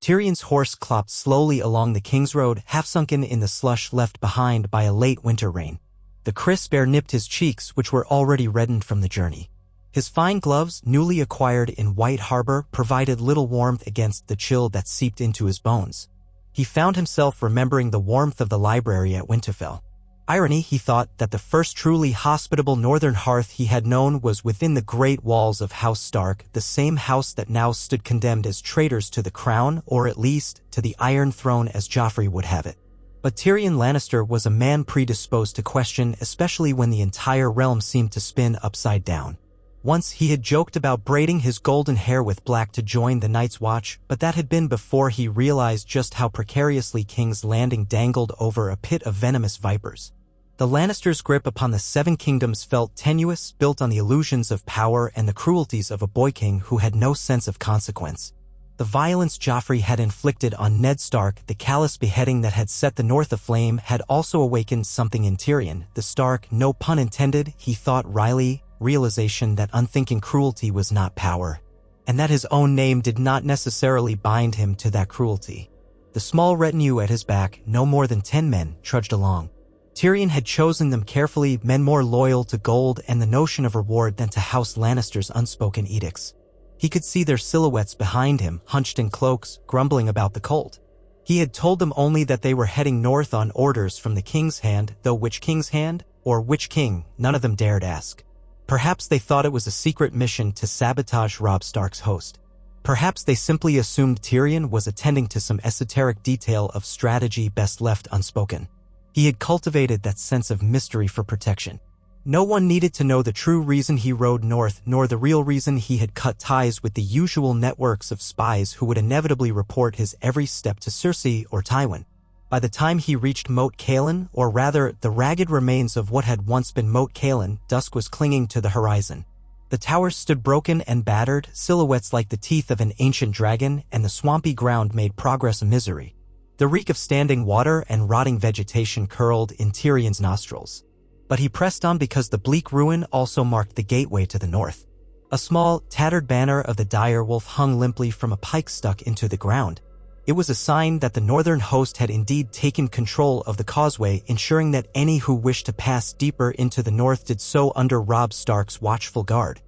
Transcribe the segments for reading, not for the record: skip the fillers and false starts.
Tyrion's horse clopped slowly along the King's Road, half-sunken in the slush left behind by a late winter rain. The crisp air nipped his cheeks, which were already reddened from the journey. His fine gloves, newly acquired in White Harbor, provided little warmth against the chill that seeped into his bones. He found himself remembering the warmth of the library at Winterfell. Irony, he thought, that the first truly hospitable northern hearth he had known was within the great walls of House Stark, the same house that now stood condemned as traitors to the crown, or at least to the Iron Throne as Joffrey would have it. But Tyrion Lannister was a man predisposed to question, especially when the entire realm seemed to spin upside down. Once he had joked about braiding his golden hair with black to join the Night's Watch, but that had been before he realized just how precariously King's Landing dangled over a pit of venomous vipers. The Lannisters' grip upon the Seven Kingdoms felt tenuous, built on the illusions of power and the cruelties of a boy king who had no sense of consequence. The violence Joffrey had inflicted on Ned Stark, the callous beheading that had set the North aflame, had also awakened something in Tyrion. The Stark, no pun intended, he thought wryly, realization that unthinking cruelty was not power, and that his own name did not necessarily bind him to that cruelty. The small retinue at his back, no more than 10 men, trudged along. Tyrion had chosen them carefully, men more loyal to gold and the notion of reward than to House Lannister's unspoken edicts. He could see their silhouettes behind him, hunched in cloaks, grumbling about the cold. He had told them only that they were heading north on orders from the King's Hand, though which King's Hand, or which king, none of them dared ask. Perhaps they thought it was a secret mission to sabotage Robb Stark's host. Perhaps they simply assumed Tyrion was attending to some esoteric detail of strategy best left unspoken. He had cultivated that sense of mystery for protection. No one needed to know the true reason he rode north, nor the real reason he had cut ties with the usual networks of spies who would inevitably report his every step to Cersei or Tywin. By the time he reached Moat Cailin, or rather, the ragged remains of what had once been Moat Cailin, dusk was clinging to the horizon. The towers stood broken and battered, silhouettes like the teeth of an ancient dragon, and the swampy ground made progress a misery. The reek of standing water and rotting vegetation curled in Tyrion's nostrils. But he pressed on because the bleak ruin also marked the gateway to the north. A small, tattered banner of the dire wolf hung limply from a pike stuck into the ground. It was a sign that the northern host had indeed taken control of the causeway, ensuring that any who wished to pass deeper into the north did so under Robb Stark's watchful guard.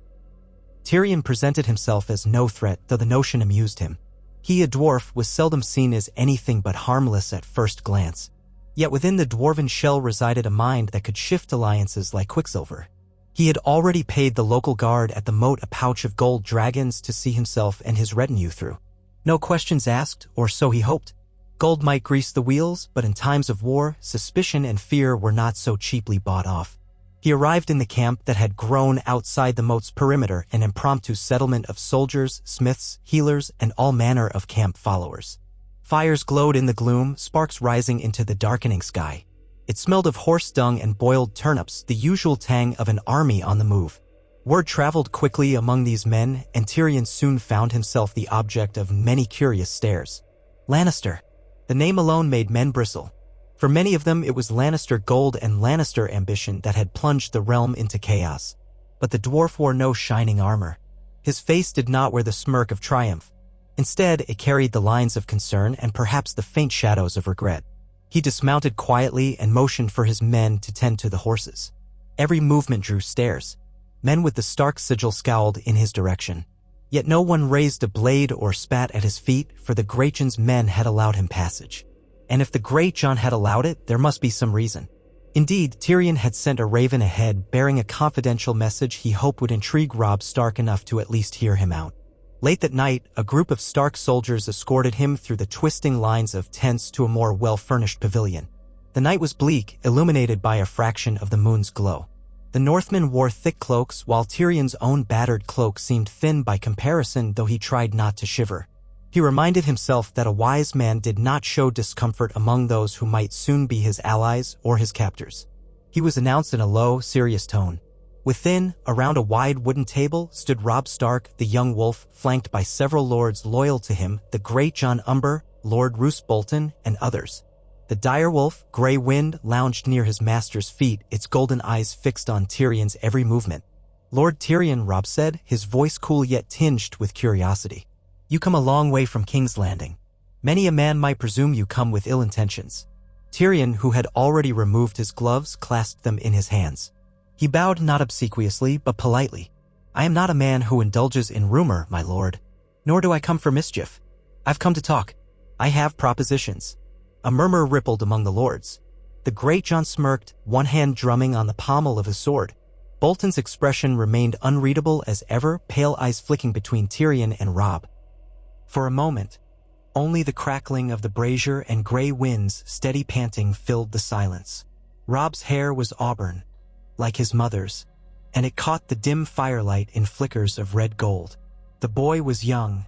Tyrion presented himself as no threat, though the notion amused him. He, a dwarf, was seldom seen as anything but harmless at first glance. Yet within the dwarven shell resided a mind that could shift alliances like quicksilver. He had already paid the local guard at the moat a pouch of gold dragons to see himself and his retinue through. No questions asked, or so he hoped. Gold might grease the wheels, but in times of war, suspicion and fear were not so cheaply bought off. He arrived in the camp that had grown outside the moat's perimeter, an impromptu settlement of soldiers, smiths, healers, and all manner of camp followers. Fires glowed in the gloom, sparks rising into the darkening sky. It smelled of horse dung and boiled turnips, the usual tang of an army on the move. Word traveled quickly among these men, and Tyrion soon found himself the object of many curious stares. Lannister. The name alone made men bristle. For many of them, it was Lannister gold and Lannister ambition that had plunged the realm into chaos. But the dwarf wore no shining armor. His face did not wear the smirk of triumph. Instead, it carried the lines of concern and perhaps the faint shadows of regret. He dismounted quietly and motioned for his men to tend to the horses. Every movement drew stares. Men with the Stark sigil scowled in his direction. Yet no one raised a blade or spat at his feet, for the Greatjon's men had allowed him passage. And if the Greatjon had allowed it, there must be some reason. Indeed, Tyrion had sent a raven ahead, bearing a confidential message he hoped would intrigue Robb Stark enough to at least hear him out. Late that night, a group of Stark soldiers escorted him through the twisting lines of tents to a more well-furnished pavilion. The night was bleak, illuminated by a fraction of the moon's glow. The Northmen wore thick cloaks, while Tyrion's own battered cloak seemed thin by comparison, though he tried not to shiver. He reminded himself that a wise man did not show discomfort among those who might soon be his allies or his captors. He was announced in a low, serious tone. Within, around a wide wooden table, stood Robb Stark, the young wolf, flanked by several lords loyal to him, the great Jon Umber, Lord Roose Bolton, and others. The dire wolf, Grey Wind, lounged near his master's feet, its golden eyes fixed on Tyrion's every movement. "Lord Tyrion," Robb said, his voice cool yet tinged with curiosity. "You come a long way from King's Landing. Many a man might presume you come with ill intentions." Tyrion, who had already removed his gloves, clasped them in his hands. He bowed not obsequiously, but politely. "I am not a man who indulges in rumor, my lord. Nor do I come for mischief. I've come to talk. I have propositions." A murmur rippled among the lords. The great Jon smirked, one hand drumming on the pommel of his sword. Bolton's expression remained unreadable as ever, pale eyes flicking between Tyrion and Robb. For a moment, only the crackling of the brazier and gray winds, steady panting, filled the silence. Robb's hair was auburn, like his mother's, and it caught the dim firelight in flickers of red gold. The boy was young,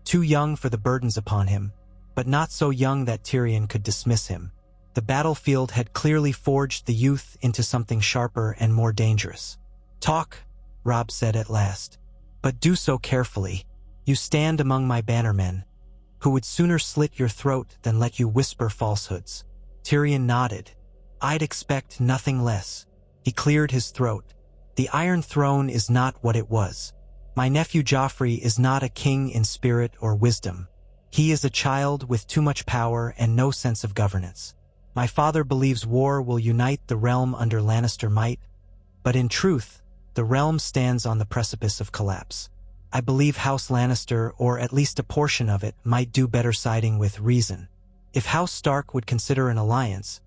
too young for the burdens upon him, but not so young that Tyrion could dismiss him. The battlefield had clearly forged the youth into something sharper and more dangerous. "Talk," Robb said at last, "but do so carefully. You stand among my bannermen, who would sooner slit your throat than let you whisper falsehoods." Tyrion nodded. "I'd expect nothing less." He cleared his throat. "The Iron Throne is not what it was. My nephew Joffrey is not a king in spirit or wisdom. He is a child with too much power and no sense of governance. My father believes war will unite the realm under Lannister might, but in truth, the realm stands on the precipice of collapse. I believe House Lannister, or at least a portion of it, might do better siding with reason. If House Stark would consider an alliance,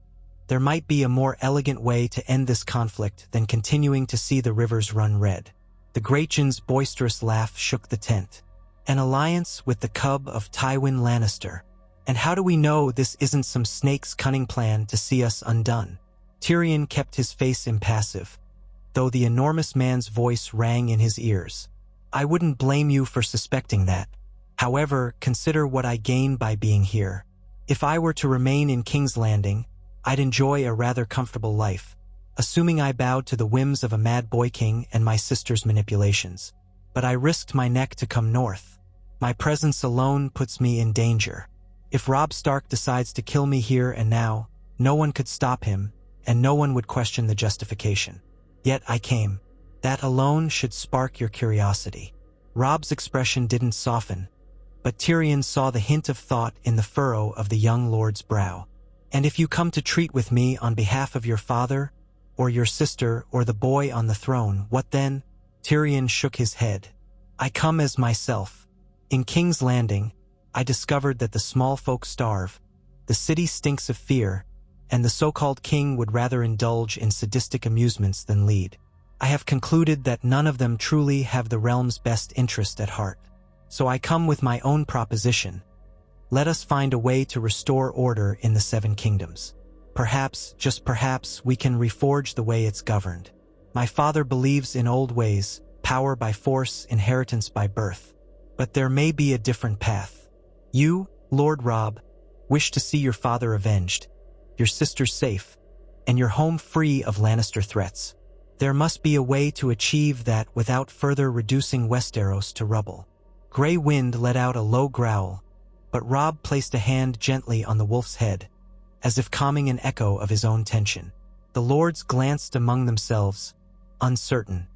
there might be a more elegant way to end this conflict than continuing to see the rivers run red." The Great Jon's boisterous laugh shook the tent. "An alliance with the cub of Tywin Lannister. And how do we know this isn't some snake's cunning plan to see us undone?" Tyrion kept his face impassive, though the enormous man's voice rang in his ears. "I wouldn't blame you for suspecting that. However, consider what I gain by being here. If I were to remain in King's Landing, I'd enjoy a rather comfortable life, assuming I bowed to the whims of a mad boy king and my sister's manipulations. But I risked my neck to come north. My presence alone puts me in danger. If Robb Stark decides to kill me here and now, no one could stop him, and no one would question the justification. Yet I came. That alone should spark your curiosity." Robb's expression didn't soften, but Tyrion saw the hint of thought in the furrow of the young lord's brow. "And if you come to treat with me on behalf of your father, or your sister, or the boy on the throne, what then?" Tyrion shook his head. "I come as myself. In King's Landing, I discovered that the small folk starve, the city stinks of fear, and the so-called king would rather indulge in sadistic amusements than lead. I have concluded that none of them truly have the realm's best interest at heart. So I come with my own proposition. Let us find a way to restore order in the Seven Kingdoms. Perhaps, just perhaps, we can reforge the way it's governed. My father believes in old ways, power by force, inheritance by birth. But there may be a different path. You, Lord Robb, wish to see your father avenged, your sister safe, and your home free of Lannister threats. There must be a way to achieve that without further reducing Westeros to rubble." Grey Wind let out a low growl, but Robb placed a hand gently on the wolf's head, as if calming an echo of his own tension. The lords glanced among themselves, uncertain.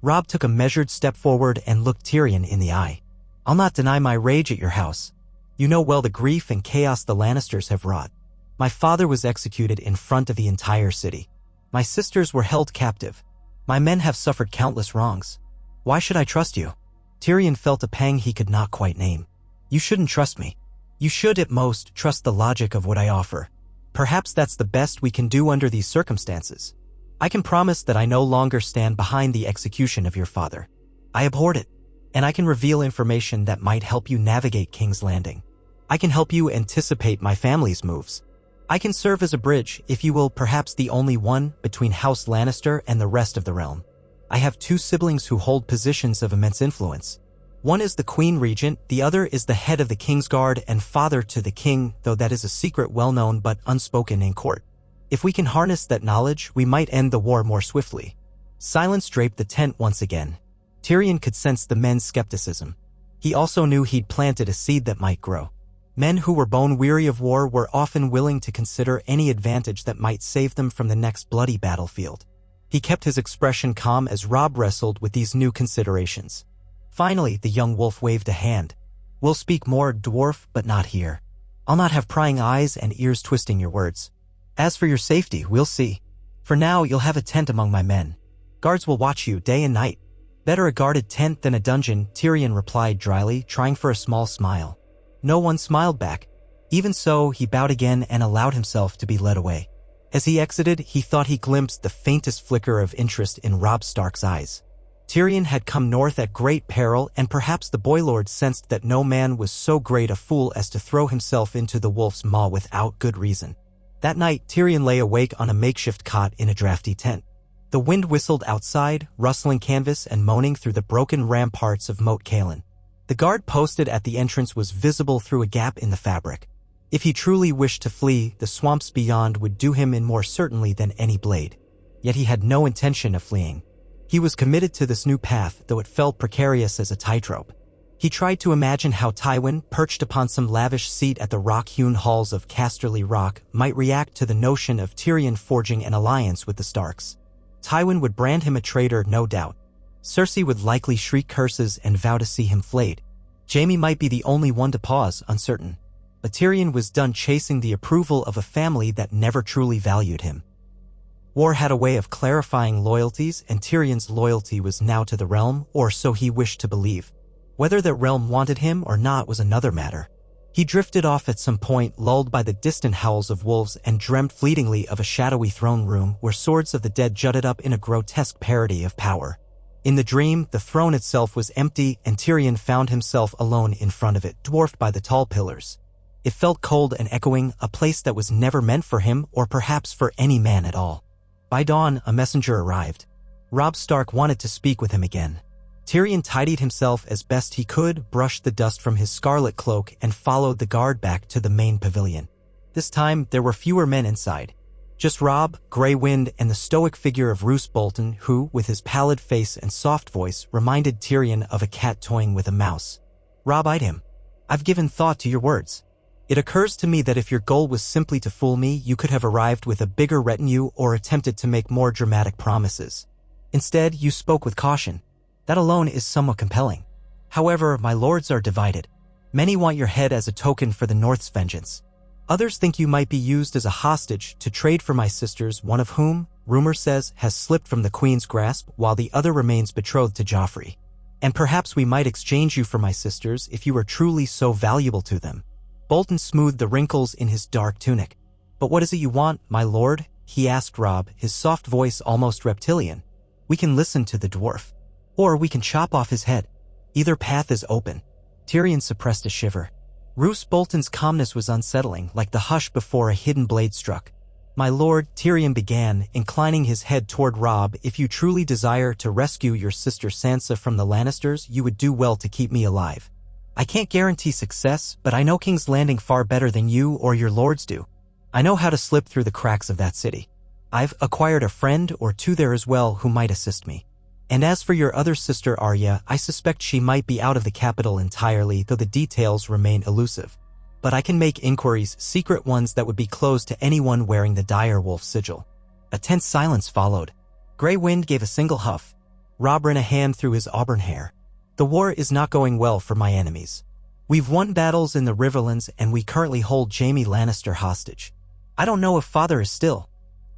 Robb took a measured step forward and looked Tyrion in the eye. "I'll not deny my rage at your house. You know well the grief and chaos the Lannisters have wrought. My father was executed in front of the entire city. My sisters were held captive. My men have suffered countless wrongs. Why should I trust you?" Tyrion felt a pang he could not quite name. "You shouldn't trust me. You should at most trust the logic of what I offer. Perhaps that's the best we can do under these circumstances. I can promise that I no longer stand behind the execution of your father. I abhorred it. And I can reveal information that might help you navigate King's Landing. I can help you anticipate my family's moves. I can serve as a bridge, if you will, perhaps the only one, between House Lannister and the rest of the realm. I have two siblings who hold positions of immense influence. One is the Queen Regent, the other is the head of the Kingsguard and father to the king, though that is a secret well known but unspoken in court. If we can harness that knowledge, we might end the war more swiftly." Silence draped the tent once again. Tyrion could sense the men's skepticism. He also knew he'd planted a seed that might grow. Men who were bone-weary of war were often willing to consider any advantage that might save them from the next bloody battlefield. He kept his expression calm as Robb wrestled with these new considerations. Finally, the young wolf waved a hand. We'll speak more, dwarf, but not here. I'll not have prying eyes and ears twisting your words. As for your safety, we'll see. For now, you'll have a tent among my men. Guards will watch you day and night. Better a guarded tent than a dungeon, Tyrion replied dryly, trying for a small smile. No one smiled back. Even so, he bowed again and allowed himself to be led away. As he exited, he thought he glimpsed the faintest flicker of interest in Robb Stark's eyes. Tyrion had come north at great peril, and perhaps the boylord sensed that no man was so great a fool as to throw himself into the wolf's maw without good reason. That night, Tyrion lay awake on a makeshift cot in a drafty tent. The wind whistled outside, rustling canvas and moaning through the broken ramparts of Moat Cailin. The guard posted at the entrance was visible through a gap in the fabric. If he truly wished to flee, the swamps beyond would do him in more certainly than any blade. Yet he had no intention of fleeing. He was committed to this new path, though it felt precarious as a tightrope. He tried to imagine how Tywin, perched upon some lavish seat at the rock-hewn halls of Casterly Rock, might react to the notion of Tyrion forging an alliance with the Starks. Tywin would brand him a traitor, no doubt. Cersei would likely shriek curses and vow to see him flayed. Jaime might be the only one to pause, uncertain. But Tyrion was done chasing the approval of a family that never truly valued him. War had a way of clarifying loyalties, and Tyrion's loyalty was now to the realm, or so he wished to believe. Whether that realm wanted him or not was another matter. He drifted off at some point, lulled by the distant howls of wolves, and dreamt fleetingly of a shadowy throne room where swords of the dead jutted up in a grotesque parody of power. In the dream, the throne itself was empty, and Tyrion found himself alone in front of it, dwarfed by the tall pillars. It felt cold and echoing, a place that was never meant for him, or perhaps for any man at all. By dawn, a messenger arrived. Robb Stark wanted to speak with him again. Tyrion tidied himself as best he could, brushed the dust from his scarlet cloak, and followed the guard back to the main pavilion. This time, there were fewer men inside. Just Robb, Grey Wind, and the stoic figure of Roose Bolton, who, with his pallid face and soft voice, reminded Tyrion of a cat toying with a mouse. Robb eyed him. "I've given thought to your words. It occurs to me that if your goal was simply to fool me, you could have arrived with a bigger retinue or attempted to make more dramatic promises. Instead, you spoke with caution. That alone is somewhat compelling. However, my lords are divided. Many want your head as a token for the North's vengeance. Others think you might be used as a hostage to trade for my sisters, one of whom, rumor says, has slipped from the Queen's grasp, while the other remains betrothed to Joffrey. And perhaps we might exchange you for my sisters if you are truly so valuable to them." Bolton smoothed the wrinkles in his dark tunic. "But what is it you want, my lord?" he asked Robb, his soft voice almost reptilian. "We can listen to the dwarf. Or we can chop off his head. Either path is open." Tyrion suppressed a shiver. Roose Bolton's calmness was unsettling, like the hush before a hidden blade struck. "My lord," Tyrion began, inclining his head toward Robb, "if you truly desire to rescue your sister Sansa from the Lannisters, you would do well to keep me alive. I can't guarantee success, but I know King's Landing far better than you or your lords do. I know how to slip through the cracks of that city. I've acquired a friend or two there as well who might assist me. And as for your other sister Arya, I suspect she might be out of the capital entirely, though the details remain elusive. But I can make inquiries, secret ones that would be closed to anyone wearing the direwolf sigil." A tense silence followed. Grey Wind gave a single huff. Robb ran a hand through his auburn hair. "The war is not going well for my enemies. We've won battles in the Riverlands, and we currently hold Jaime Lannister hostage. I don't know if father is still.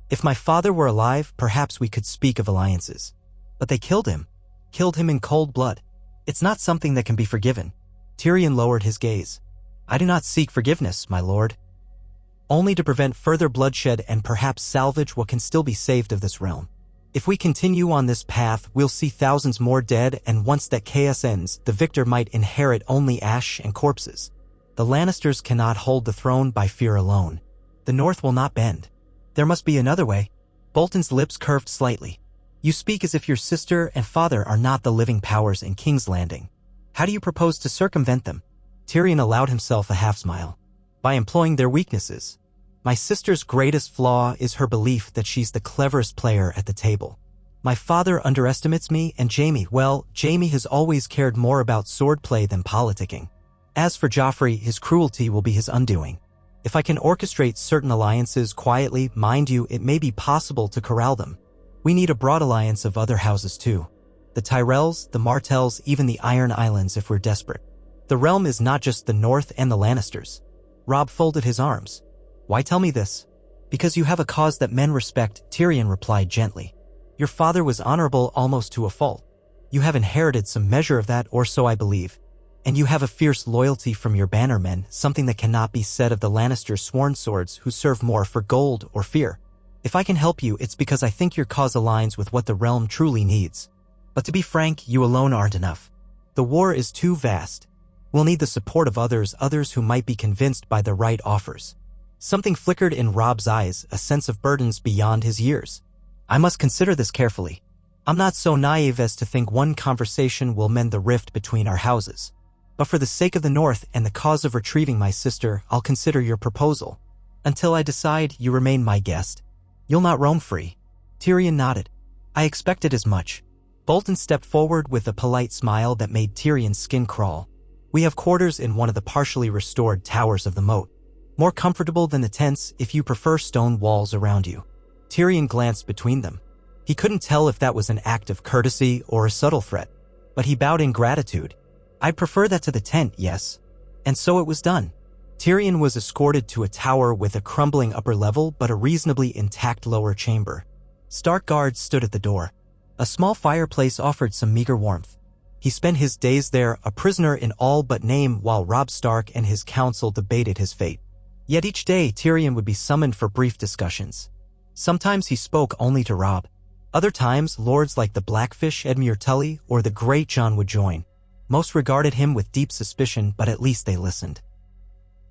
If my father were alive, perhaps we could speak of alliances. But they killed him in cold blood. It's not something that can be forgiven." Tyrion lowered his gaze. "I do not seek forgiveness, my lord. Only to prevent further bloodshed and perhaps salvage what can still be saved of this realm. If we continue on this path, we'll see thousands more dead, and once that chaos ends, the victor might inherit only ash and corpses. The Lannisters cannot hold the throne by fear alone. The North will not bend. There must be another way." Bolton's lips curved slightly. "You speak as if your sister and father are not the living powers in King's Landing. How do you propose to circumvent them?" Tyrion allowed himself a half-smile. "By employing their weaknesses. My sister's greatest flaw is her belief that she's the cleverest player at the table. My father underestimates me, and Jaime has always cared more about swordplay than politicking. As for Joffrey, his cruelty will be his undoing. If I can orchestrate certain alliances quietly, mind you, it may be possible to corral them. We need a broad alliance of other houses too. The Tyrells, the Martells, even the Iron Islands if we're desperate. The realm is not just the North and the Lannisters. Robb folded his arms. Why tell me this? Because you have a cause that men respect, Tyrion replied gently. Your father was honorable almost to a fault. You have inherited some measure of that, or so I believe. And you have a fierce loyalty from your bannermen, something that cannot be said of the Lannisters' sworn swords who serve more for gold or fear. If I can help you, it's because I think your cause aligns with what the realm truly needs. But to be frank, you alone aren't enough. The war is too vast. We'll need the support of others who might be convinced by the right offers. Something flickered in Robb's eyes, a sense of burdens beyond his years. I must consider this carefully. I'm not so naive as to think one conversation will mend the rift between our houses. But for the sake of the North and the cause of retrieving my sister, I'll consider your proposal. Until I decide, you remain my guest. You'll not roam free. Tyrion nodded. I expected as much. Bolton stepped forward with a polite smile that made Tyrion's skin crawl. We have quarters in one of the partially restored towers of the moat. More comfortable than the tents if you prefer stone walls around you. Tyrion glanced between them. He couldn't tell if that was an act of courtesy or a subtle threat, but he bowed in gratitude. I'd prefer that to the tent, yes. And so it was done. Tyrion was escorted to a tower with a crumbling upper level but a reasonably intact lower chamber. Stark guards stood at the door. A small fireplace offered some meager warmth. He spent his days there, a prisoner in all but name, while Robb Stark and his council debated his fate. Yet each day Tyrion would be summoned for brief discussions. Sometimes he spoke only to Robb. Other times, lords like the Blackfish Edmure Tully or the Great John would join. Most regarded him with deep suspicion, but at least they listened.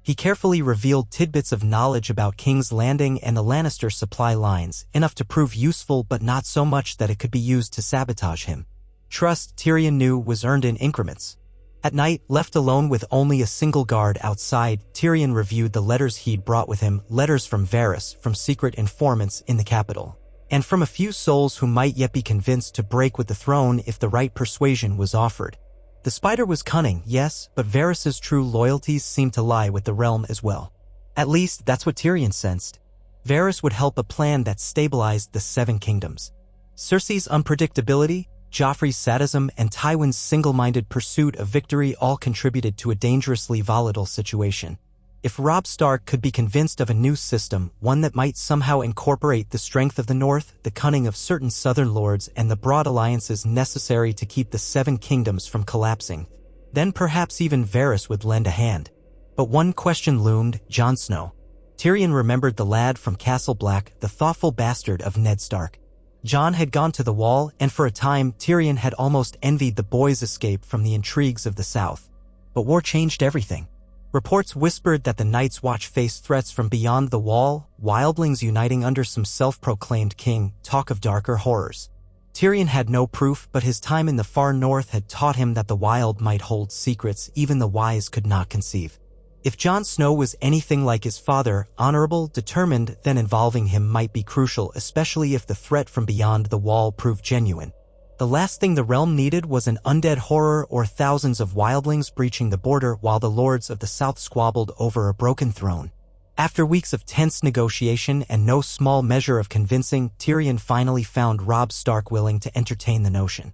He carefully revealed tidbits of knowledge about King's Landing and the Lannister supply lines, enough to prove useful but not so much that it could be used to sabotage him. Trust, Tyrion knew, was earned in increments. At night, left alone with only a single guard outside, Tyrion reviewed the letters he'd brought with him, letters from Varys, from secret informants in the capital, and from a few souls who might yet be convinced to break with the throne if the right persuasion was offered. The spider was cunning, yes, but Varys's true loyalties seemed to lie with the realm as well. At least, that's what Tyrion sensed. Varys would help a plan that stabilized the Seven Kingdoms. Cersei's unpredictability, Joffrey's sadism, and Tywin's single-minded pursuit of victory all contributed to a dangerously volatile situation. If Robb Stark could be convinced of a new system, one that might somehow incorporate the strength of the North, the cunning of certain southern lords, and the broad alliances necessary to keep the Seven Kingdoms from collapsing, then perhaps even Varys would lend a hand. But one question loomed: Jon Snow. Tyrion remembered the lad from Castle Black, the thoughtful bastard of Ned Stark. Jon had gone to the Wall, and for a time Tyrion had almost envied the boy's escape from the intrigues of the South. But war changed everything. Reports whispered that the Night's Watch faced threats from beyond the Wall, wildlings uniting under some self-proclaimed king, talk of darker horrors. Tyrion had no proof, but his time in the far north had taught him that the wild might hold secrets even the wise could not conceive. If Jon Snow was anything like his father, honorable, determined, then involving him might be crucial, especially if the threat from beyond the Wall proved genuine. The last thing the realm needed was an undead horror or thousands of wildlings breaching the border while the lords of the south squabbled over a broken throne. After weeks of tense negotiation and no small measure of convincing, Tyrion finally found Robb Stark willing to entertain the notion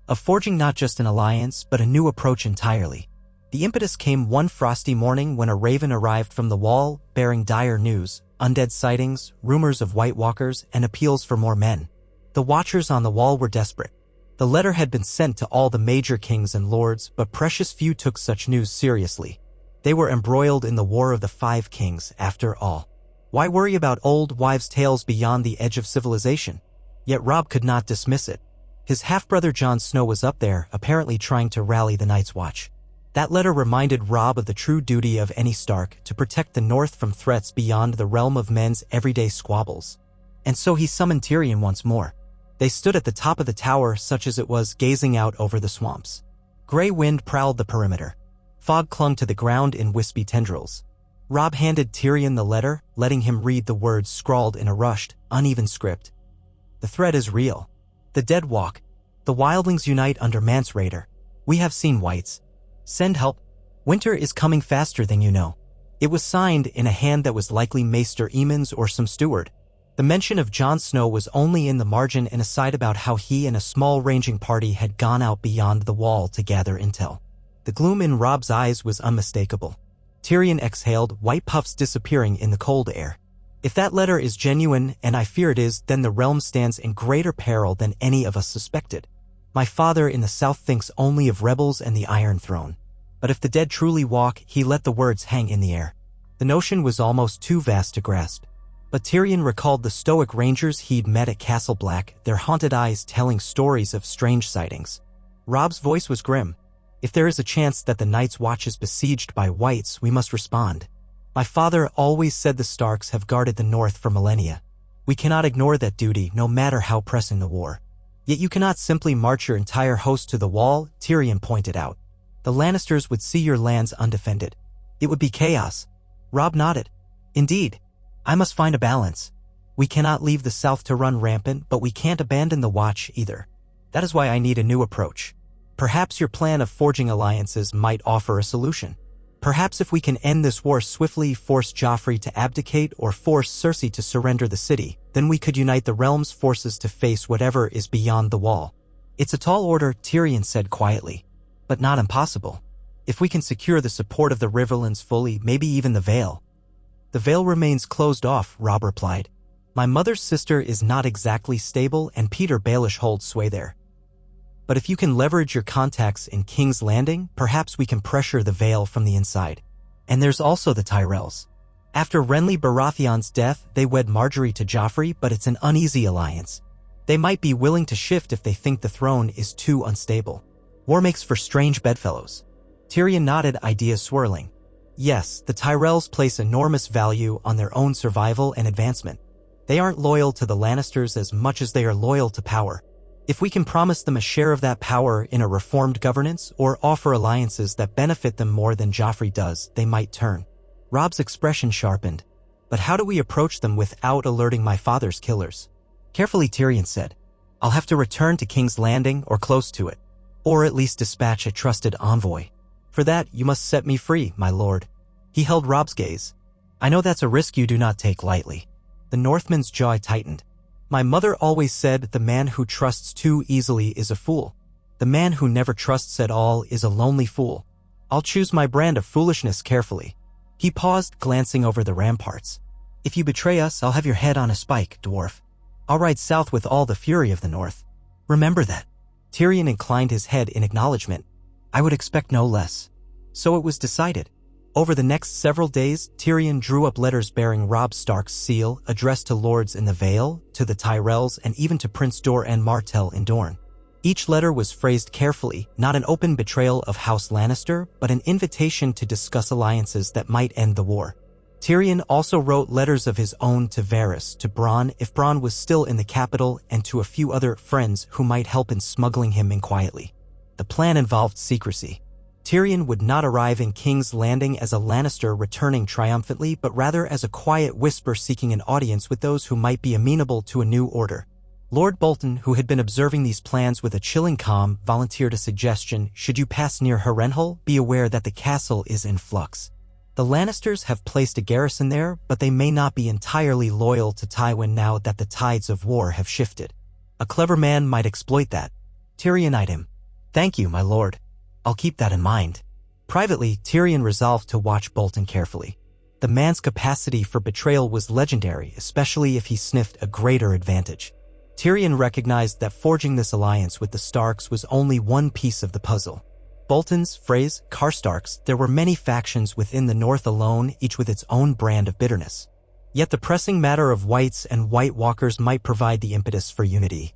of forging not just an alliance but a new approach entirely. The impetus came one frosty morning when a raven arrived from the Wall, bearing dire news: undead sightings, rumors of White Walkers, and appeals for more men. The watchers on the Wall were desperate. The letter had been sent to all the major kings and lords, but precious few took such news seriously. They were embroiled in the War of the Five Kings, after all. Why worry about old wives' tales beyond the edge of civilization? Yet Robb could not dismiss it. His half-brother Jon Snow was up there, apparently trying to rally the Night's Watch. That letter reminded Robb of the true duty of any Stark, to protect the North from threats beyond the realm of men's everyday squabbles. And so he summoned Tyrion once more. They stood at the top of the tower, such as it was, gazing out over the swamps. Gray wind prowled the perimeter. Fog clung to the ground in wispy tendrils. Robb handed Tyrion the letter, letting him read the words scrawled in a rushed, uneven script. The threat is real. The dead walk. The wildlings unite under Mance Rayder. We have seen whites. Send help. Winter is coming faster than you know. It was signed in a hand that was likely Maester Aemon's or some steward. The mention of Jon Snow was only in the margin, and aside about how he and a small ranging party had gone out beyond the Wall to gather intel. The gloom in Robb's eyes was unmistakable. Tyrion exhaled, white puffs disappearing in the cold air. If that letter is genuine, and I fear it is, then the realm stands in greater peril than any of us suspected. My father in the south thinks only of rebels and the Iron Throne. But if the dead truly walk, he let the words hang in the air. The notion was almost too vast to grasp. But Tyrion recalled the stoic rangers he'd met at Castle Black, their haunted eyes telling stories of strange sightings. Robb's voice was grim. If there is a chance that the Night's Watch is besieged by whites, we must respond. My father always said the Starks have guarded the north for millennia. We cannot ignore that duty, no matter how pressing the war. Yet you cannot simply march your entire host to the wall, Tyrion pointed out. The Lannisters would see your lands undefended. It would be chaos. Robb nodded. Indeed. I must find a balance. We cannot leave the south to run rampant, but we can't abandon the Watch either. That is why I need a new approach. Perhaps your plan of forging alliances might offer a solution. Perhaps if we can end this war swiftly, force Joffrey to abdicate, or force Cersei to surrender the city, then we could unite the realm's forces to face whatever is beyond the wall. It's a tall order, Tyrion said quietly, but not impossible. If we can secure the support of the Riverlands fully, maybe even the Vale. The Vale remains closed off, Robb replied. My mother's sister is not exactly stable, and Peter Baelish holds sway there. But if you can leverage your contacts in King's Landing, perhaps we can pressure the Vale from the inside. And there's also the Tyrells. After Renly Baratheon's death, they wed Margaery to Joffrey, but it's an uneasy alliance. They might be willing to shift if they think the throne is too unstable. War makes for strange bedfellows. Tyrion nodded, ideas swirling. Yes, the Tyrells place enormous value on their own survival and advancement. They aren't loyal to the Lannisters as much as they are loyal to power. If we can promise them a share of that power in a reformed governance, or offer alliances that benefit them more than Joffrey does, they might turn. Robb's expression sharpened. But how do we approach them without alerting my father's killers? Carefully, Tyrion said. I'll have to return to King's Landing or close to it. Or at least dispatch a trusted envoy. For that, you must set me free, my lord. He held Robb's gaze. I know that's a risk you do not take lightly. The Northman's jaw tightened. My mother always said the man who trusts too easily is a fool. The man who never trusts at all is a lonely fool. I'll choose my brand of foolishness carefully. He paused, glancing over the ramparts. If you betray us, I'll have your head on a spike, dwarf. I'll ride south with all the fury of the north. Remember that. Tyrion inclined his head in acknowledgement. I would expect no less. So it was decided. Over the next several days, Tyrion drew up letters bearing Robb Stark's seal, addressed to lords in the Vale, to the Tyrells, and even to Prince Dor-en Martell in Dorne. Each letter was phrased carefully, not an open betrayal of House Lannister, but an invitation to discuss alliances that might end the war. Tyrion also wrote letters of his own to Varys, to Bronn if Bronn was still in the capital, and to a few other friends who might help in smuggling him in quietly. The plan involved secrecy. Tyrion would not arrive in King's Landing as a Lannister returning triumphantly, but rather as a quiet whisper seeking an audience with those who might be amenable to a new order. Lord Bolton, who had been observing these plans with a chilling calm, volunteered a suggestion. Should you pass near Harrenhal, be aware that the castle is in flux. The Lannisters have placed a garrison there, but they may not be entirely loyal to Tywin now that the tides of war have shifted. A clever man might exploit that. Tyrion eyed him. Thank you, my lord. I'll keep that in mind. Privately, Tyrion resolved to watch Bolton carefully. The man's capacity for betrayal was legendary, especially if he sniffed a greater advantage. Tyrion recognized that forging this alliance with the Starks was only one piece of the puzzle. Bolton's phrase, Karstarks, there were many factions within the North alone, each with its own brand of bitterness. Yet the pressing matter of whites and White Walkers might provide the impetus for unity.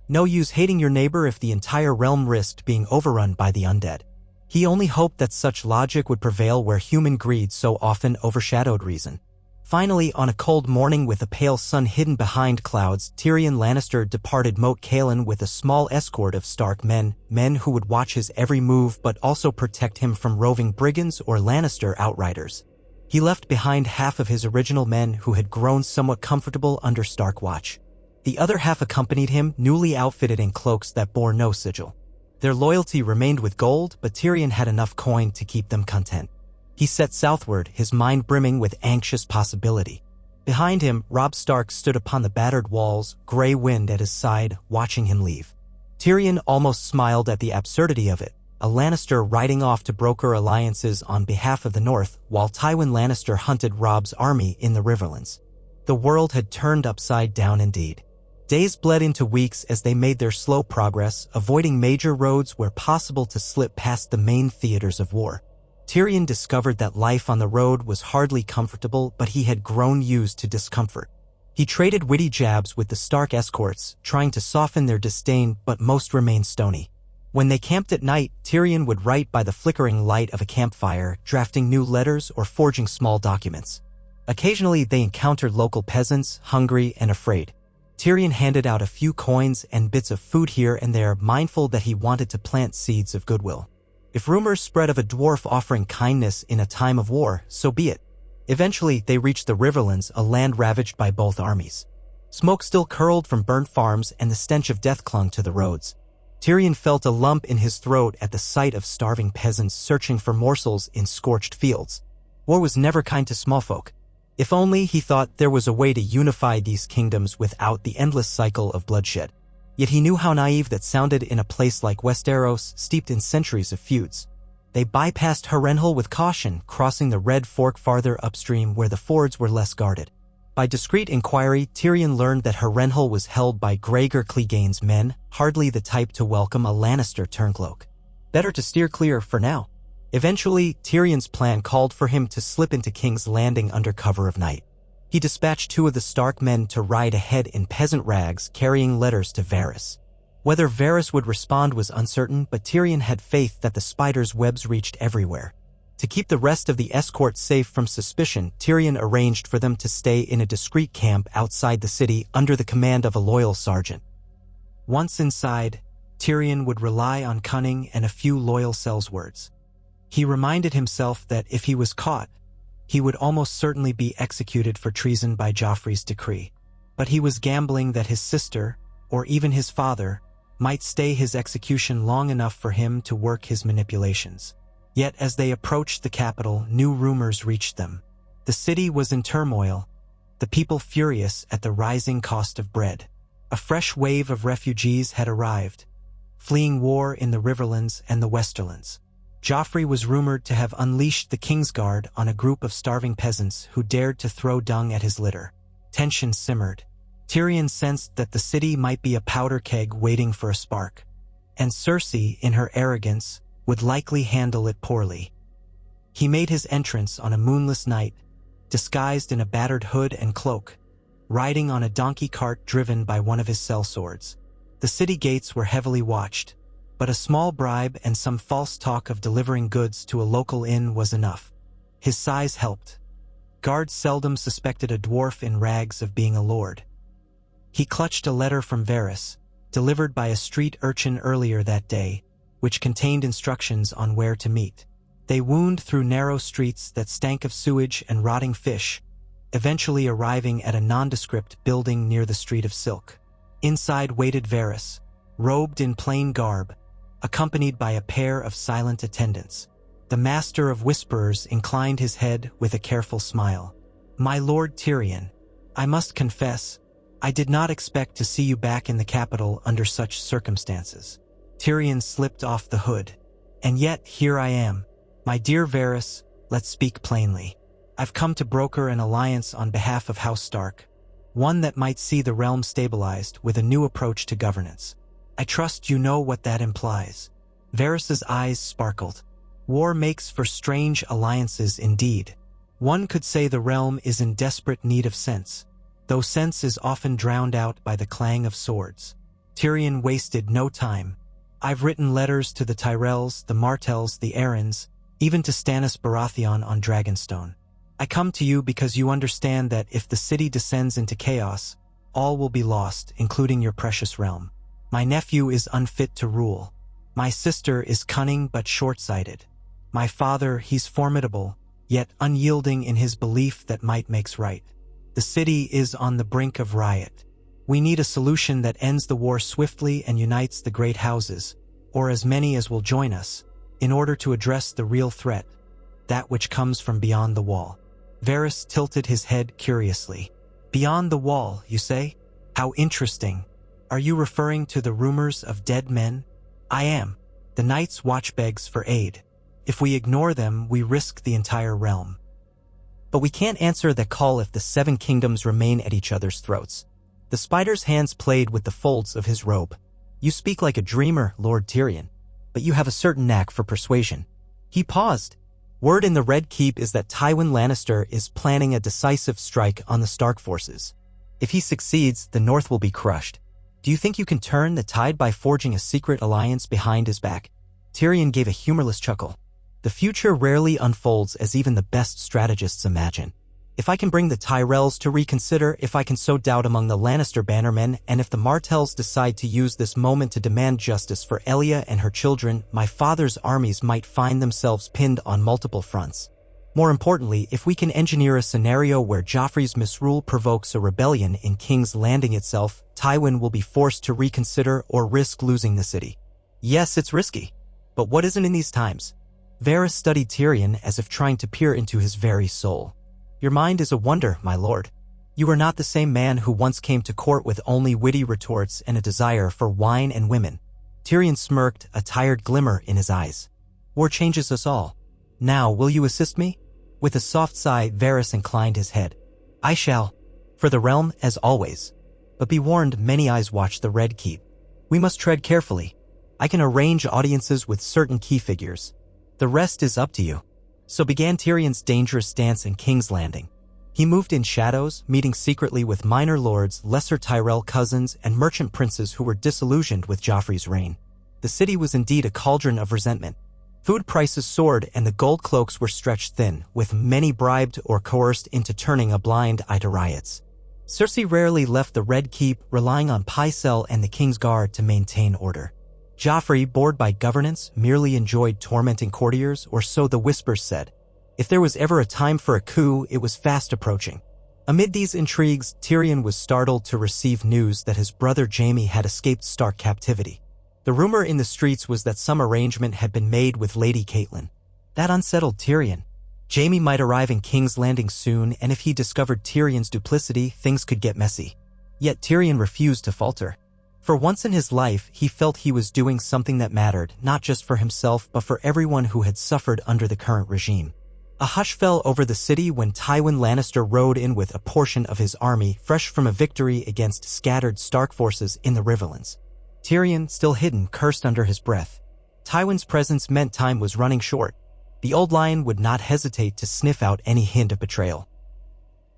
No use hating your neighbor if the entire realm risked being overrun by the undead. He only hoped that such logic would prevail where human greed so often overshadowed reason. Finally, on a cold morning with a pale sun hidden behind clouds, Tyrion Lannister departed Moat Cailin with a small escort of Stark men who would watch his every move but also protect him from roving brigands or Lannister outriders. He left behind half of his original men who had grown somewhat comfortable under Stark watch. The other half accompanied him, newly outfitted in cloaks that bore no sigil. Their loyalty remained with gold, but Tyrion had enough coin to keep them content. He set southward, his mind brimming with anxious possibility. Behind him, Robb Stark stood upon the battered walls, gray wind at his side, watching him leave. Tyrion almost smiled at the absurdity of it. a Lannister riding off to broker alliances on behalf of the North, while Tywin Lannister hunted Robb's army in the Riverlands. The world had turned upside down indeed. Days bled into weeks as they made their slow progress, avoiding major roads where possible to slip past the main theaters of war. Tyrion discovered that life on the road was hardly comfortable, but he had grown used to discomfort. He traded witty jabs with the Stark escorts, trying to soften their disdain, but most remained stony. When they camped at night, Tyrion would write by the flickering light of a campfire, drafting new letters or forging small documents. Occasionally they encountered local peasants, hungry and afraid. Tyrion handed out a few coins and bits of food here and there, mindful that he wanted to plant seeds of goodwill. If rumors spread of a dwarf offering kindness in a time of war, so be it. Eventually, they reached the Riverlands, a land ravaged by both armies. Smoke still curled from burnt farms and the stench of death clung to the roads. Tyrion felt a lump in his throat at the sight of starving peasants searching for morsels in scorched fields. War was never kind to small folk. If only, he thought, there was a way to unify these kingdoms without the endless cycle of bloodshed. Yet he knew how naive that sounded in a place like Westeros, steeped in centuries of feuds. They bypassed Harrenhal with caution, crossing the Red Fork farther upstream where the fords were less guarded. By discreet inquiry, Tyrion learned that Harrenhal was held by Gregor Clegane's men, hardly the type to welcome a Lannister turncloak. Better to steer clear for now. Eventually, Tyrion's plan called for him to slip into King's Landing under cover of night. He dispatched 2 of the Stark men to ride ahead in peasant rags, carrying letters to Varys. Whether Varys would respond was uncertain, but Tyrion had faith that the spider's webs reached everywhere. To keep the rest of the escort safe from suspicion, Tyrion arranged for them to stay in a discreet camp outside the city under the command of a loyal sergeant. Once inside, Tyrion would rely on cunning and a few loyal sellswords. He reminded himself that if he was caught, he would almost certainly be executed for treason by Joffrey's decree. But he was gambling that his sister, or even his father, might stay his execution long enough for him to work his manipulations. Yet as they approached the capital, new rumors reached them. The city was in turmoil, the people furious at the rising cost of bread. A fresh wave of refugees had arrived, fleeing war in the Riverlands and the Westerlands. Joffrey was rumored to have unleashed the Kingsguard on a group of starving peasants who dared to throw dung at his litter. Tension simmered. Tyrion sensed that the city might be a powder keg waiting for a spark, and Cersei, in her arrogance, would likely handle it poorly. He made his entrance on a moonless night, disguised in a battered hood and cloak, riding on a donkey cart driven by one of his sellswords. The city gates were heavily watched, but a small bribe and some false talk of delivering goods to a local inn was enough. His size helped. Guards seldom suspected a dwarf in rags of being a lord. He clutched a letter from Varys, delivered by a street urchin earlier that day, which contained instructions on where to meet. They wound through narrow streets that stank of sewage and rotting fish, eventually arriving at a nondescript building near the Street of Silk. Inside waited Varys, robed in plain garb, accompanied by a pair of silent attendants. The Master of Whisperers inclined his head with a careful smile. "My Lord Tyrion, I must confess, I did not expect to see you back in the capital under such circumstances." Tyrion slipped off the hood. "And yet, here I am. My dear Varys, let's speak plainly. I've come to broker an alliance on behalf of House Stark, one that might see the realm stabilized with a new approach to governance. I trust you know what that implies." Varys's eyes sparkled. War makes for strange alliances indeed. One could say the realm is in desperate need of sense, though sense is often drowned out by the clang of swords. Tyrion wasted no time. "I've written letters to the Tyrells, the Martells, the Arryns, even to Stannis Baratheon on Dragonstone. I come to you because you understand that if the city descends into chaos, all will be lost, including your precious realm. My nephew is unfit to rule. My sister is cunning but short-sighted. My father, he's formidable, yet unyielding in his belief that might makes right. The city is on the brink of riot. We need a solution that ends the war swiftly and unites the great houses, or as many as will join us, in order to address the real threat, that which comes from beyond the wall." Varys tilted his head curiously. "Beyond the wall, you say? How interesting. Are you referring to the rumors of dead men?" "I am. The Night's Watch begs for aid. If we ignore them, we risk the entire realm. But we can't answer that call if the 7 kingdoms remain at each other's throats. The spider's hands played with the folds of his robe. You speak like a dreamer, Lord Tyrion, but you have a certain knack for persuasion. He paused. Word in the Red Keep is that Tywin Lannister is planning a decisive strike on the Stark forces. If he succeeds, the North will be crushed. Do you think you can turn the tide by forging a secret alliance behind his back? Tyrion gave a humorless chuckle. The future rarely unfolds as even the best strategists imagine. If I can bring the Tyrells to reconsider, if I can sow doubt among the Lannister bannermen, and if the Martells decide to use this moment to demand justice for Elia and her children, my father's armies might find themselves pinned on multiple fronts. More importantly, if we can engineer a scenario where Joffrey's misrule provokes a rebellion in King's Landing itself, Tywin will be forced to reconsider or risk losing the city. Yes, it's risky. But what isn't in these times? Varys studied Tyrion as if trying to peer into his very soul. Your mind is a wonder, my lord. You are not the same man who once came to court with only witty retorts and a desire for wine and women. Tyrion smirked, a tired glimmer in his eyes. War changes us all. Now, will you assist me? With a soft sigh, Varys inclined his head. I shall. For the realm, as always. But be warned, many eyes watch the Red Keep. We must tread carefully. I can arrange audiences with certain key figures. The rest is up to you. So began Tyrion's dangerous stance in King's Landing. He moved in shadows, meeting secretly with minor lords, lesser Tyrell cousins, and merchant princes who were disillusioned with Joffrey's reign. The city was indeed a cauldron of resentment. Food prices soared and the gold cloaks were stretched thin, with many bribed or coerced into turning a blind eye to riots. Cersei rarely left the Red Keep, relying on Pycelle and the King's Guard to maintain order. Joffrey, bored by governance, merely enjoyed tormenting courtiers, or so the whispers said. If there was ever a time for a coup, it was fast approaching. Amid these intrigues, Tyrion was startled to receive news that his brother Jaime had escaped Stark captivity. The rumor in the streets was that some arrangement had been made with Lady Catelyn. That unsettled Tyrion. Jaime might arrive in King's Landing soon, and if he discovered Tyrion's duplicity, things could get messy. Yet Tyrion refused to falter. For once in his life, he felt he was doing something that mattered, not just for himself but for everyone who had suffered under the current regime. A hush fell over the city when Tywin Lannister rode in with a portion of his army, fresh from a victory against scattered Stark forces in the Riverlands. Tyrion, still hidden, cursed under his breath. Tywin's presence meant time was running short. The old lion would not hesitate to sniff out any hint of betrayal.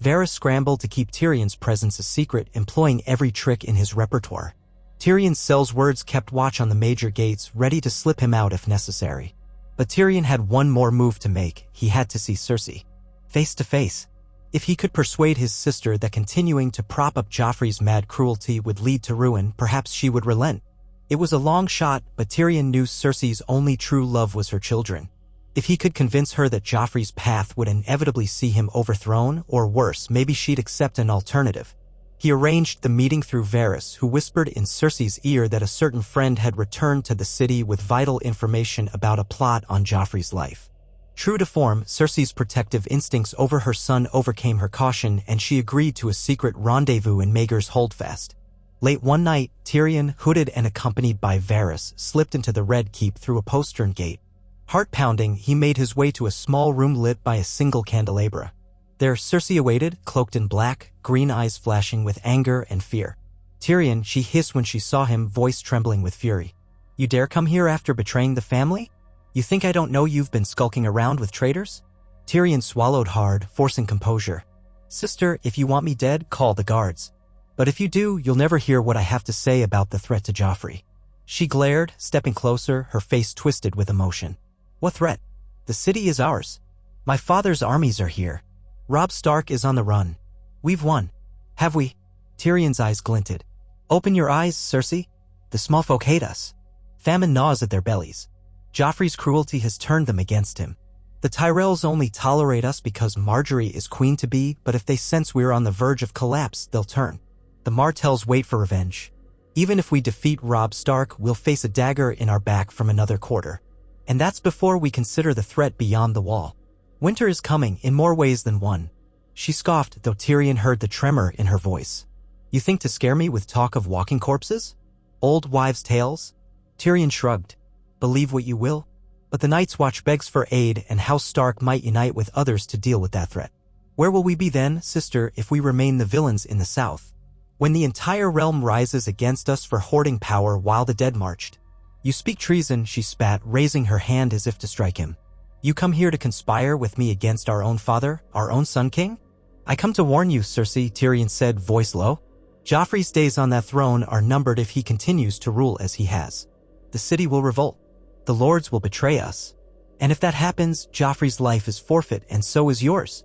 Varys scrambled to keep Tyrion's presence a secret, employing every trick in his repertoire. Tyrion's cell's words kept watch on the major gates, ready to slip him out if necessary. But Tyrion had one more move to make. He had to see Cersei. Face to face. If he could persuade his sister that continuing to prop up Joffrey's mad cruelty would lead to ruin, perhaps she would relent. It was a long shot, but Tyrion knew Cersei's only true love was her children. If he could convince her that Joffrey's path would inevitably see him overthrown, or worse, maybe she'd accept an alternative. He arranged the meeting through Varys, who whispered in Cersei's ear that a certain friend had returned to the city with vital information about a plot on Joffrey's life. True to form, Cersei's protective instincts over her son overcame her caution, and she agreed to a secret rendezvous in Maegor's Holdfast. Late one night, Tyrion, hooded and accompanied by Varys, slipped into the Red Keep through a postern gate. Heart-pounding, he made his way to a small room lit by a single candelabra. There Cersei awaited, cloaked in black, green eyes flashing with anger and fear. Tyrion, she hissed when she saw him, voice trembling with fury. You dare come here after betraying the family? You think I don't know you've been skulking around with traitors? Tyrion swallowed hard, forcing composure. Sister, if you want me dead, call the guards. But if you do, you'll never hear what I have to say about the threat to Joffrey. She glared, stepping closer, her face twisted with emotion. What threat? The city is ours. My father's armies are here. Robb Stark is on the run. We've won. Have we? Tyrion's eyes glinted. Open your eyes, Cersei. The small folk hate us. Famine gnaws at their bellies. Joffrey's cruelty has turned them against him. The Tyrells only tolerate us because Marjorie is queen-to-be, but if they sense we're on the verge of collapse, they'll turn. The Martells wait for revenge. Even if we defeat Robb Stark, we'll face a dagger in our back from another quarter. And that's before we consider the threat beyond the wall. Winter is coming, in more ways than one. She scoffed, though Tyrion heard the tremor in her voice. You think to scare me with talk of walking corpses? Old wives' tales? Tyrion shrugged. Believe what you will, but the Night's Watch begs for aid, and House Stark might unite with others to deal with that threat. Where will we be then, sister, if we remain the villains in the south? When the entire realm rises against us for hoarding power while the dead marched. You speak treason, she spat, raising her hand as if to strike him. You come here to conspire with me against our own father, our own Sun King? I come to warn you, Cersei, Tyrion said, voice low. Joffrey's days on that throne are numbered if he continues to rule as he has. The city will revolt. The lords will betray us. And if that happens, Joffrey's life is forfeit, and so is yours.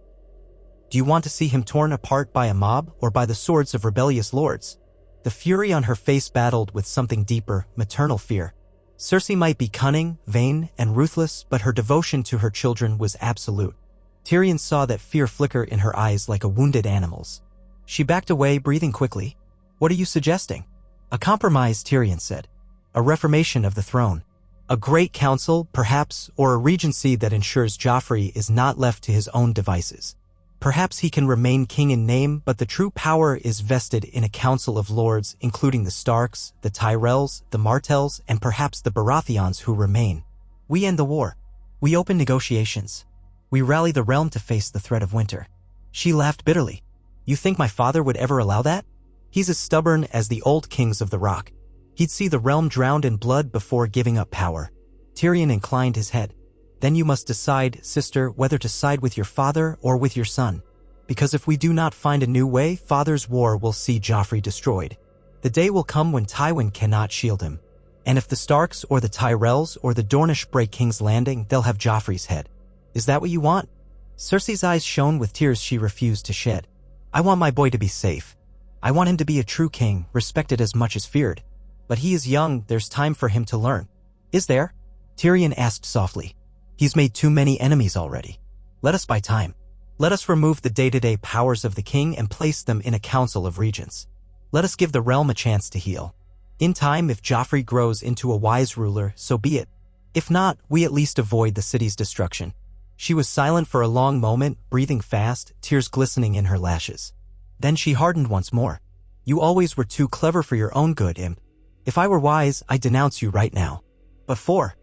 Do you want to see him torn apart by a mob or by the swords of rebellious lords? The fury on her face battled with something deeper, maternal fear. Cersei might be cunning, vain, and ruthless, but her devotion to her children was absolute. Tyrion saw that fear flicker in her eyes like a wounded animal's. She backed away, breathing quickly. What are you suggesting? A compromise, Tyrion said. A reformation of the throne. A great council, perhaps, or a regency that ensures Joffrey is not left to his own devices. Perhaps he can remain king in name, but the true power is vested in a council of lords, including the Starks, the Tyrells, the Martells, and perhaps the Baratheons who remain. We end the war. We open negotiations. We rally the realm to face the threat of winter. She laughed bitterly. You think my father would ever allow that? He's as stubborn as the old kings of the Rock. He'd see the realm drowned in blood before giving up power. Tyrion inclined his head. Then you must decide, sister, whether to side with your father or with your son. Because if we do not find a new way, father's war will see Joffrey destroyed. The day will come when Tywin cannot shield him. And if the Starks or the Tyrells or the Dornish break King's Landing, they'll have Joffrey's head. Is that what you want? Cersei's eyes shone with tears she refused to shed. I want my boy to be safe. I want him to be a true king, respected as much as feared. But he is young, there's time for him to learn. Is there? Tyrion asked softly. He's made too many enemies already. Let us buy time. Let us remove the day-to-day powers of the king and place them in a council of regents. Let us give the realm a chance to heal. In time, if Joffrey grows into a wise ruler, so be it. If not, we at least avoid the city's destruction. She was silent for a long moment, breathing fast, tears glistening in her lashes. Then she hardened once more. You always were too clever for your own good, imp. If I were wise, I'd denounce you right now. But for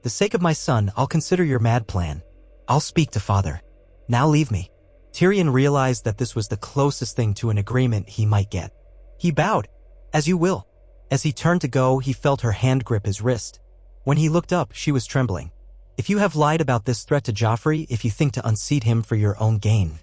the sake of my son, I'll consider your mad plan. I'll speak to father. Now leave me. Tyrion realized that this was the closest thing to an agreement he might get. He bowed. As you will. As he turned to go, he felt her hand grip his wrist. When he looked up, she was trembling. If you have lied about this threat to Joffrey, if you think to unseat him for your own gain.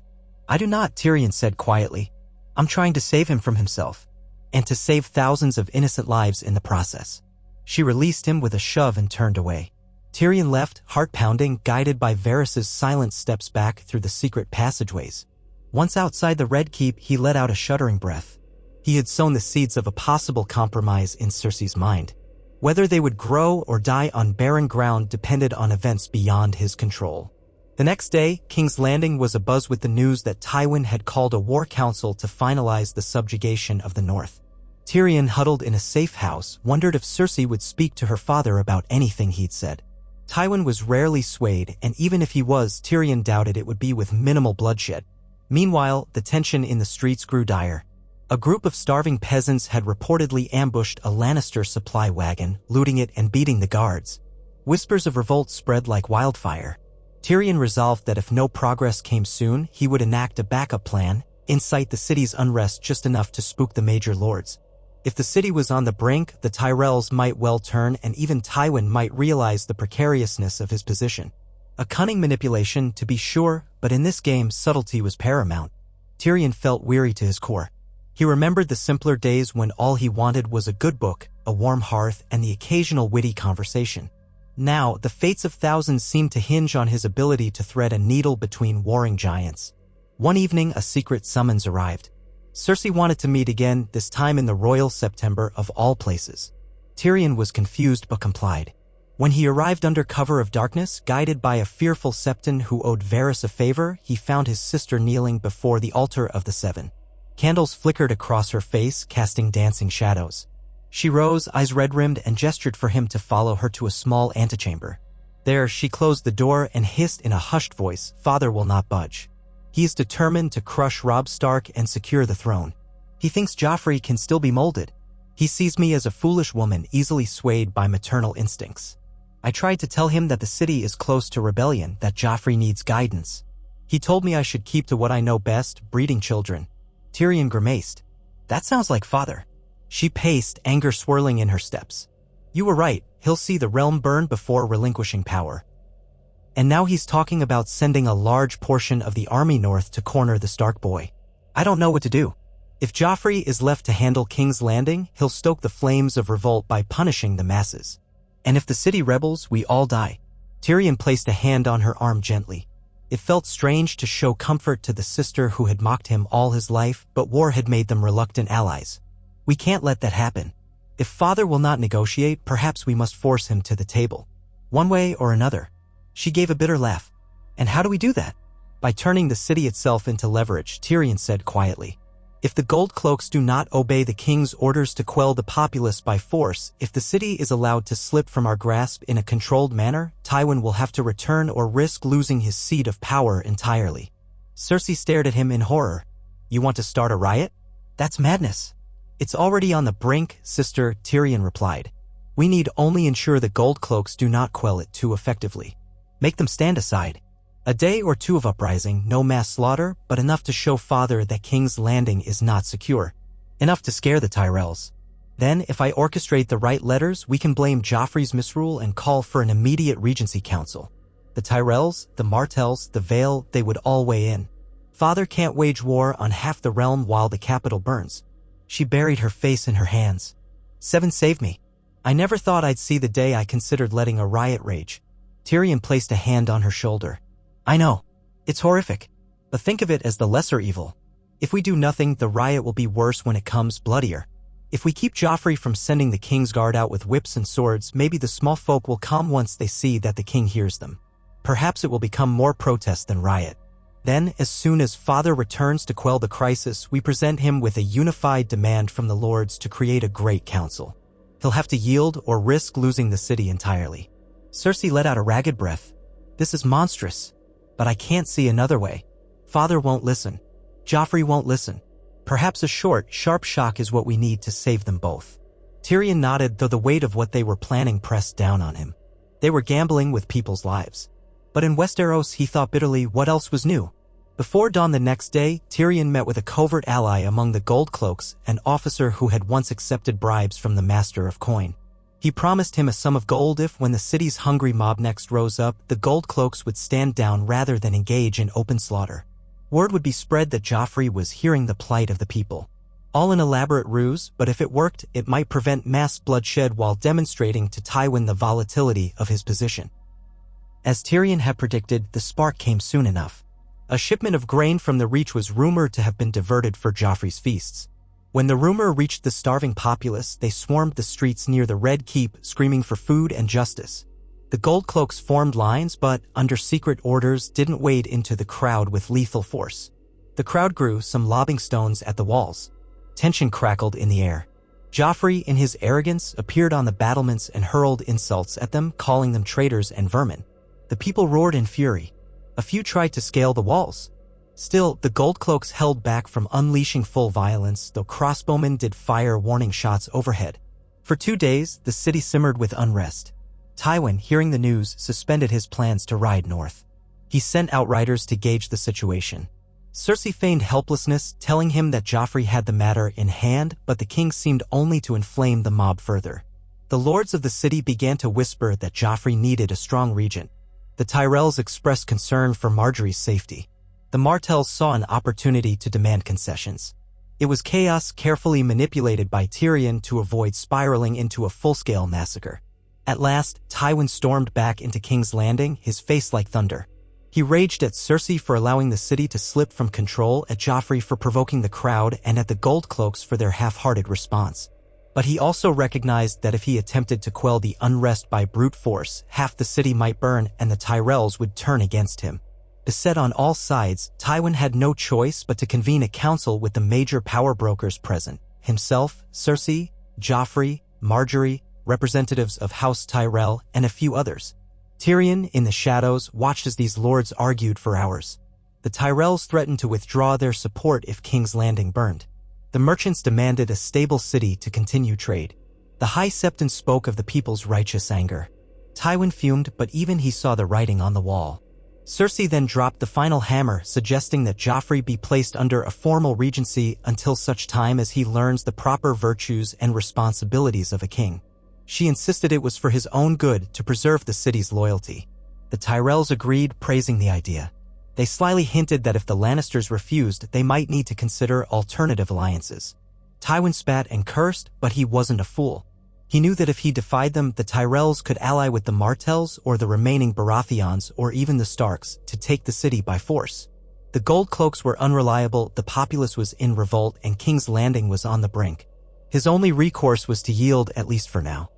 I do not, Tyrion said quietly. I'm trying to save him from himself. And to save thousands of innocent lives in the process. She released him with a shove and turned away. Tyrion left, heart pounding, guided by Varys's silent steps back through the secret passageways. Once outside the Red Keep, he let out a shuddering breath. He had sown the seeds of a possible compromise in Cersei's mind. Whether they would grow or die on barren ground depended on events beyond his control. The next day, King's Landing was abuzz with the news that Tywin had called a war council to finalize the subjugation of the North. Tyrion, huddled in a safe house, wondered if Cersei would speak to her father about anything he'd said. Tywin was rarely swayed, and even if he was, Tyrion doubted it would be with minimal bloodshed. Meanwhile, the tension in the streets grew dire. A group of starving peasants had reportedly ambushed a Lannister supply wagon, looting it and beating the guards. Whispers of revolt spread like wildfire. Tyrion resolved that if no progress came soon, he would enact a backup plan, incite the city's unrest just enough to spook the major lords. If the city was on the brink, the Tyrells might well turn, and even Tywin might realize the precariousness of his position. A cunning manipulation, to be sure, but in this game, subtlety was paramount. Tyrion felt weary to his core. He remembered the simpler days when all he wanted was a good book, a warm hearth, and the occasional witty conversation. Now, the fates of thousands seemed to hinge on his ability to thread a needle between warring giants. One evening, a secret summons arrived. Cersei wanted to meet again, this time in the royal September of all places. Tyrion was confused but complied. When he arrived under cover of darkness, guided by a fearful Septon who owed Varys a favor, he found his sister kneeling before the altar of the Seven. Candles flickered across her face, casting dancing shadows. She rose, eyes red-rimmed, and gestured for him to follow her to a small antechamber. There, she closed the door and hissed in a hushed voice, "Father will not budge. He is determined to crush Robb Stark and secure the throne. He thinks Joffrey can still be molded. He sees me as a foolish woman easily swayed by maternal instincts. I tried to tell him that the city is close to rebellion, that Joffrey needs guidance. He told me I should keep to what I know best, breeding children. Tyrion grimaced. That sounds like father. She paced, anger swirling in her steps. You were right, he'll see the realm burn before relinquishing power. And now he's talking about sending a large portion of the army north to corner the Stark boy. I don't know what to do. If Joffrey is left to handle King's Landing, he'll stoke the flames of revolt by punishing the masses. And if the city rebels, we all die. Tyrion placed a hand on her arm gently. It felt strange to show comfort to the sister who had mocked him all his life, but war had made them reluctant allies. We can't let that happen. If father will not negotiate, perhaps we must force him to the table. One way or another. She gave a bitter laugh. And how do we do that? By turning the city itself into leverage, Tyrion said quietly. If the gold cloaks do not obey the king's orders to quell the populace by force, if the city is allowed to slip from our grasp in a controlled manner, Tywin will have to return or risk losing his seat of power entirely. Cersei stared at him in horror. You want to start a riot? That's madness. It's already on the brink, sister, Tyrion replied. We need only ensure the gold cloaks do not quell it too effectively. Make them stand aside. A day or two of uprising, no mass slaughter, but enough to show father that King's Landing is not secure. Enough to scare the Tyrells. Then, if I orchestrate the right letters, we can blame Joffrey's misrule and call for an immediate regency council. The Tyrells, the Martells, the Vale, they would all weigh in. Father can't wage war on half the realm while the capital burns. She buried her face in her hands. Seven saved me. I never thought I'd see the day I considered letting a riot rage. Tyrion placed a hand on her shoulder. I know. It's horrific. But think of it as the lesser evil. If we do nothing, the riot will be worse when it comes, bloodier. If we keep Joffrey from sending the King's Guard out with whips and swords, maybe the small folk will calm once they see that the king hears them. Perhaps it will become more protest than riot. Then, as soon as father returns to quell the crisis, we present him with a unified demand from the lords to create a great council. He'll have to yield or risk losing the city entirely. Cersei let out a ragged breath. This is monstrous. But I can't see another way. Father won't listen. Joffrey won't listen. Perhaps a short, sharp shock is what we need to save them both. Tyrion nodded, though the weight of what they were planning pressed down on him. They were gambling with people's lives. But in Westeros, he thought bitterly, what else was new? Before dawn the next day, Tyrion met with a covert ally among the Gold Cloaks, an officer who had once accepted bribes from the Master of Coin. He promised him a sum of gold if, when the city's hungry mob next rose up, the Gold Cloaks would stand down rather than engage in open slaughter. Word would be spread that Joffrey was hearing the plight of the people. All an elaborate ruse, but if it worked, it might prevent mass bloodshed while demonstrating to Tywin the volatility of his position. As Tyrion had predicted, the spark came soon enough. A shipment of grain from the Reach was rumored to have been diverted for Joffrey's feasts. When the rumor reached the starving populace, they swarmed the streets near the Red Keep, screaming for food and justice. The Gold Cloaks formed lines, but, under secret orders, didn't wade into the crowd with lethal force. The crowd grew, some lobbing stones at the walls. Tension crackled in the air. Joffrey, in his arrogance, appeared on the battlements and hurled insults at them, calling them traitors and vermin. The people roared in fury. A few tried to scale the walls. Still, the Gold Cloaks held back from unleashing full violence, though crossbowmen did fire warning shots overhead. For 2 days, the city simmered with unrest. Tywin, hearing the news, suspended his plans to ride north. He sent outriders to gauge the situation. Cersei feigned helplessness, telling him that Joffrey had the matter in hand, but the king seemed only to inflame the mob further. The lords of the city began to whisper that Joffrey needed a strong regent. The Tyrells expressed concern for Margaery's safety. The Martells saw an opportunity to demand concessions. It was chaos carefully manipulated by Tyrion to avoid spiraling into a full-scale massacre. At last, Tywin stormed back into King's Landing, his face like thunder. He raged at Cersei for allowing the city to slip from control, at Joffrey for provoking the crowd, and at the Gold Cloaks for their half-hearted response. But he also recognized that if he attempted to quell the unrest by brute force, half the city might burn and the Tyrells would turn against him. Beset on all sides, Tywin had no choice but to convene a council with the major power brokers present: himself, Cersei, Joffrey, Margaery, representatives of House Tyrell, and a few others. Tyrion, in the shadows, watched as these lords argued for hours. The Tyrells threatened to withdraw their support if King's Landing burned. The merchants demanded a stable city to continue trade. The High Septon spoke of the people's righteous anger. Tywin fumed, but even he saw the writing on the wall. Cersei then dropped the final hammer, suggesting that Joffrey be placed under a formal regency until such time as he learns the proper virtues and responsibilities of a king. She insisted it was for his own good to preserve the city's loyalty. The Tyrells agreed, praising the idea. They slyly hinted that if the Lannisters refused, they might need to consider alternative alliances. Tywin spat and cursed, but he wasn't a fool. He knew that if he defied them, the Tyrells could ally with the Martells or the remaining Baratheons or even the Starks to take the city by force. The Gold Cloaks were unreliable, the populace was in revolt, and King's Landing was on the brink. His only recourse was to yield, at least for now.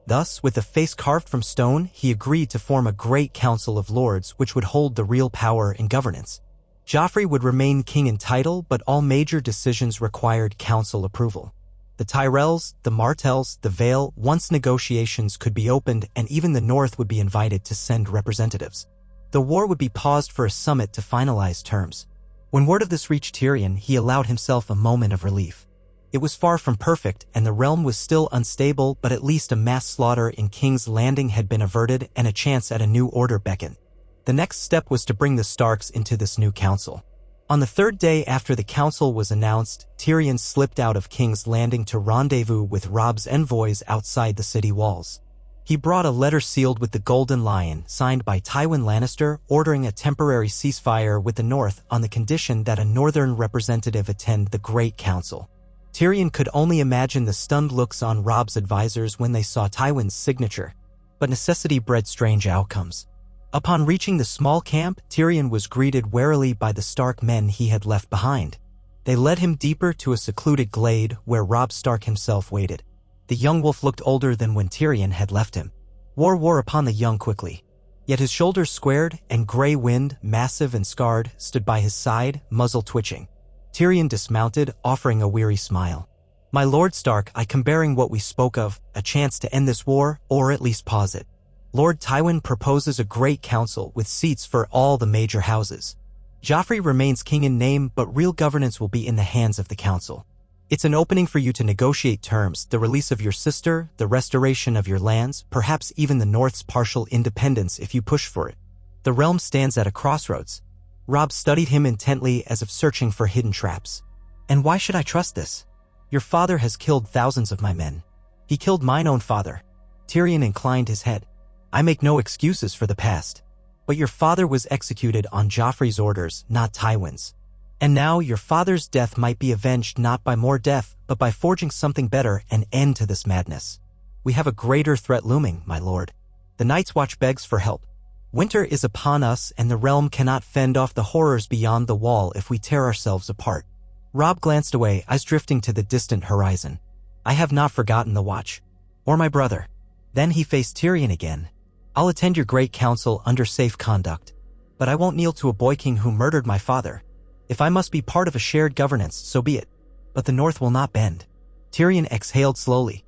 Thus, with a face carved from stone, he agreed to form a great council of lords which would hold the real power in governance. Joffrey would remain king in title, but all major decisions required council approval. The Tyrells, the Martells, the Vale, once negotiations could be opened, and even the North would be invited to send representatives. The war would be paused for a summit to finalize terms. When word of this reached Tyrion, he allowed himself a moment of relief. It was far from perfect, and the realm was still unstable, but at least a mass slaughter in King's Landing had been averted and a chance at a new order beckoned. The next step was to bring the Starks into this new council. On the third day after the council was announced, Tyrion slipped out of King's Landing to rendezvous with Robb's envoys outside the city walls. He brought a letter sealed with the Golden Lion, signed by Tywin Lannister, ordering a temporary ceasefire with the North on the condition that a northern representative attend the Great Council. Tyrion could only imagine the stunned looks on Robb's advisors when they saw Tywin's signature, but necessity bred strange outcomes. Upon reaching the small camp, Tyrion was greeted warily by the Stark men he had left behind. They led him deeper to a secluded glade where Robb Stark himself waited. The young wolf looked older than when Tyrion had left him. War wore upon the young quickly. Yet his shoulders squared, and Grey Wind, massive and scarred, stood by his side, muzzle twitching. Tyrion dismounted, offering a weary smile. "My Lord Stark, I come bearing what we spoke of, a chance to end this war, or at least pause it. Lord Tywin proposes a great council with seats for all the major houses. Joffrey remains king in name, but real governance will be in the hands of the council. It's an opening for you to negotiate terms, the release of your sister, the restoration of your lands, perhaps even the North's partial independence if you push for it. The realm stands at a crossroads." Robb studied him intently as if searching for hidden traps. "And why should I trust this? Your father has killed thousands of my men. He killed mine own father." Tyrion inclined his head. "I make no excuses for the past. But your father was executed on Joffrey's orders, not Tywin's. And now your father's death might be avenged not by more death, but by forging something better, an end to this madness. We have a greater threat looming, my lord. The Night's Watch begs for help. Winter is upon us, and the realm cannot fend off the horrors beyond the wall if we tear ourselves apart." Robb glanced away, eyes drifting to the distant horizon. "I have not forgotten the Watch. Or my brother." Then he faced Tyrion again. "I'll attend your great council under safe conduct. But I won't kneel to a boy king who murdered my father. If I must be part of a shared governance, so be it. But the North will not bend." Tyrion exhaled slowly.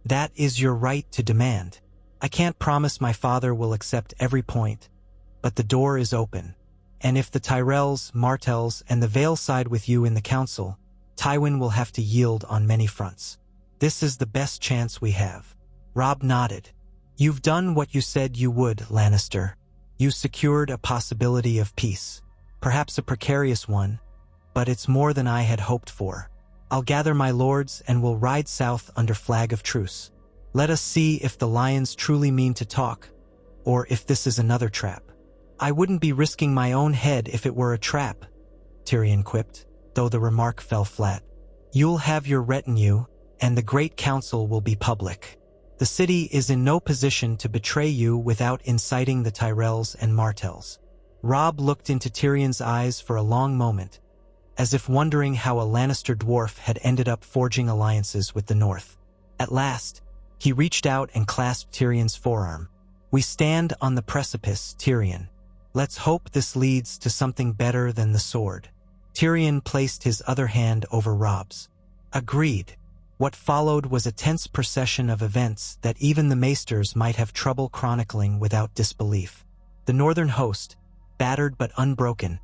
"That is your right to demand. I can't promise my father will accept every point, but the door is open. And if the Tyrells, Martells, and the Vale side with you in the council, Tywin will have to yield on many fronts. This is the best chance we have." Robb nodded. "You've done what you said you would, Lannister. You secured a possibility of peace. Perhaps a precarious one, but it's more than I had hoped for. I'll gather my lords and we'll ride south under flag of truce. Let us see if the lions truly mean to talk, or if this is another trap." "I wouldn't be risking my own head if it were a trap," Tyrion quipped, though the remark fell flat. "You'll have your retinue, and the Great Council will be public. The city is in no position to betray you without inciting the Tyrells and Martells." Robb looked into Tyrion's eyes for a long moment, as if wondering how a Lannister dwarf had ended up forging alliances with the North. At last, he reached out and clasped Tyrion's forearm. "We stand on the precipice, Tyrion. Let's hope this leads to something better than the sword." Tyrion placed his other hand over Robb's. "Agreed." What followed was a tense procession of events that even the maesters might have trouble chronicling without disbelief. The northern host, battered but unbroken,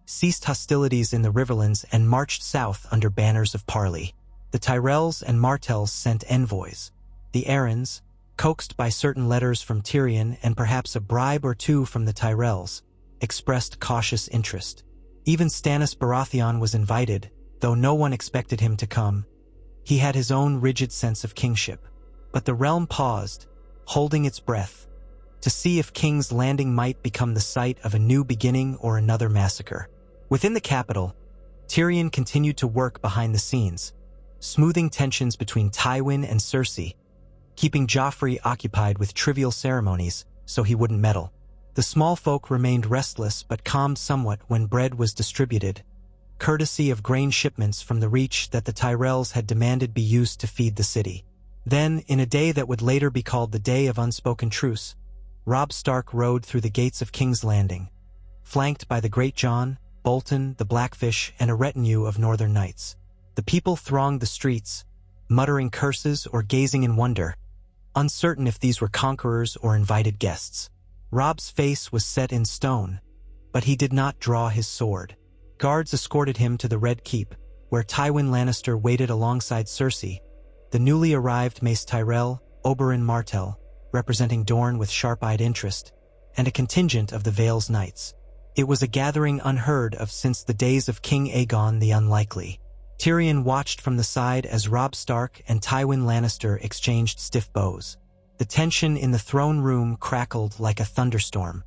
ceased hostilities in the Riverlands and marched south under banners of parley. The Tyrells and Martells sent envoys. The Arryns, coaxed by certain letters from Tyrion and perhaps a bribe or two from the Tyrells, expressed cautious interest. Even Stannis Baratheon was invited, though no one expected him to come. He had his own rigid sense of kingship. But the realm paused, holding its breath, to see if King's Landing might become the site of a new beginning or another massacre. Within the capital, Tyrion continued to work behind the scenes, smoothing tensions between Tywin and Cersei, keeping Joffrey occupied with trivial ceremonies so he wouldn't meddle. The small folk remained restless but calmed somewhat when bread was distributed, courtesy of grain shipments from the Reach that the Tyrells had demanded be used to feed the city. Then, in a day that would later be called the Day of Unspoken Truce, Robb Stark rode through the gates of King's Landing, flanked by the Great Jon, Bolton, the Blackfish, and a retinue of Northern Knights. The people thronged the streets, muttering curses or gazing in wonder, uncertain if these were conquerors or invited guests. Robb's face was set in stone, but he did not draw his sword. Guards escorted him to the Red Keep, where Tywin Lannister waited alongside Cersei, the newly arrived Mace Tyrell, Oberyn Martell, representing Dorne with sharp-eyed interest, and a contingent of the Vale's knights. It was a gathering unheard of since the days of King Aegon the Unlikely. Tyrion watched from the side as Robb Stark and Tywin Lannister exchanged stiff bows. The tension in the throne room crackled like a thunderstorm.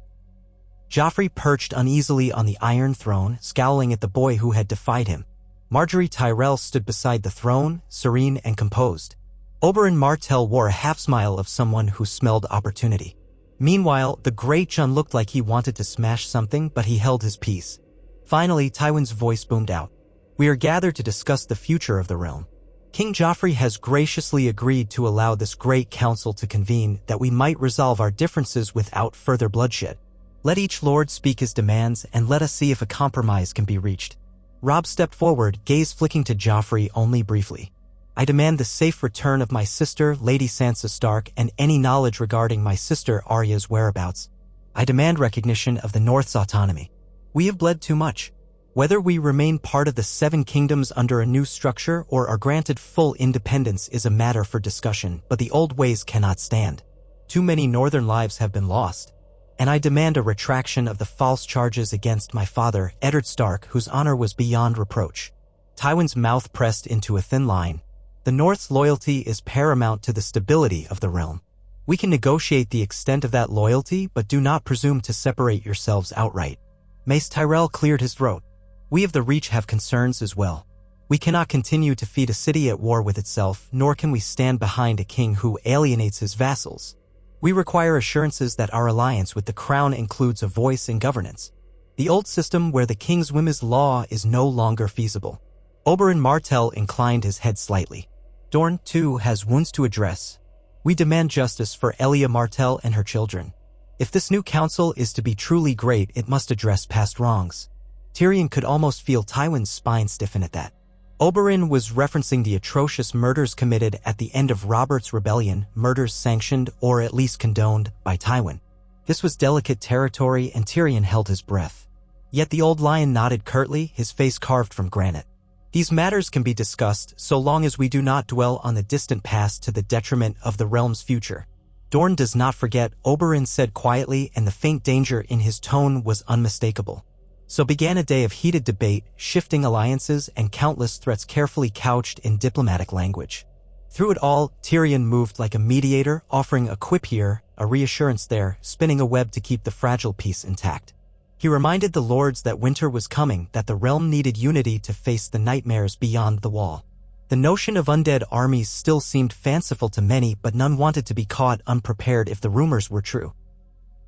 Joffrey perched uneasily on the Iron Throne, scowling at the boy who had defied him. Margaery Tyrell stood beside the throne, serene and composed. Oberyn Martell wore a half-smile of someone who smelled opportunity. Meanwhile, the Great Jon looked like he wanted to smash something, but he held his peace. Finally, Tywin's voice boomed out. "We are gathered to discuss the future of the realm. King Joffrey has graciously agreed to allow this great council to convene that we might resolve our differences without further bloodshed. Let each lord speak his demands and let us see if a compromise can be reached." Robb stepped forward, gaze flicking to Joffrey only briefly. "I demand the safe return of my sister, Lady Sansa Stark, and any knowledge regarding my sister Arya's whereabouts. I demand recognition of the North's autonomy. We have bled too much. Whether we remain part of the Seven Kingdoms under a new structure or are granted full independence is a matter for discussion, but the old ways cannot stand. Too many northern lives have been lost. And I demand a retraction of the false charges against my father, Eddard Stark, whose honor was beyond reproach." Tywin's mouth pressed into a thin line. "The North's loyalty is paramount to the stability of the realm. We can negotiate the extent of that loyalty, but do not presume to separate yourselves outright." Mace Tyrell cleared his throat. "We of the Reach have concerns as well. We cannot continue to feed a city at war with itself, nor can we stand behind a king who alienates his vassals. We require assurances that our alliance with the crown includes a voice in governance. The old system where the king's whim is law is no longer feasible." Oberyn Martell inclined his head slightly. "Dorne, too, has wounds to address. We demand justice for Elia Martell and her children. If this new council is to be truly great, it must address past wrongs." Tyrion could almost feel Tywin's spine stiffen at that. Oberyn was referencing the atrocious murders committed at the end of Robert's rebellion, murders sanctioned or at least condoned by Tywin. This was delicate territory and Tyrion held his breath. Yet the old lion nodded curtly, his face carved from granite. "These matters can be discussed so long as we do not dwell on the distant past to the detriment of the realm's future. Dorne does not forget," Oberyn said quietly, and the faint danger in his tone was unmistakable. So began a day of heated debate, shifting alliances, and countless threats carefully couched in diplomatic language. Through it all, Tyrion moved like a mediator, offering a quip here, a reassurance there, spinning a web to keep the fragile peace intact. He reminded the lords that winter was coming, that the realm needed unity to face the nightmares beyond the wall. The notion of undead armies still seemed fanciful to many, but none wanted to be caught unprepared if the rumors were true.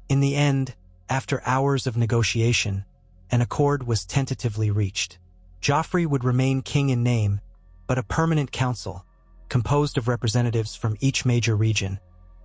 In the end, after hours of negotiation, an accord was tentatively reached. Joffrey would remain king in name, but a permanent council, composed of representatives from each major region,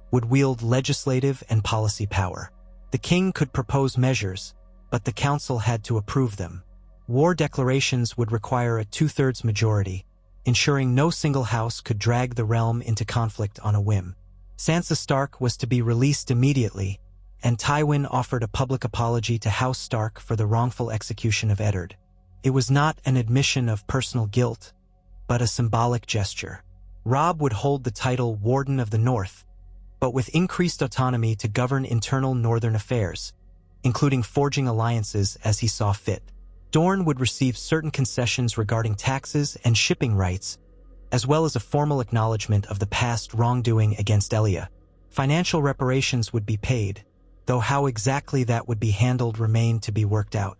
would wield legislative and policy power. The king could propose measures, but the council had to approve them. War declarations would require a two-thirds majority, ensuring no single house could drag the realm into conflict on a whim. Sansa Stark was to be released immediately, and Tywin offered a public apology to House Stark for the wrongful execution of Eddard. It was not an admission of personal guilt, but a symbolic gesture. Robb would hold the title Warden of the North, but with increased autonomy to govern internal northern affairs, including forging alliances as he saw fit. Dorne would receive certain concessions regarding taxes and shipping rights, as well as a formal acknowledgement of the past wrongdoing against Elia. Financial reparations would be paid, though how exactly that would be handled remained to be worked out.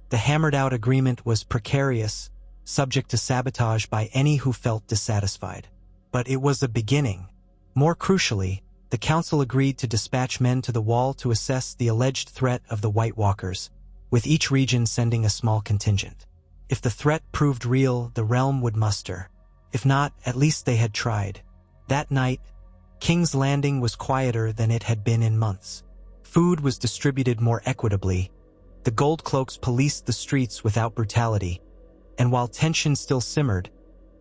The hammered-out agreement was precarious, subject to sabotage by any who felt dissatisfied. But it was a beginning. More crucially, the council agreed to dispatch men to the wall to assess the alleged threat of the White Walkers, with each region sending a small contingent. If the threat proved real, the realm would muster. If not, at least they had tried. That night, King's Landing was quieter than it had been in months. Food was distributed more equitably. The Gold Cloaks policed the streets without brutality. And while tension still simmered,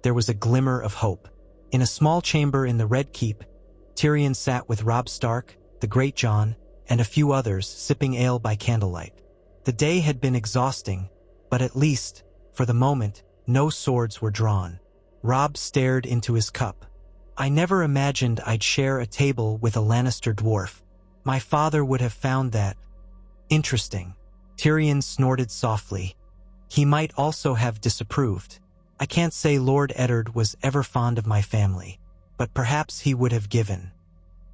there was a glimmer of hope. In a small chamber in the Red Keep, Tyrion sat with Robb Stark, the Great John, and a few others sipping ale by candlelight. The day had been exhausting, but at least, for the moment, no swords were drawn. Robb stared into his cup. "I never imagined I'd share a table with a Lannister dwarf. My father would have found that interesting." Tyrion snorted softly. He might also have disapproved. "I can't say Lord Eddard was ever fond of my family, but perhaps he would have given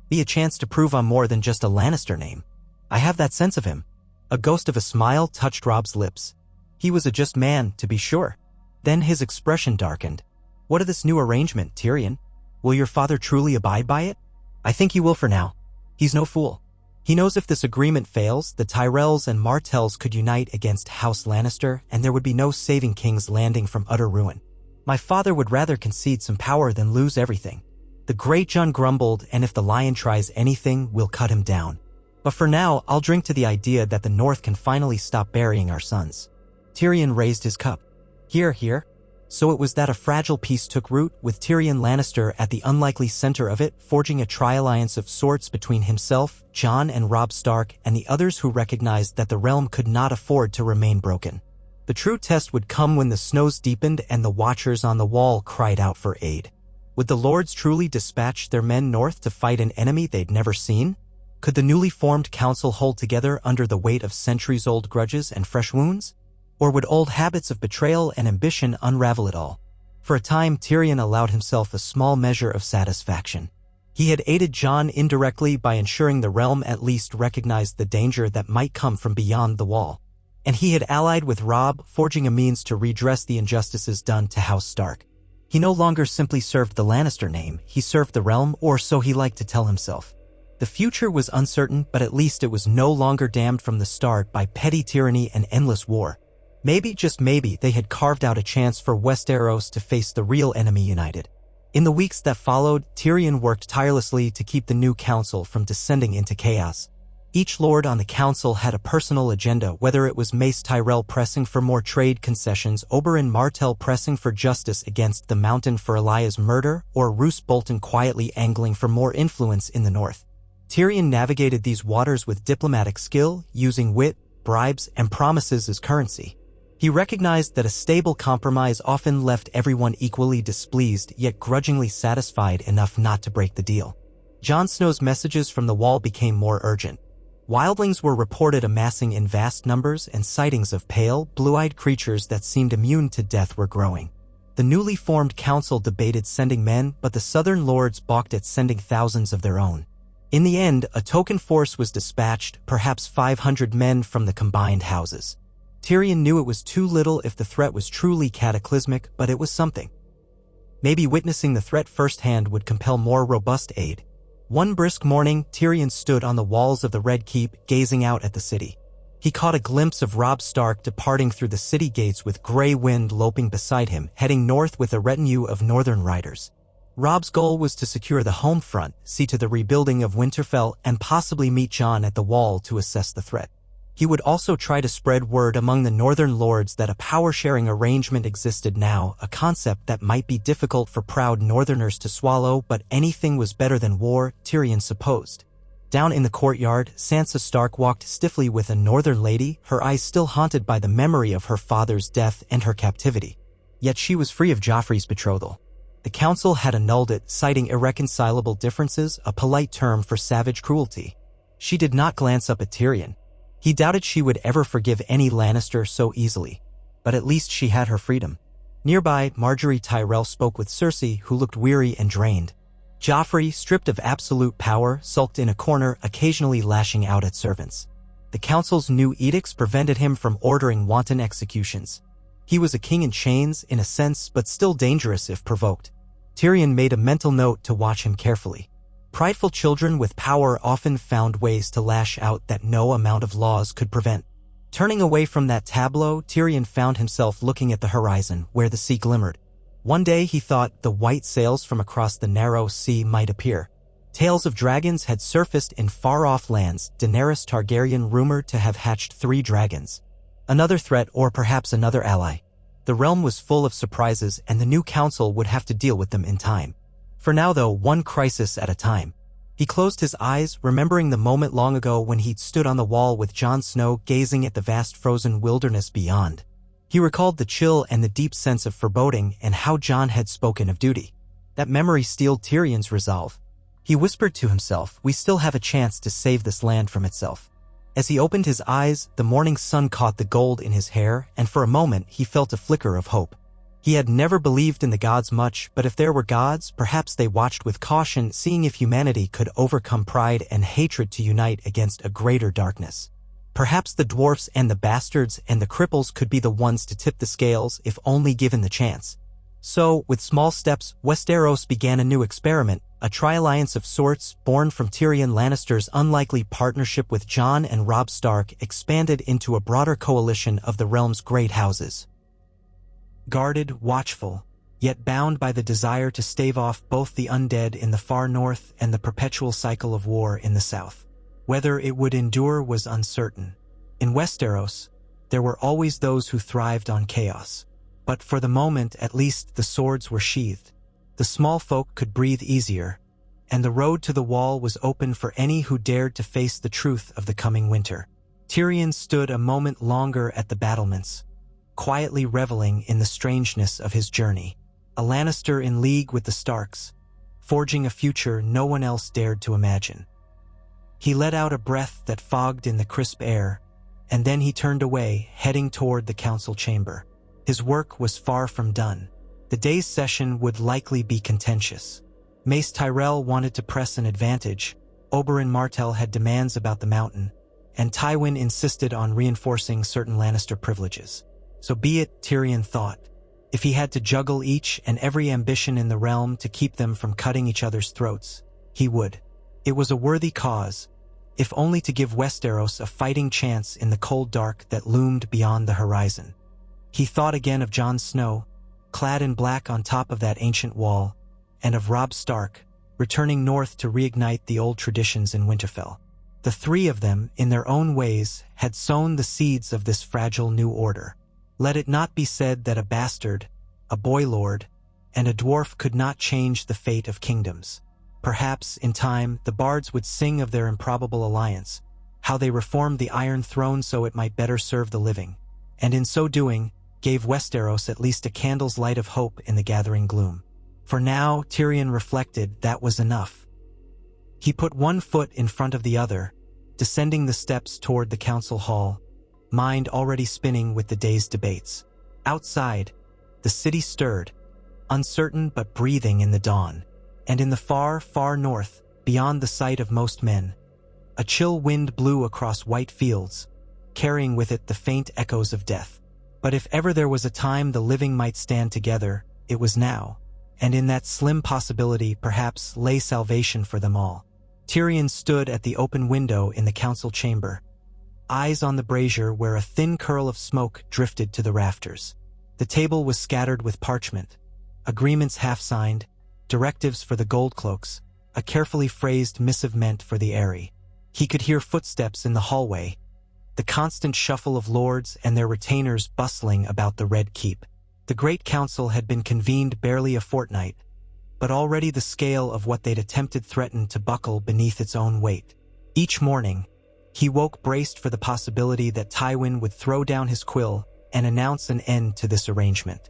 me a chance to prove I'm more than just a Lannister name. I have that sense of him." A ghost of a smile touched Robb's lips. He was a just man, to be sure. Then his expression darkened. "What of this new arrangement, Tyrion? Will your father truly abide by it?" "I think he will for now. He's no fool. He knows if this agreement fails, the Tyrells and Martells could unite against House Lannister, and there would be no saving King's Landing from utter ruin. My father would rather concede some power than lose everything." The Great John grumbled, "And if the lion tries anything, we'll cut him down. But for now, I'll drink to the idea that the North can finally stop burying our sons." Tyrion raised his cup. "Here, here." So it was that a fragile peace took root, with Tyrion Lannister at the unlikely center of it, forging a tri-alliance of sorts between himself, Jon, and Robb Stark, and the others who recognized that the realm could not afford to remain broken. The true test would come when the snows deepened and the watchers on the wall cried out for aid. Would the lords truly dispatch their men north to fight an enemy they'd never seen? Could the newly formed council hold together under the weight of centuries-old grudges and fresh wounds? Or would old habits of betrayal and ambition unravel it all? For a time, Tyrion allowed himself a small measure of satisfaction. He had aided Jon indirectly by ensuring the realm at least recognized the danger that might come from beyond the wall. And he had allied with Robb, forging a means to redress the injustices done to House Stark. He no longer simply served the Lannister name, he served the realm, or so he liked to tell himself. The future was uncertain, but at least it was no longer damned from the start by petty tyranny and endless war. Maybe, just maybe, they had carved out a chance for Westeros to face the real enemy united. In the weeks that followed, Tyrion worked tirelessly to keep the new council from descending into chaos. Each lord on the council had a personal agenda, whether it was Mace Tyrell pressing for more trade concessions, Oberyn Martell pressing for justice against the Mountain for Elaya's murder, or Roose Bolton quietly angling for more influence in the north. Tyrion navigated these waters with diplomatic skill, using wit, bribes, and promises as currency. He recognized that a stable compromise often left everyone equally displeased, yet grudgingly satisfied enough not to break the deal. Jon Snow's messages from the wall became more urgent. Wildlings were reported amassing in vast numbers, and sightings of pale, blue-eyed creatures that seemed immune to death were growing. The newly formed council debated sending men, but the southern lords balked at sending thousands of their own. In the end, a token force was dispatched, perhaps 500 men from the combined houses. Tyrion knew it was too little if the threat was truly cataclysmic, but it was something. Maybe witnessing the threat firsthand would compel more robust aid. One brisk morning, Tyrion stood on the walls of the Red Keep, gazing out at the city. He caught a glimpse of Robb Stark departing through the city gates with Grey Wind loping beside him, heading north with a retinue of northern riders. Robb's goal was to secure the home front, see to the rebuilding of Winterfell, and possibly meet Jon at the wall to assess the threat. He would also try to spread word among the northern lords that a power-sharing arrangement existed now, a concept that might be difficult for proud northerners to swallow, but anything was better than war, Tyrion supposed. Down in the courtyard, Sansa Stark walked stiffly with a northern lady, her eyes still haunted by the memory of her father's death and her captivity. Yet she was free of Joffrey's betrothal. The council had annulled it, citing irreconcilable differences, a polite term for savage cruelty. She did not glance up at Tyrion. He doubted she would ever forgive any Lannister so easily. But at least she had her freedom. Nearby, Margaery Tyrell spoke with Cersei, who looked weary and drained. Joffrey, stripped of absolute power, sulked in a corner, occasionally lashing out at servants. The council's new edicts prevented him from ordering wanton executions. He was a king in chains, in a sense, but still dangerous if provoked. Tyrion made a mental note to watch him carefully. Prideful children with power often found ways to lash out that no amount of laws could prevent. Turning away from that tableau, Tyrion found himself looking at the horizon, where the sea glimmered. One day he thought the white sails from across the narrow sea might appear. Tales of dragons had surfaced in far-off lands, Daenerys Targaryen rumored to have hatched 3 dragons. Another threat, or perhaps another ally. The realm was full of surprises, and the new council would have to deal with them in time. For now, though, one crisis at a time. He closed his eyes, remembering the moment long ago when he'd stood on the wall with Jon Snow gazing at the vast frozen wilderness beyond. He recalled the chill and the deep sense of foreboding and how Jon had spoken of duty. That memory steeled Tyrion's resolve. He whispered to himself, "We still have a chance to save this land from itself." As he opened his eyes, the morning sun caught the gold in his hair, and for a moment he felt a flicker of hope. He had never believed in the gods much, but if there were gods, perhaps they watched with caution, seeing if humanity could overcome pride and hatred to unite against a greater darkness. Perhaps the dwarfs and the bastards and the cripples could be the ones to tip the scales if only given the chance. So, with small steps, Westeros began a new experiment, a tri-alliance of sorts born from Tyrion Lannister's unlikely partnership with Jon and Robb Stark expanded into a broader coalition of the realm's great houses. Guarded, watchful, yet bound by the desire to stave off both the undead in the far north and the perpetual cycle of war in the south. Whether it would endure was uncertain. In Westeros, there were always those who thrived on chaos. But for the moment, at least, the swords were sheathed. The small folk could breathe easier, and the road to the wall was open for any who dared to face the truth of the coming winter. Tyrion stood a moment longer at the battlements, quietly reveling in the strangeness of his journey. A Lannister in league with the Starks, forging a future no one else dared to imagine. He let out a breath that fogged in the crisp air, and then he turned away, heading toward the council chamber. His work was far from done. The day's session would likely be contentious. Mace Tyrell wanted to press an advantage, Oberyn Martell had demands about the mountain, and Tywin insisted on reinforcing certain Lannister privileges. So be it, Tyrion thought. If he had to juggle each and every ambition in the realm to keep them from cutting each other's throats, he would. It was a worthy cause, if only to give Westeros a fighting chance in the cold dark that loomed beyond the horizon. He thought again of Jon Snow, clad in black on top of that ancient wall, and of Robb Stark, returning north to reignite the old traditions in Winterfell. The 3 of them, in their own ways, had sown the seeds of this fragile new order. Let it not be said that a bastard, a boy lord, and a dwarf could not change the fate of kingdoms. Perhaps, in time, the bards would sing of their improbable alliance, how they reformed the Iron Throne so it might better serve the living, and in so doing, gave Westeros at least a candle's light of hope in the gathering gloom. For now, Tyrion reflected, that was enough. He put one foot in front of the other, descending the steps toward the council hall, mind already spinning with the day's debates. Outside, the city stirred, uncertain but breathing in the dawn. And in the far, far north, beyond the sight of most men, a chill wind blew across white fields, carrying with it the faint echoes of death. But if ever there was a time the living might stand together, it was now, and in that slim possibility perhaps lay salvation for them all. Tyrion stood at the open window in the council chamber, eyes on the brazier where a thin curl of smoke drifted to the rafters. The table was scattered with parchment, agreements half-signed, directives for the gold cloaks, a carefully phrased missive meant for the Eyrie. He could hear footsteps in the hallway, the constant shuffle of lords and their retainers bustling about the Red Keep. The Great Council had been convened barely a fortnight, but already the scale of what they'd attempted threatened to buckle beneath its own weight. Each morning, he woke braced for the possibility that Tywin would throw down his quill and announce an end to this arrangement.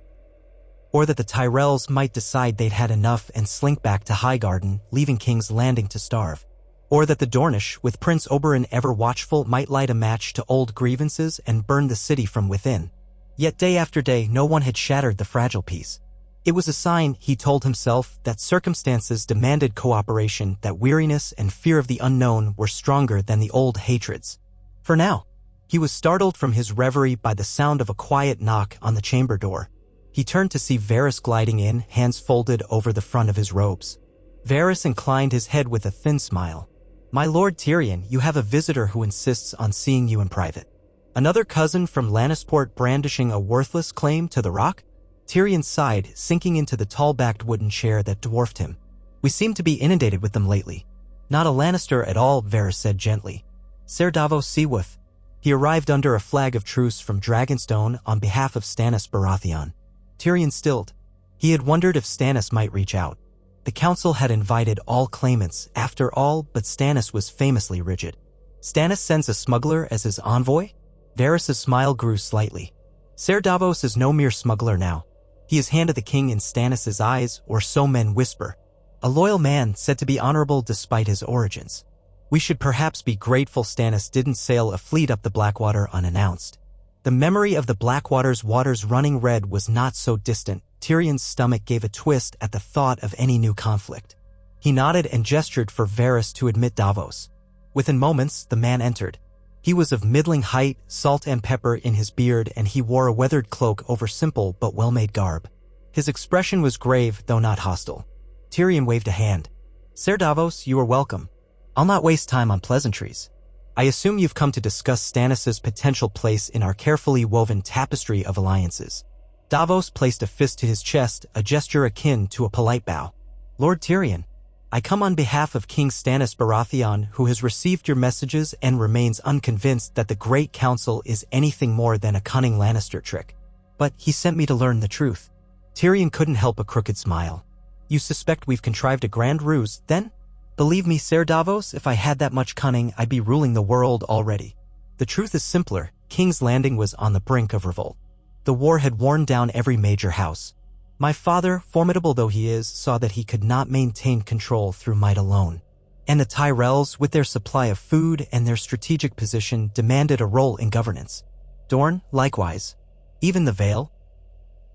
or that the Tyrells might decide they'd had enough and slink back to Highgarden, leaving King's Landing to starve. Or that the Dornish, with Prince Oberyn ever watchful, might light a match to old grievances and burn the city from within. Yet day after day no one had shattered the fragile peace. It was a sign, he told himself, that circumstances demanded cooperation, that weariness and fear of the unknown were stronger than the old hatreds. For now, he was startled from his reverie by the sound of a quiet knock on the chamber door. He turned to see Varys gliding in, hands folded over the front of his robes. Varys inclined his head with a thin smile. "My Lord Tyrion, you have a visitor who insists on seeing you in private." Another cousin from Lannisport brandishing a worthless claim to the Rock? Tyrion sighed, sinking into the tall-backed wooden chair that dwarfed him. "We seem to be inundated with them lately." "Not a Lannister at all," Varys said gently. "Ser Davos Seaworth." He arrived under a flag of truce from Dragonstone on behalf of Stannis Baratheon. Tyrion stilled. He had wondered if Stannis might reach out. The council had invited all claimants, after all, but Stannis was famously rigid. Stannis sends a smuggler as his envoy? Varys' smile grew slightly. Ser Davos is no mere smuggler now. He is hand of the king in Stannis' eyes, or so men whisper. A loyal man, said to be honorable despite his origins. We should perhaps be grateful Stannis didn't sail a fleet up the Blackwater unannounced. The memory of the Blackwater's waters running red was not so distant. Tyrion's stomach gave a twist at the thought of any new conflict. He nodded and gestured for Varys to admit Davos. Within moments, the man entered. He was of middling height, salt and pepper in his beard, and he wore a weathered cloak over simple but well-made garb. His expression was grave, though not hostile. Tyrion waved a hand. "Ser Davos, you are welcome. I'll not waste time on pleasantries. I assume you've come to discuss Stannis' potential place in our carefully woven tapestry of alliances." Davos placed a fist to his chest, a gesture akin to a polite bow. "Lord Tyrion, I come on behalf of King Stannis Baratheon, who has received your messages and remains unconvinced that the Great Council is anything more than a cunning Lannister trick. But he sent me to learn the truth." Tyrion couldn't help a crooked smile. "You suspect we've contrived a grand ruse, then?" "Believe me, Ser Davos, if I had that much cunning, I'd be ruling the world already. The truth is simpler. King's Landing was on the brink of revolt. The war had worn down every major house. My father, formidable though he is, saw that he could not maintain control through might alone. And the Tyrells, with their supply of food and their strategic position, demanded a role in governance. Dorne, likewise. Even the Vale.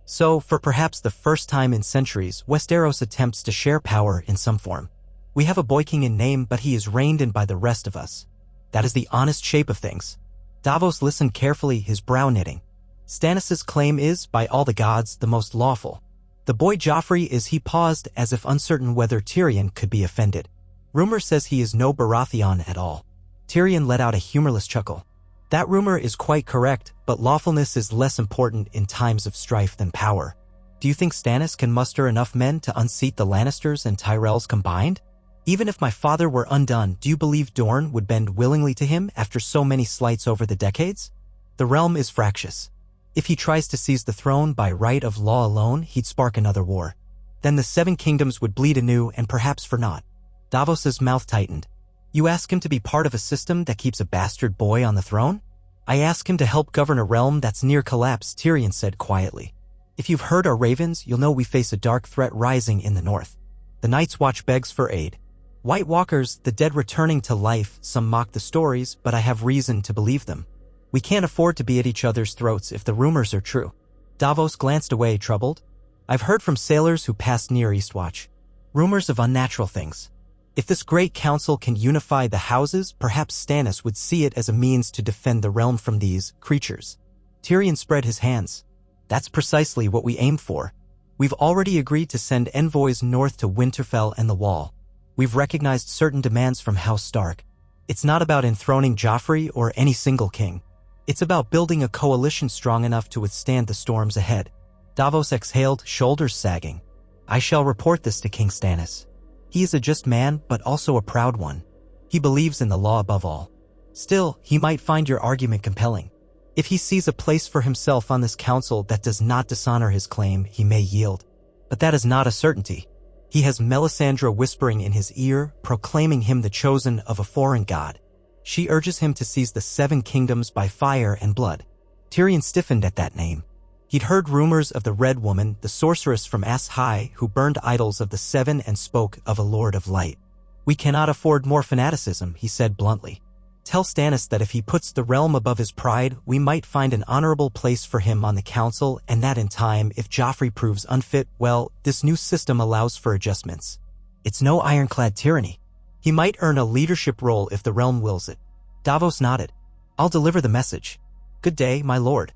So, for perhaps the first time in centuries, Westeros attempts to share power in some form. We have a boy king in name, but he is reined in by the rest of us. That is the honest shape of things." Davos listened carefully, his brow knitting. "Stannis' claim is, by all the gods, the most lawful. The boy Joffrey is." He paused, as if uncertain whether Tyrion could be offended. "Rumor says he is no Baratheon at all." Tyrion let out a humorless chuckle. "That rumor is quite correct, but lawfulness is less important in times of strife than power. Do you think Stannis can muster enough men to unseat the Lannisters and Tyrells combined? Even if my father were undone, do you believe Dorne would bend willingly to him after so many slights over the decades? The realm is fractious. If he tries to seize the throne by right of law alone, he'd spark another war. Then the Seven Kingdoms would bleed anew, and perhaps for naught." Davos's mouth tightened. "You ask him to be part of a system that keeps a bastard boy on the throne?" "I ask him to help govern a realm that's near collapse," Tyrion said quietly. "If you've heard our ravens, you'll know we face a dark threat rising in the north. The Night's Watch begs for aid. White Walkers, the dead returning to life. Some mock the stories, but I have reason to believe them. We can't afford to be at each other's throats if the rumors are true." Davos glanced away, troubled. "I've heard from sailors who passed near Eastwatch. Rumors of unnatural things. If this great council can unify the houses, perhaps Stannis would see it as a means to defend the realm from these creatures." Tyrion spread his hands. "That's precisely what we aim for. We've already agreed to send envoys north to Winterfell and the Wall. We've recognized certain demands from House Stark. It's not about enthroning Joffrey or any single king. It's about building a coalition strong enough to withstand the storms ahead." Davos exhaled, shoulders sagging. "I shall report this to King Stannis. He is a just man, but also a proud one. He believes in the law above all. Still, he might find your argument compelling. If he sees a place for himself on this council that does not dishonor his claim, he may yield. But that is not a certainty. He has Melisandre whispering in his ear, proclaiming him the chosen of a foreign god. She urges him to seize the Seven Kingdoms by fire and blood." Tyrion stiffened at that name. He'd heard rumors of the Red Woman, the sorceress from As High who burned idols of the Seven and spoke of a Lord of Light. "We cannot afford more fanaticism," he said bluntly. "Tell Stannis that if he puts the realm above his pride, we might find an honorable place for him on the council, and that in time, if Joffrey proves unfit, well, this new system allows for adjustments. It's no ironclad tyranny. He might earn a leadership role if the realm wills it." Davos nodded. "I'll deliver the message. Good day, my lord."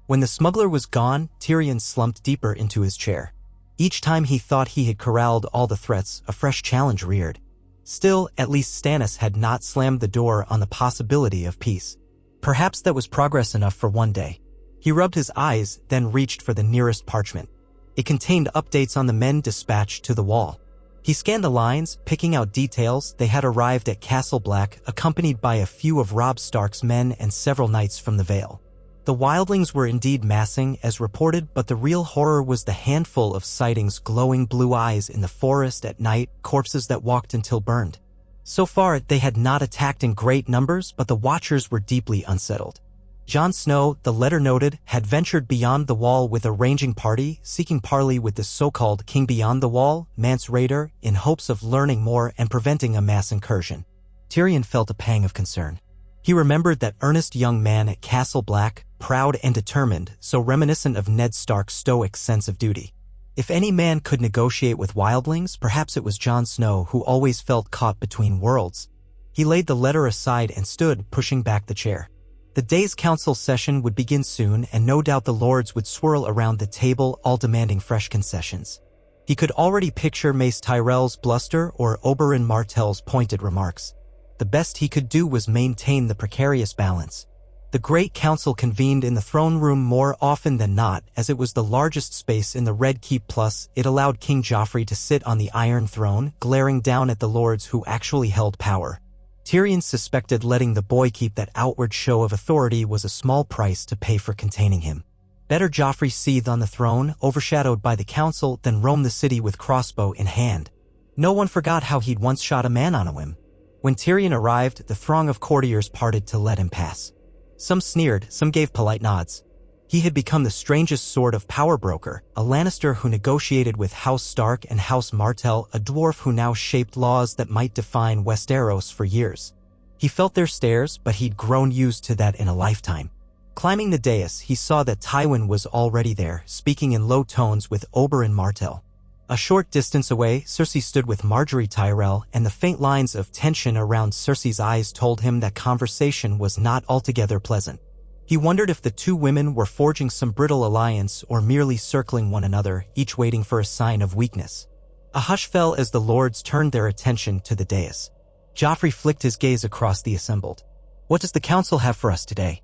When the smuggler was gone, Tyrion slumped deeper into his chair. Each time he thought he had corralled all the threats, a fresh challenge reared. Still, at least Stannis had not slammed the door on the possibility of peace. Perhaps that was progress enough for one day. He rubbed his eyes, then reached for the nearest parchment. It contained updates on the men dispatched to the wall. He scanned the lines, picking out details. They had arrived at Castle Black, accompanied by a few of Robb Stark's men and several knights from the Vale. The wildlings were indeed massing, as reported, but the real horror was the handful of sightings, glowing blue eyes in the forest at night, corpses that walked until burned. So far, they had not attacked in great numbers, but the Watchers were deeply unsettled. Jon Snow, the letter noted, had ventured beyond the wall with a ranging party, seeking parley with the so-called King Beyond the Wall, Mance Rayder, in hopes of learning more and preventing a mass incursion. Tyrion felt a pang of concern. He remembered that earnest young man at Castle Black, proud and determined, so reminiscent of Ned Stark's stoic sense of duty. If any man could negotiate with wildlings, perhaps it was Jon Snow, who always felt caught between worlds. He laid the letter aside and stood, pushing back the chair. The day's council session would begin soon, and no doubt the lords would swirl around the table, all demanding fresh concessions. He could already picture Mace Tyrell's bluster or Oberyn Martell's pointed remarks. The best he could do was maintain the precarious balance. The Great Council convened in the throne room more often than not, as it was the largest space in the Red Keep, plus it allowed King Joffrey to sit on the Iron Throne, glaring down at the lords who actually held power. Tyrion suspected letting the boy keep that outward show of authority was a small price to pay for containing him. Better Joffrey seethe on the throne, overshadowed by the council, than roam the city with crossbow in hand. No one forgot how he'd once shot a man on a whim. When Tyrion arrived, the throng of courtiers parted to let him pass. Some sneered, some gave polite nods. He had become the strangest sort of power broker, a Lannister who negotiated with House Stark and House Martell, a dwarf who now shaped laws that might define Westeros for years. He felt their stares, but he'd grown used to that in a lifetime. Climbing the dais, he saw that Tywin was already there, speaking in low tones with Oberyn Martell. A short distance away, Cersei stood with Margaery Tyrell, and the faint lines of tension around Cersei's eyes told him that conversation was not altogether pleasant. He wondered if the two women were forging some brittle alliance or merely circling one another, each waiting for a sign of weakness. A hush fell as the lords turned their attention to the dais. Joffrey flicked his gaze across the assembled. "What does the council have for us today?"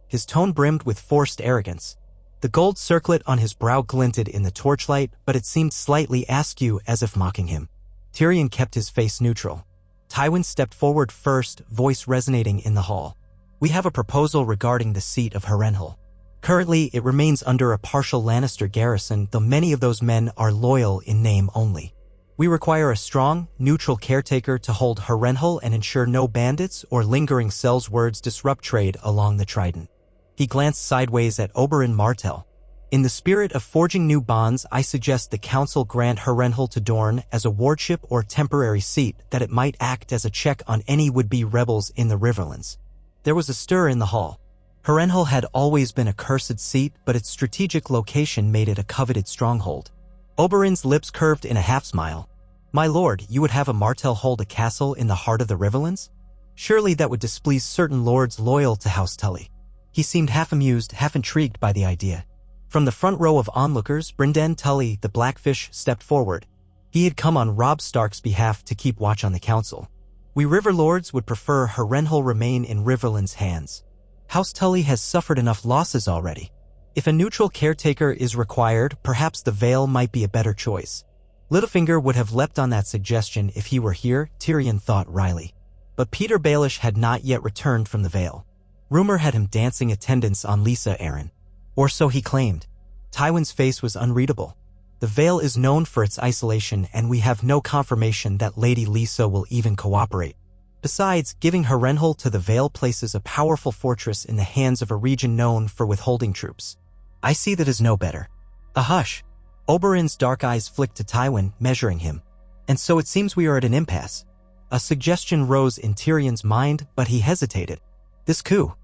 His tone brimmed with forced arrogance. The gold circlet on his brow glinted in the torchlight, but it seemed slightly askew, as if mocking him. Tyrion kept his face neutral. Tywin stepped forward first, voice resonating in the hall. "We have a proposal regarding the seat of Harrenhal. Currently, it remains under a partial Lannister garrison, though many of those men are loyal in name only. We require a strong, neutral caretaker to hold Harrenhal and ensure no bandits or lingering cells words disrupt trade along the Trident." He glanced sideways at Oberyn Martell. "In the spirit of forging new bonds, I suggest the council grant Harrenhal to Dorne as a wardship or temporary seat, that it might act as a check on any would-be rebels in the Riverlands." There was a stir in the hall. Harrenhal had always been a cursed seat, but its strategic location made it a coveted stronghold. Oberyn's lips curved in a half-smile. "My lord, you would have a Martell hold a castle in the heart of the Riverlands? Surely that would displease certain lords loyal to House Tully." He seemed half-amused, half-intrigued by the idea. From the front row of onlookers, Brynden Tully, the Blackfish, stepped forward. He had come on Robb Stark's behalf to keep watch on the council. "We River Lords would prefer Harrenhal remain in Riverland's hands. House Tully has suffered enough losses already. If a neutral caretaker is required, perhaps the Vale might be a better choice." Littlefinger would have leapt on that suggestion if he were here, Tyrion thought wryly. But Peter Baelish had not yet returned from the Vale. Rumor had him dancing attendance on Lisa Arryn. Or so he claimed. Tywin's face was unreadable. The Vale is known for its isolation, and we have no confirmation that Lady Lisa will even cooperate. Besides, giving Harrenhal to the Vale places a powerful fortress in the hands of a region known for withholding troops. I see that is no better. A hush. Oberyn's dark eyes flicked to Tywin, measuring him. And so it seems we are at an impasse. A suggestion rose in Tyrion's mind, but he hesitated. This coup.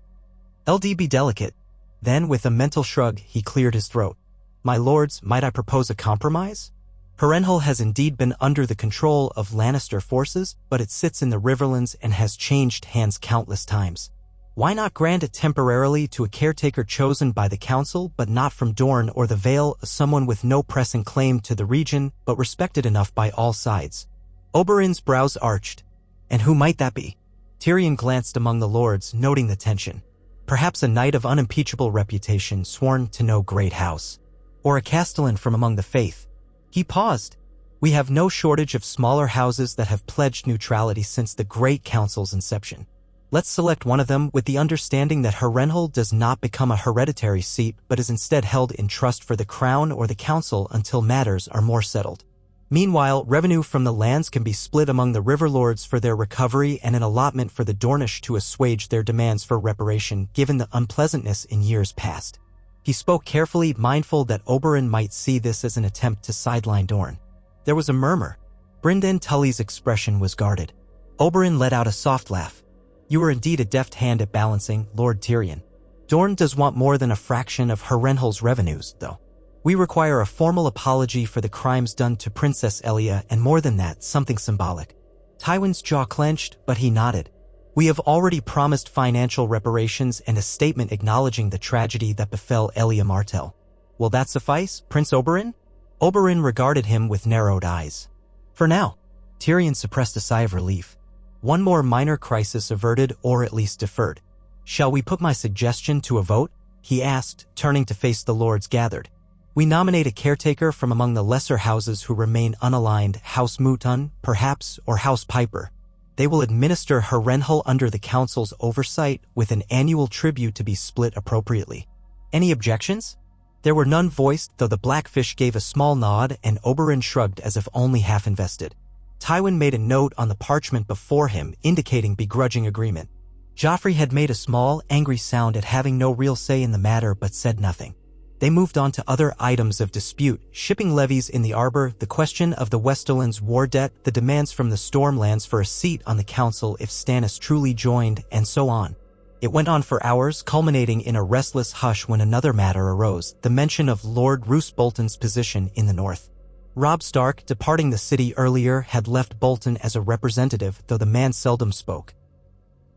LD be delicate. Then, with a mental shrug, he cleared his throat. My lords, might I propose a compromise? Harrenhal has indeed been under the control of Lannister forces, but it sits in the Riverlands and has changed hands countless times. Why not grant it temporarily to a caretaker chosen by the council but not from Dorne or the Vale, someone with no pressing claim to the region but respected enough by all sides? Oberyn's brows arched. And who might that be? Tyrion glanced among the lords, noting the tension. Perhaps a knight of unimpeachable reputation sworn to no great house. Or a castellan from among the faith. He paused. We have no shortage of smaller houses that have pledged neutrality since the Great Council's inception. Let's select one of them with the understanding that Harrenhal does not become a hereditary seat but is instead held in trust for the crown or the council until matters are more settled. Meanwhile, revenue from the lands can be split among the Riverlords for their recovery and an allotment for the Dornish to assuage their demands for reparation given the unpleasantness in years past. He spoke carefully, mindful that Oberyn might see this as an attempt to sideline Dorne. There was a murmur. Brynden Tully's expression was guarded. Oberyn let out a soft laugh. You are indeed a deft hand at balancing, Lord Tyrion. Dorne does want more than a fraction of Harrenhal's revenues, though. We require a formal apology for the crimes done to Princess Elia and more than that, something symbolic. Tywin's jaw clenched, but he nodded. We have already promised financial reparations and a statement acknowledging the tragedy that befell Elia Martell. Will that suffice, Prince Oberyn? Oberyn regarded him with narrowed eyes. For now. Tyrion suppressed a sigh of relief. One more minor crisis averted or at least deferred. Shall we put my suggestion to a vote? He asked, turning to face the lords gathered. We nominate a caretaker from among the lesser houses who remain unaligned, House Mutun, perhaps, or House Piper. They will administer Harrenhal under the council's oversight with an annual tribute to be split appropriately. Any objections? There were none voiced, though the Blackfish gave a small nod and Oberyn shrugged as if only half invested. Tywin made a note on the parchment before him, indicating begrudging agreement. Joffrey had made a small, angry sound at having no real say in the matter but said nothing. They moved on to other items of dispute, shipping levies in the Arbor, the question of the Westerlands' war debt, the demands from the Stormlands for a seat on the council if Stannis truly joined, and so on. It went on for hours, culminating in a restless hush when another matter arose, the mention of Lord Roose Bolton's position in the north. Robb Stark, departing the city earlier, had left Bolton as a representative, though the man seldom spoke.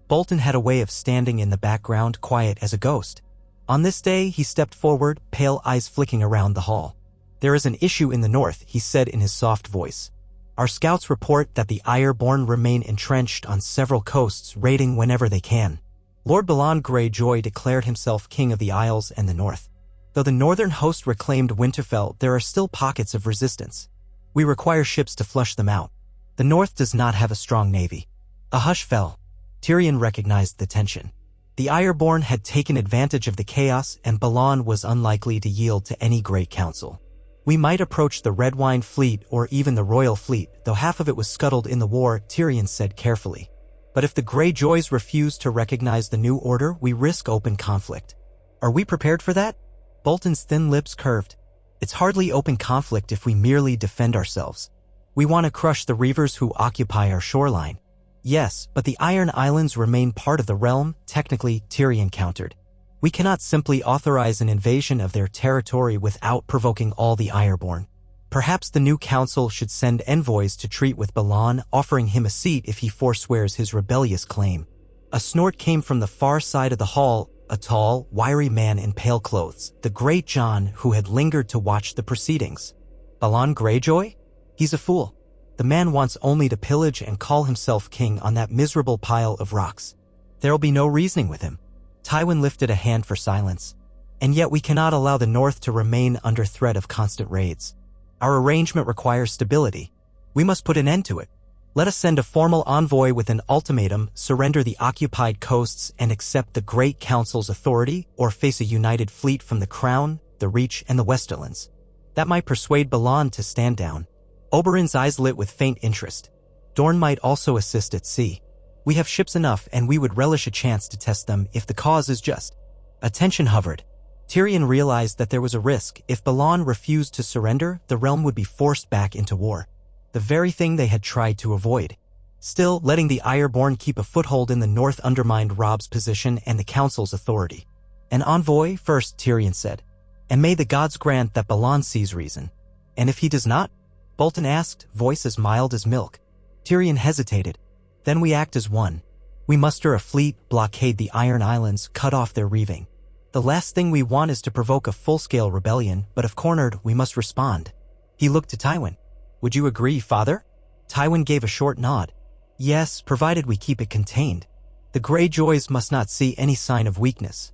Bolton had a way of standing in the background, quiet as a ghost. On this day, he stepped forward, pale eyes flicking around the hall. There is an issue in the north, he said in his soft voice. Our scouts report that the Ironborn remain entrenched on several coasts, raiding whenever they can. Lord Balon Greyjoy declared himself king of the Isles and the north. Though the northern host reclaimed Winterfell, there are still pockets of resistance. We require ships to flush them out. The north does not have a strong navy. A hush fell. Tyrion recognized the tension. The Ironborn had taken advantage of the chaos, and Balon was unlikely to yield to any great council. We might approach the Red Wine Fleet or even the Royal Fleet, though half of it was scuttled in the war, Tyrion said carefully. But if the Greyjoys refuse to recognize the new order, we risk open conflict. Are we prepared for that? Bolton's thin lips curved. It's hardly open conflict if we merely defend ourselves. We want to crush the reavers who occupy our shoreline. Yes, but the Iron Islands remain part of the realm, technically, Tyrion countered. We cannot simply authorize an invasion of their territory without provoking all the Ironborn. Perhaps the new council should send envoys to treat with Balon, offering him a seat if he forswears his rebellious claim. A snort came from the far side of the hall, a tall, wiry man in pale clothes, the great Jon who had lingered to watch the proceedings. Balon Greyjoy? He's a fool. The man wants only to pillage and call himself king on that miserable pile of rocks. There'll be no reasoning with him. Tywin lifted a hand for silence. And yet we cannot allow the north to remain under threat of constant raids. Our arrangement requires stability. We must put an end to it. Let us send a formal envoy with an ultimatum, surrender the occupied coasts and accept the Great Council's authority, or face a united fleet from the Crown, the Reach, and the Westerlands. That might persuade Balon to stand down. Oberyn's eyes lit with faint interest. Dorne might also assist at sea. We have ships enough, and we would relish a chance to test them if the cause is just. Attention hovered. Tyrion realized that there was a risk. If Balon refused to surrender, the realm would be forced back into war. The very thing they had tried to avoid. Still, letting the Ironborn keep a foothold in the north undermined Robb's position and the council's authority. An envoy first, Tyrion said. And may the gods grant that Balon sees reason. And if he does not? Bolton asked, voice as mild as milk. Tyrion hesitated. Then we act as one. We muster a fleet, blockade the Iron Islands, cut off their reaving. The last thing we want is to provoke a full-scale rebellion, but if cornered, we must respond. He looked to Tywin. Would you agree, father? Tywin gave a short nod. Yes, provided we keep it contained. The Greyjoys must not see any sign of weakness.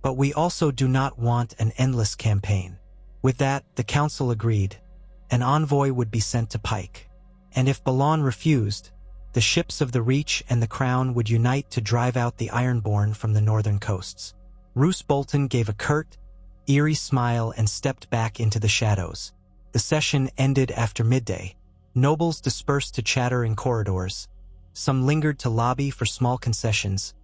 But we also do not want an endless campaign. With that, the council agreed. An envoy would be sent to Pike. And if Balon refused, the ships of the Reach and the Crown would unite to drive out the Ironborn from the northern coasts. Roose Bolton gave a curt, eerie smile and stepped back into the shadows. The session ended after midday. Nobles dispersed to chatter in corridors. Some lingered to lobby for small concessions,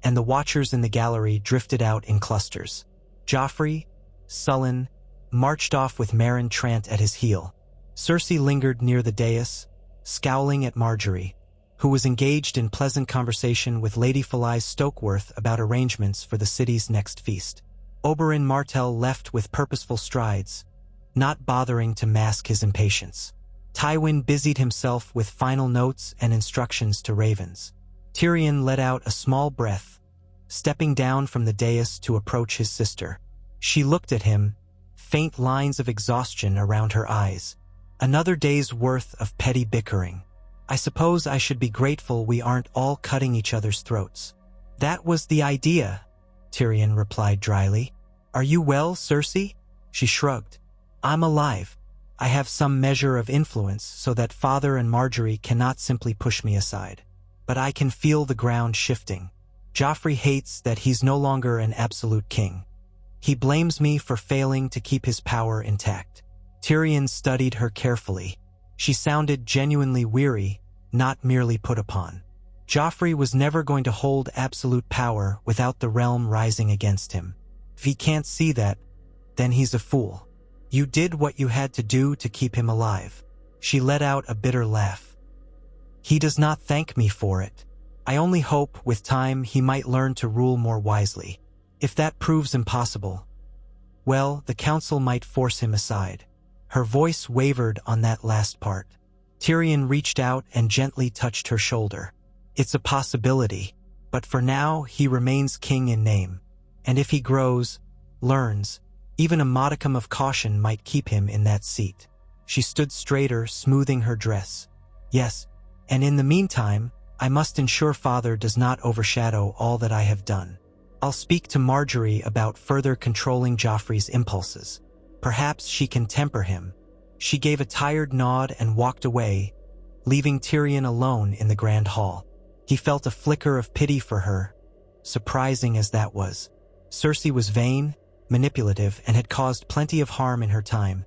and the watchers in the gallery drifted out in clusters. Joffrey, sullen, marched off with Meryn Trant at his heel. Cersei lingered near the dais, scowling at Marjorie, who was engaged in pleasant conversation with Lady Felice Stokeworth about arrangements for the city's next feast. Oberyn Martell left with purposeful strides, not bothering to mask his impatience. Tywin busied himself with final notes and instructions to ravens. Tyrion let out a small breath, stepping down from the dais to approach his sister. She looked at him, faint lines of exhaustion around her eyes. Another day's worth of petty bickering. I suppose I should be grateful we aren't all cutting each other's throats. That was the idea, Tyrion replied dryly. Are you well, Cersei? She shrugged. I'm alive. I have some measure of influence so that father and Marjorie cannot simply push me aside. But I can feel the ground shifting. Joffrey hates that he's no longer an absolute king. He blames me for failing to keep his power intact. Tyrion studied her carefully. She sounded genuinely weary, not merely put upon. Joffrey was never going to hold absolute power without the realm rising against him. If he can't see that, then he's a fool. You did what you had to do to keep him alive. She let out a bitter laugh. He does not thank me for it. I only hope, with time, he might learn to rule more wisely. If that proves impossible, well, the council might force him aside. Her voice wavered on that last part. Tyrion reached out and gently touched her shoulder. It's a possibility, but for now he remains king in name. And if he grows, learns, even a modicum of caution might keep him in that seat. She stood straighter, smoothing her dress. Yes, and in the meantime, I must ensure father does not overshadow all that I have done. I'll speak to Marjorie about further controlling Joffrey's impulses. Perhaps she can temper him. She gave a tired nod and walked away, leaving Tyrion alone in the grand hall. He felt a flicker of pity for her, surprising as that was. Cersei was vain, manipulative, and had caused plenty of harm in her time.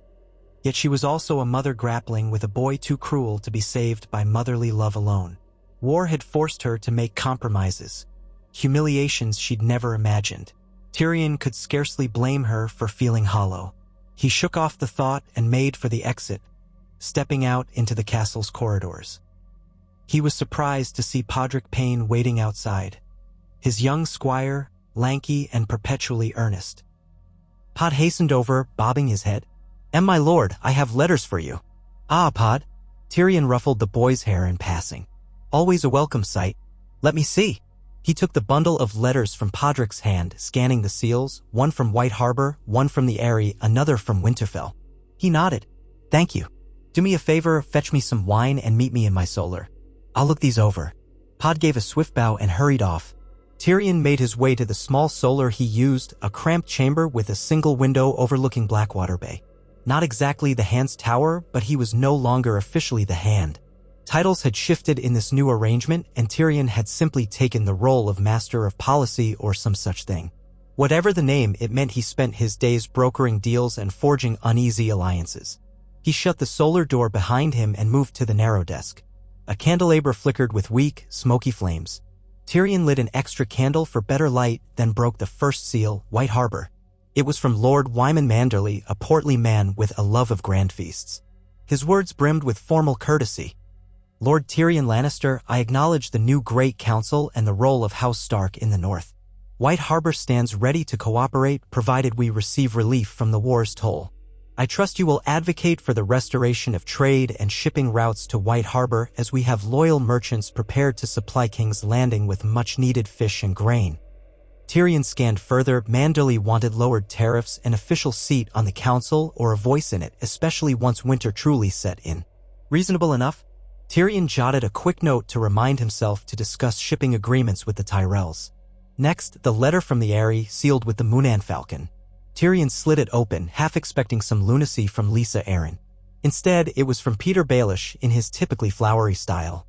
Yet she was also a mother grappling with a boy too cruel to be saved by motherly love alone. War had forced her to make compromises, humiliations she'd never imagined. Tyrion could scarcely blame her for feeling hollow. He shook off the thought and made for the exit, stepping out into the castle's corridors. He was surprised to see Podrick Payne waiting outside, his young squire, lanky and perpetually earnest. Pod hastened over, bobbing his head. My lord, I have letters for you." "Ah, Pod." Tyrion ruffled the boy's hair in passing. "Always a welcome sight. Let me see." He took the bundle of letters from Podrick's hand, scanning the seals, one from White Harbor, one from the Eyrie, another from Winterfell. He nodded. "Thank you. Do me a favor, fetch me some wine and meet me in my solar. I'll look these over." Pod gave a swift bow and hurried off. Tyrion made his way to the small solar he used, a cramped chamber with a single window overlooking Blackwater Bay. Not exactly the Hand's tower, but he was no longer officially the Hand. Titles had shifted in this new arrangement, and Tyrion had simply taken the role of Master of Policy or some such thing. Whatever the name, it meant he spent his days brokering deals and forging uneasy alliances. He shut the solar door behind him and moved to the narrow desk. A candelabra flickered with weak, smoky flames. Tyrion lit an extra candle for better light, then broke the first seal, White Harbor. It was from Lord Wyman Manderley, a portly man with a love of grand feasts. His words brimmed with formal courtesy. Lord Tyrion Lannister, I acknowledge the new Great Council and the role of House Stark in the north. White Harbor stands ready to cooperate provided we receive relief from the war's toll. I trust you will advocate for the restoration of trade and shipping routes to White Harbor as we have loyal merchants prepared to supply King's Landing with much-needed fish and grain. Tyrion scanned further. Manderley wanted lowered tariffs, an official seat on the council, or a voice in it, especially once winter truly set in. Reasonable enough? Tyrion jotted a quick note to remind himself to discuss shipping agreements with the Tyrells. Next, the letter from the Eyrie, sealed with the Moonan Falcon. Tyrion slid it open, half expecting some lunacy from Lisa Arryn. Instead, it was from Peter Baelish in his typically flowery style.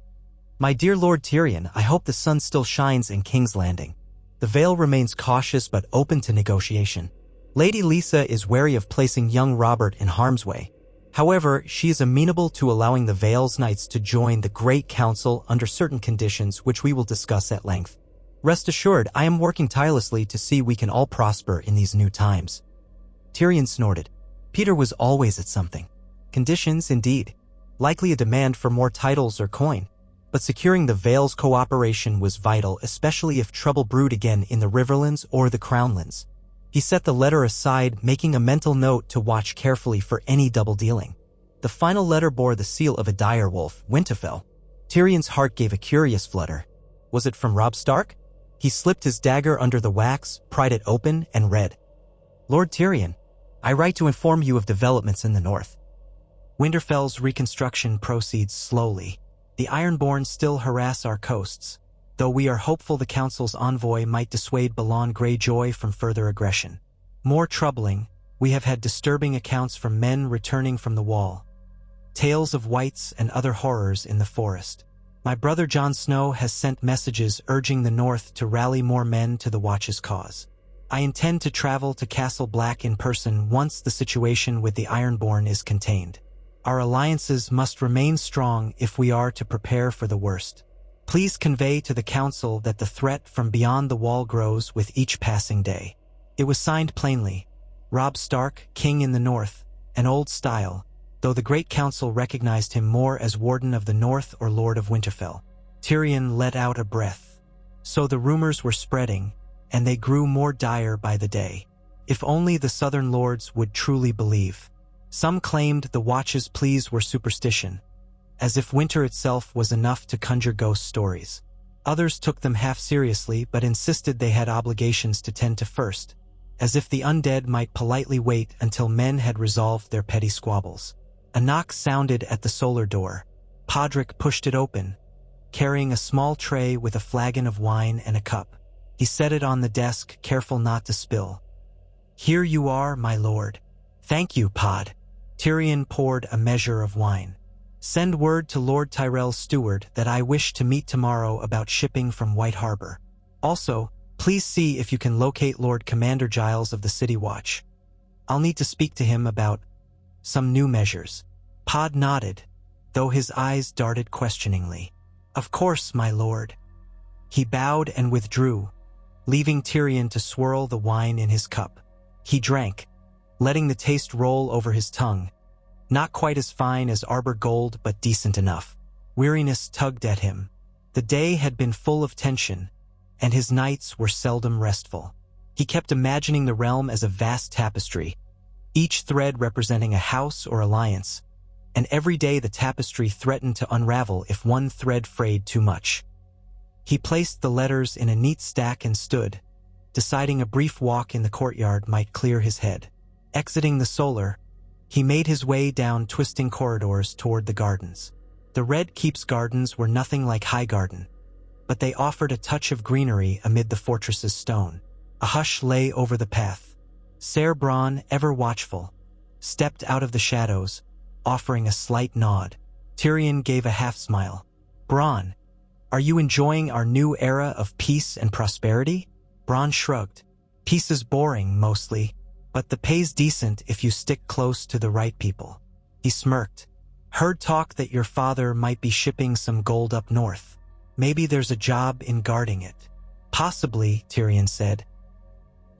My dear Lord Tyrion, I hope the sun still shines in King's Landing. The Vale remains cautious but open to negotiation. Lady Lisa is wary of placing young Robert in harm's way. However, she is amenable to allowing the Vale's knights to join the Great Council under certain conditions which we will discuss at length. Rest assured, I am working tirelessly to see we can all prosper in these new times. Tyrion snorted. Peter was always at something. Conditions, indeed. Likely a demand for more titles or coin. But securing the Vale's cooperation was vital, especially if trouble brewed again in the Riverlands or the Crownlands. He set the letter aside, making a mental note to watch carefully for any double dealing. The final letter bore the seal of a direwolf, Winterfell. Tyrion's heart gave a curious flutter. Was it from Robb Stark? He slipped his dagger under the wax, pried it open, and read. Lord Tyrion, I write to inform you of developments in the north. Winterfell's reconstruction proceeds slowly. The Ironborn still harass our coasts, though we are hopeful the Council's envoy might dissuade Balon Greyjoy from further aggression. More troubling, we have had disturbing accounts from men returning from the Wall. Tales of wights and other horrors in the forest. My brother Jon Snow has sent messages urging the North to rally more men to the Watch's cause. I intend to travel to Castle Black in person once the situation with the Ironborn is contained. Our alliances must remain strong if we are to prepare for the worst. Please convey to the Council that the threat from beyond the Wall grows with each passing day. It was signed plainly. Robb Stark, King in the North, an old style, though the Great Council recognized him more as Warden of the North or Lord of Winterfell. Tyrion let out a breath. So the rumors were spreading, and they grew more dire by the day. If only the Southern Lords would truly believe. Some claimed the Watch's pleas were superstition, as if winter itself was enough to conjure ghost stories. Others took them half seriously but insisted they had obligations to tend to first, as if the undead might politely wait until men had resolved their petty squabbles. A knock sounded at the solar door. Podrick pushed it open, carrying a small tray with a flagon of wine and a cup. He set it on the desk, careful not to spill. Here you are, my lord. Thank you, Pod. Tyrion poured a measure of wine. Send word to Lord Tyrell's steward that I wish to meet tomorrow about shipping from White Harbor. Also, please see if you can locate Lord Commander Giles of the City Watch. I'll need to speak to him about some new measures. Pod nodded, though his eyes darted questioningly. Of course, my lord. He bowed and withdrew, leaving Tyrion to swirl the wine in his cup. He drank, letting the taste roll over his tongue. Not quite as fine as Arbor Gold, but decent enough. Weariness tugged at him. The day had been full of tension, and his nights were seldom restful. He kept imagining the realm as a vast tapestry, each thread representing a house or alliance, and every day the tapestry threatened to unravel if one thread frayed too much. He placed the letters in a neat stack and stood, deciding a brief walk in the courtyard might clear his head. Exiting the solar, he made his way down twisting corridors toward the gardens. The Red Keep's gardens were nothing like Highgarden, but they offered a touch of greenery amid the fortress's stone. A hush lay over the path. Ser Bronn, ever watchful, stepped out of the shadows, offering a slight nod. Tyrion gave a half-smile. Bronn, are you enjoying our new era of peace and prosperity? Bronn shrugged. Peace is boring, mostly, but the pay's decent if you stick close to the right people. He smirked. Heard talk that your father might be shipping some gold up north. Maybe there's a job in guarding it. Possibly, Tyrion said.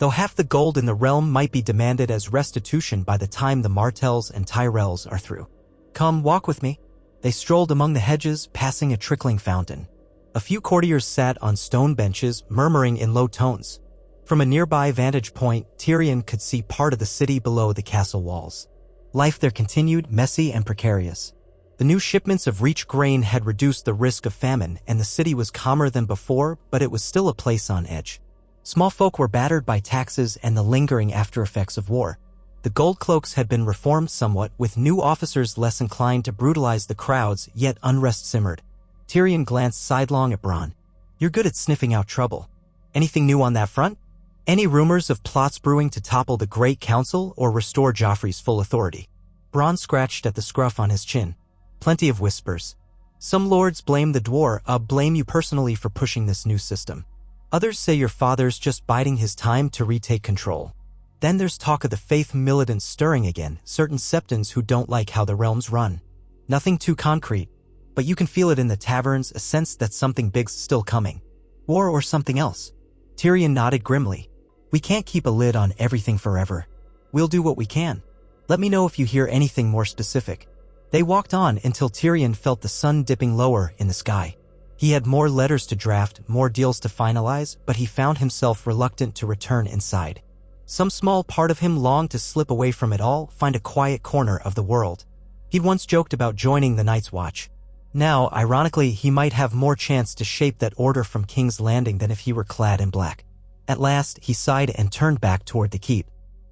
though half the gold in the realm might be demanded as restitution by the time the Martells and Tyrells are through. Come, walk with me. They strolled among the hedges, passing a trickling fountain. A few courtiers sat on stone benches, murmuring in low tones. From a nearby vantage point, Tyrion could see part of the city below the castle walls. Life there continued, messy and precarious. The new shipments of reach grain had reduced the risk of famine, and the city was calmer than before, but it was still a place on edge. Small folk were battered by taxes and the lingering after-effects of war. The Goldcloaks had been reformed somewhat, with new officers less inclined to brutalize the crowds, yet unrest simmered. Tyrion glanced sidelong at Bronn. You're good at sniffing out trouble. Anything new on that front? Any rumors of plots brewing to topple the Great Council or restore Joffrey's full authority? Bronn scratched at the scruff on his chin. Plenty of whispers. Some lords blame the dwarf, blame you personally for pushing this new system. Others say your father's just biding his time to retake control. Then there's talk of the faith militants stirring again, certain septons who don't like how the realms run. Nothing too concrete, but you can feel it in the taverns, a sense that something big's still coming. War or something else. Tyrion nodded grimly. We can't keep a lid on everything forever. We'll do what we can. Let me know if you hear anything more specific. They walked on until Tyrion felt the sun dipping lower in the sky. He had more letters to draft, more deals to finalize, but he found himself reluctant to return inside. Some small part of him longed to slip away from it all, find a quiet corner of the world. He'd once joked about joining the Night's Watch. Now, ironically, he might have more chance to shape that order from King's Landing than if he were clad in black. At last, he sighed and turned back toward the keep.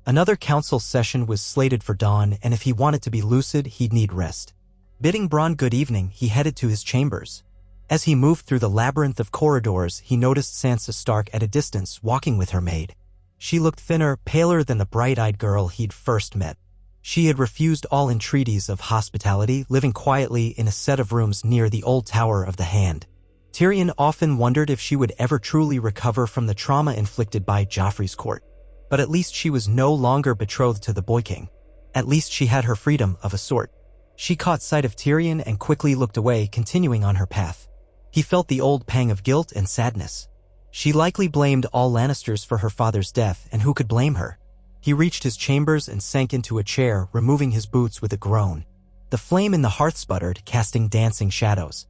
Another council session was slated for dawn, and if he wanted to be lucid, he'd need rest. Bidding Bronn good evening, he headed to his chambers. As he moved through the labyrinth of corridors, he noticed Sansa Stark at a distance, walking with her maid. She looked thinner, paler than the bright-eyed girl he'd first met. She had refused all entreaties of hospitality, living quietly in a set of rooms near the old Tower of the Hand. Tyrion often wondered if she would ever truly recover from the trauma inflicted by Joffrey's court. But at least she was no longer betrothed to the Boy King. At least she had her freedom of a sort. She caught sight of Tyrion and quickly looked away, continuing on her path. He felt the old pang of guilt and sadness. She likely blamed all Lannisters for her father's death, and who could blame her? He reached his chambers and sank into a chair, removing his boots with a groan. The flame in the hearth sputtered, casting dancing shadows.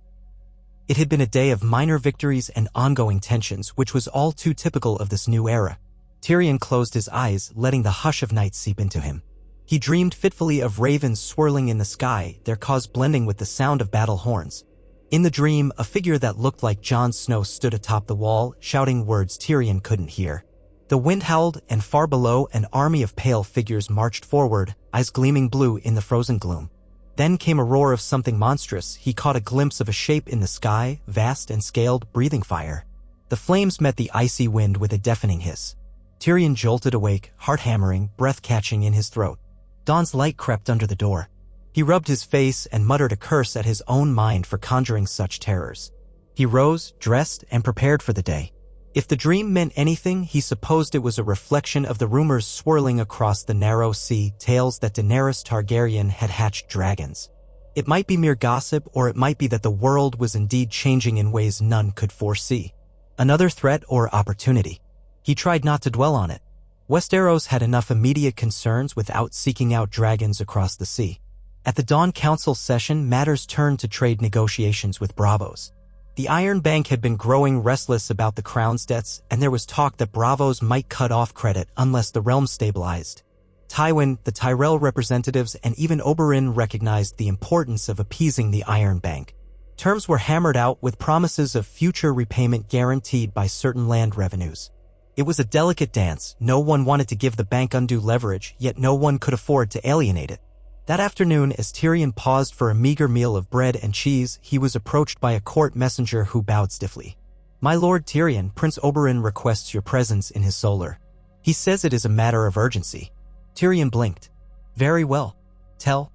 It had been a day of minor victories and ongoing tensions, which was all too typical of this new era. Tyrion closed his eyes, letting the hush of night seep into him. He dreamed fitfully of ravens swirling in the sky, their caws blending with the sound of battle horns. In the dream, a figure that looked like Jon Snow stood atop the wall, shouting words Tyrion couldn't hear. The wind howled, and far below, an army of pale figures marched forward, eyes gleaming blue in the frozen gloom. Then came a roar of something monstrous. He caught a glimpse of a shape in the sky, vast and scaled, breathing fire. The flames met the icy wind with a deafening hiss. Tyrion jolted awake, heart hammering, breath catching in his throat. Dawn's light crept under the door. He rubbed his face and muttered a curse at his own mind for conjuring such terrors. He rose, dressed, and prepared for the day. If the dream meant anything, he supposed it was a reflection of the rumors swirling across the narrow sea, tales that Daenerys Targaryen had hatched dragons. It might be mere gossip, or it might be that the world was indeed changing in ways none could foresee. Another threat or opportunity. He tried not to dwell on it. Westeros had enough immediate concerns without seeking out dragons across the sea. At the Dawn Council session, matters turned to trade negotiations with Bravos. The Iron Bank had been growing restless about the Crown's debts, and there was talk that Bravos might cut off credit unless the realm stabilized. Tywin, the Tyrell representatives, and even Oberyn recognized the importance of appeasing the Iron Bank. Terms were hammered out with promises of future repayment guaranteed by certain land revenues. It was a delicate dance. No one wanted to give the bank undue leverage, yet no one could afford to alienate it. That afternoon, as Tyrion paused for a meager meal of bread and cheese, he was approached by a court messenger who bowed stiffly. "My lord Tyrion, Prince Oberyn requests your presence in his solar. He says it is a matter of urgency." Tyrion blinked. "Very well. Tell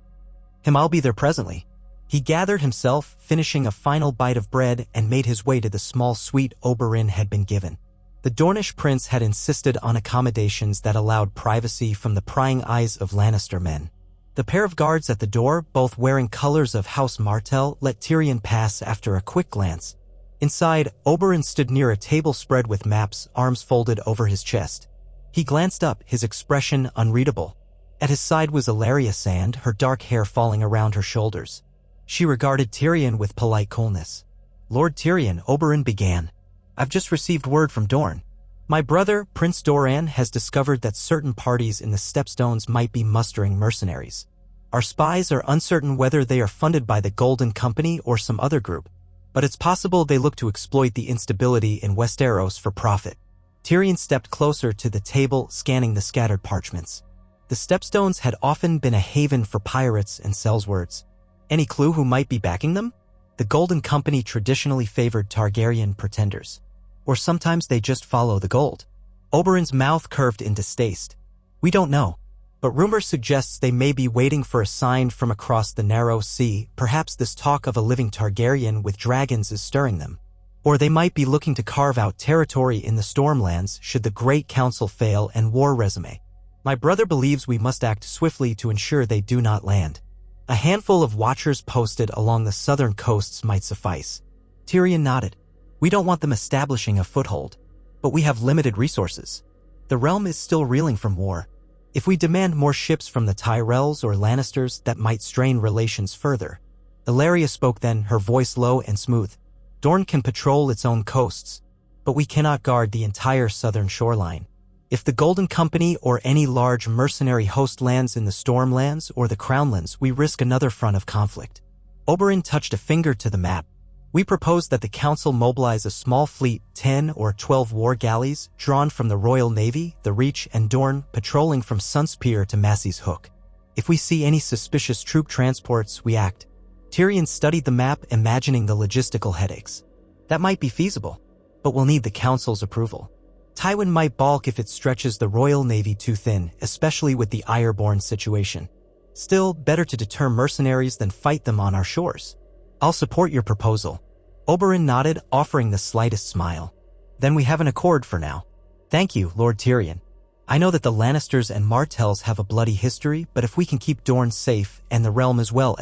him I'll be there presently." He gathered himself, finishing a final bite of bread, and made his way to the small suite Oberyn had been given. The Dornish prince had insisted on accommodations that allowed privacy from the prying eyes of Lannister men. The pair of guards at the door, both wearing colors of House Martell, let Tyrion pass after a quick glance. Inside, Oberyn stood near a table spread with maps, arms folded over his chest. He glanced up, his expression unreadable. At his side was Ilaria Sand, her dark hair falling around her shoulders. She regarded Tyrion with polite coolness. "Lord Tyrion," Oberyn began, "I've just received word from Dorne. My brother, Prince Doran, has discovered that certain parties in the Stepstones might be mustering mercenaries. Our spies are uncertain whether they are funded by the Golden Company or some other group, but it's possible they look to exploit the instability in Westeros for profit." Tyrion stepped closer to the table, scanning the scattered parchments. The Stepstones had often been a haven for pirates and sellswords. Any clue who might be backing them? The Golden Company traditionally favored Targaryen pretenders. Or sometimes they just follow the gold. Oberyn's mouth curved in distaste. "We don't know, but rumor suggests they may be waiting for a sign from across the narrow sea. Perhaps this talk of a living Targaryen with dragons is stirring them. Or they might be looking to carve out territory in the Stormlands should the Great Council fail and war resume. My brother believes we must act swiftly to ensure they do not land. A handful of watchers posted along the southern coasts might suffice." Tyrion nodded. "We don't want them establishing a foothold, but we have limited resources. The realm is still reeling from war. If we demand more ships from the Tyrells or Lannisters, that might strain relations further." Ilaria spoke then, her voice low and smooth. "Dorne can patrol its own coasts, but we cannot guard the entire southern shoreline. If the Golden Company or any large mercenary host lands in the Stormlands or the Crownlands, we risk another front of conflict." Oberyn touched a finger to the map. "We propose that the Council mobilize a small fleet, 10 or 12 war galleys, drawn from the Royal Navy, the Reach, and Dorne, patrolling from Sunspear to Massey's Hook. If we see any suspicious troop transports, we act." Tyrion studied the map, imagining the logistical headaches. "That might be feasible, but we'll need the Council's approval. Tywin might balk if it stretches the Royal Navy too thin, especially with the Ironborn situation. Still, better to deter mercenaries than fight them on our shores. I'll support your proposal." Oberyn nodded, offering the slightest smile. "Then we have an accord for now." "Thank you, Lord Tyrion. I know that the Lannisters and Martells have a bloody history, but if we can keep Dorne safe and the realm as well,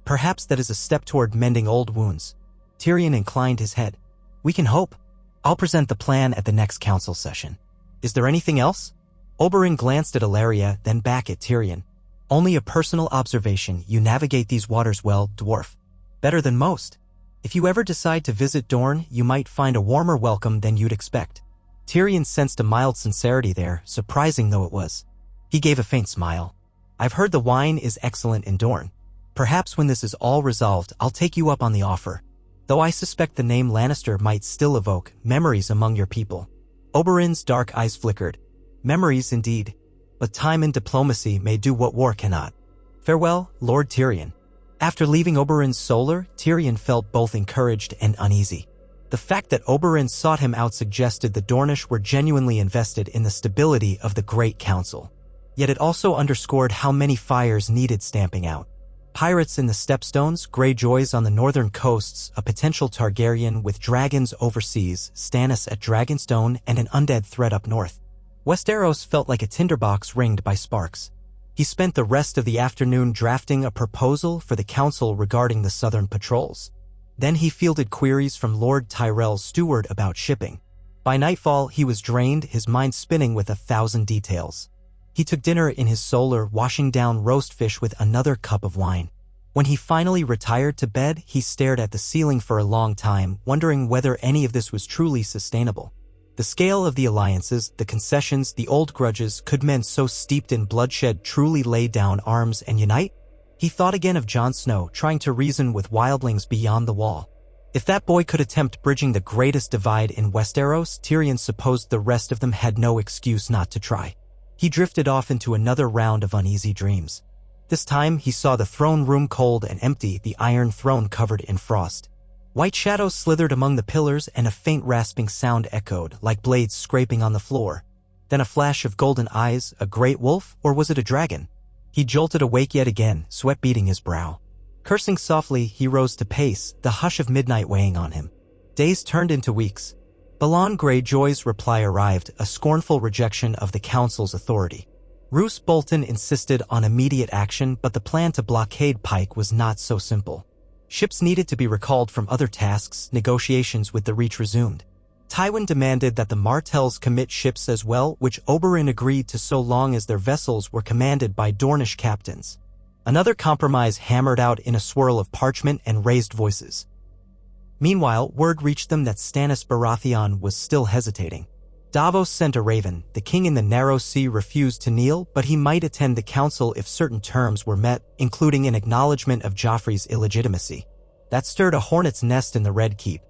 perhaps that is a step toward mending old wounds." Tyrion inclined his head. "We can hope. I'll present the plan at the next council session. Is there anything else?" Oberyn glanced at Ilaria, then back at Tyrion. "Only a personal observation. You navigate these waters well, dwarf. Better than most. If you ever decide to visit Dorne, you might find a warmer welcome than you'd expect." Tyrion sensed a mild sincerity there, surprising though it was. He gave a faint smile. "I've heard the wine is excellent in Dorne. Perhaps when this is all resolved, I'll take you up on the offer. Though I suspect the name Lannister might still evoke memories among your people." Oberyn's dark eyes flickered. "Memories indeed, but time and diplomacy may do what war cannot. Farewell, Lord Tyrion." After leaving Oberyn's solar, Tyrion felt both encouraged and uneasy. The fact that Oberyn sought him out suggested the Dornish were genuinely invested in the stability of the Great Council. Yet it also underscored how many fires needed stamping out. Pirates in the Stepstones, Greyjoys on the northern coasts, a potential Targaryen with dragons overseas, Stannis at Dragonstone, and an undead threat up north. Westeros felt like a tinderbox ringed by sparks. He spent the rest of the afternoon drafting a proposal for the council regarding the southern patrols. Then he fielded queries from Lord Tyrell's steward about shipping. By nightfall, he was drained, his mind spinning with 1,000 details. He took dinner in his solar, washing down roast fish with another cup of wine. When he finally retired to bed, he stared at the ceiling for a long time, wondering whether any of this was truly sustainable. The scale of the alliances, the concessions, the old grudges, could men so steeped in bloodshed truly lay down arms and unite? He thought again of Jon Snow trying to reason with wildlings beyond the wall. If that boy could attempt bridging the greatest divide in Westeros, Tyrion supposed the rest of them had no excuse not to try. He drifted off into another round of uneasy dreams. This time, he saw the throne room cold and empty, the Iron Throne covered in frost. White shadows slithered among the pillars, and a faint rasping sound echoed, like blades scraping on the floor. Then a flash of golden eyes, a great wolf, or was it a dragon? He jolted awake yet again, sweat beading his brow. Cursing softly, he rose to pace, the hush of midnight weighing on him. Days turned into weeks. Balon Greyjoy's reply arrived, a scornful rejection of the council's authority. Roose Bolton insisted on immediate action, but the plan to blockade Pike was not so simple. Ships needed to be recalled from other tasks, negotiations with the Reach resumed. Tywin demanded that the Martells commit ships as well, which Oberyn agreed to so long as their vessels were commanded by Dornish captains. Another compromise hammered out in a swirl of parchment and raised voices. Meanwhile, word reached them that Stannis Baratheon was still hesitating. Davos sent a raven. The king in the Narrow Sea refused to kneel, but he might attend the council if certain terms were met, including an acknowledgement of Joffrey's illegitimacy. That stirred a hornet's nest in the Red Keep.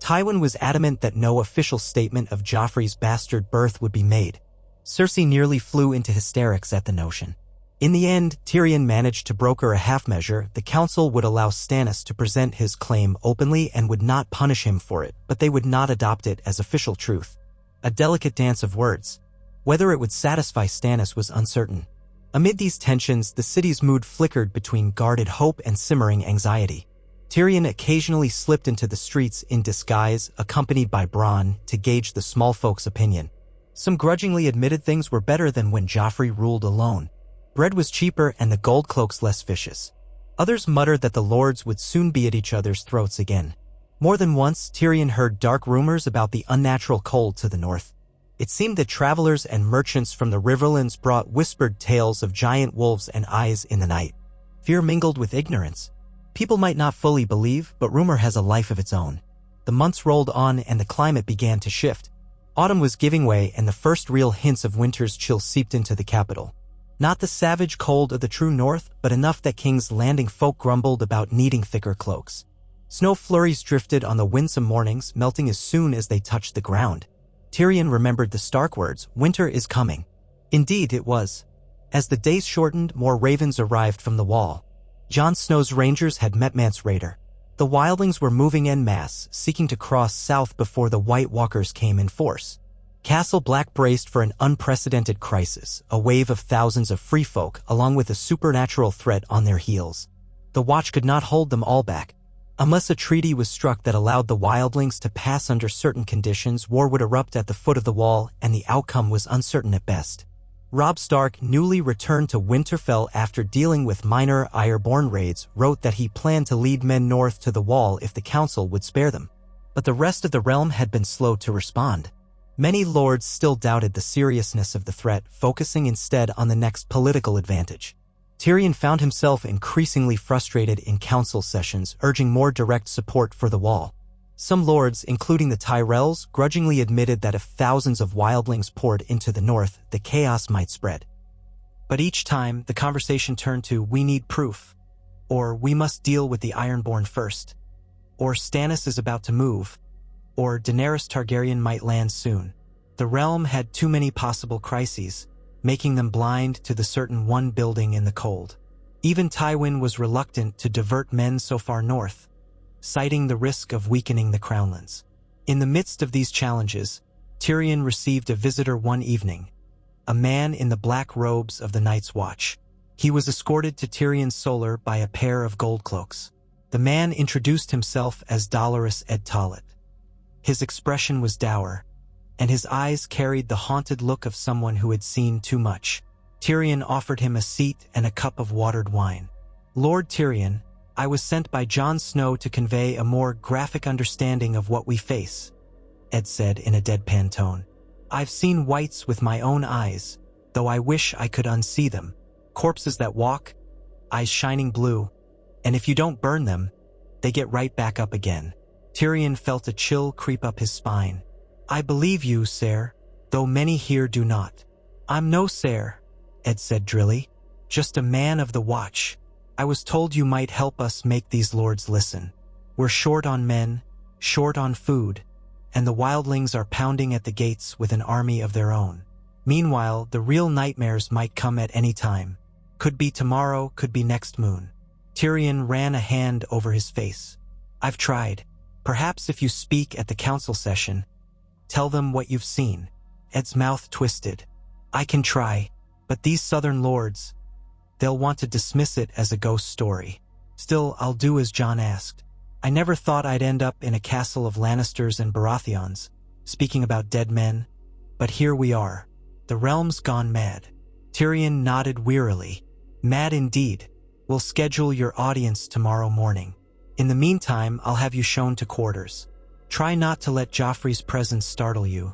Tywin was adamant that no official statement of Joffrey's bastard birth would be made. Cersei nearly flew into hysterics at the notion. In the end, Tyrion managed to broker a half-measure. The council would allow Stannis to present his claim openly and would not punish him for it, but they would not adopt it as official truth. A delicate dance of words. Whether it would satisfy Stannis was uncertain. Amid these tensions, the city's mood flickered between guarded hope and simmering anxiety. Tyrion occasionally slipped into the streets in disguise, accompanied by Bronn, to gauge the small folks' opinion. Some grudgingly admitted things were better than when Joffrey ruled alone. Bread was cheaper and the gold cloaks less vicious. Others muttered that the lords would soon be at each other's throats again. More than once, Tyrion heard dark rumors about the unnatural cold to the north. It seemed that travelers and merchants from the Riverlands brought whispered tales of giant wolves and eyes in the night. Fear mingled with ignorance. People might not fully believe, but rumor has a life of its own. The months rolled on and the climate began to shift. Autumn was giving way and the first real hints of winter's chill seeped into the capital. Not the savage cold of the true north, but enough that King's Landing folk grumbled about needing thicker cloaks. Snow flurries drifted on the winsome mornings, melting as soon as they touched the ground. Tyrion remembered the stark words, "Winter is coming." Indeed, it was. As the days shortened, more ravens arrived from the wall. Jon Snow's rangers had met Mance Rayder. The wildlings were moving en masse, seeking to cross south before the White Walkers came in force. Castle Black braced for an unprecedented crisis, a wave of thousands of free folk, along with a supernatural threat on their heels. The Watch could not hold them all back. Unless a treaty was struck that allowed the wildlings to pass under certain conditions, war would erupt at the foot of the wall, and the outcome was uncertain at best. Robb Stark, newly returned to Winterfell after dealing with minor Ironborn raids, wrote that he planned to lead men north to the wall if the council would spare them. But the rest of the realm had been slow to respond. Many lords still doubted the seriousness of the threat, focusing instead on the next political advantage. Tyrion found himself increasingly frustrated in council sessions, urging more direct support for the wall. Some lords, including the Tyrells, grudgingly admitted that if thousands of wildlings poured into the north, the chaos might spread. But each time, the conversation turned to, "We need proof," or "We must deal with the Ironborn first," or "Stannis is about to move," or "Daenerys Targaryen might land soon." The realm had too many possible crises, making them blind to the certain one building in the cold. Even Tywin was reluctant to divert men so far north, citing the risk of weakening the Crownlands. In the midst of these challenges, Tyrion received a visitor one evening, a man in the black robes of the Night's Watch. He was escorted to Tyrion's solar by a pair of gold cloaks. The man introduced himself as Dolorous Ed Tollett. His expression was dour, and his eyes carried the haunted look of someone who had seen too much. Tyrion offered him a seat and a cup of watered wine. "Lord Tyrion, I was sent by Jon Snow to convey a more graphic understanding of what we face," Ed said in a deadpan tone. "I've seen whites with my own eyes, though I wish I could unsee them. Corpses that walk, eyes shining blue, and if you don't burn them, they get right back up again." Tyrion felt a chill creep up his spine. "I believe you, sir, though many here do not." "I'm no sir," Ed said drily, "just a man of the Watch. I was told you might help us make these lords listen. We're short on men, short on food, and the wildlings are pounding at the gates with an army of their own. Meanwhile, the real nightmares might come at any time. Could be tomorrow, could be next moon." Tyrion ran a hand over his face. "I've tried. Perhaps if you speak at the council session, tell them what you've seen." Ed's mouth twisted. "I can try, but these southern lords, they'll want to dismiss it as a ghost story. Still, I'll do as Jon asked. I never thought I'd end up in a castle of Lannisters and Baratheons, speaking about dead men, but here we are. The realm's gone mad." Tyrion nodded wearily. "Mad indeed. We'll schedule your audience tomorrow morning. In the meantime, I'll have you shown to quarters." Try not to let Joffrey's presence startle you.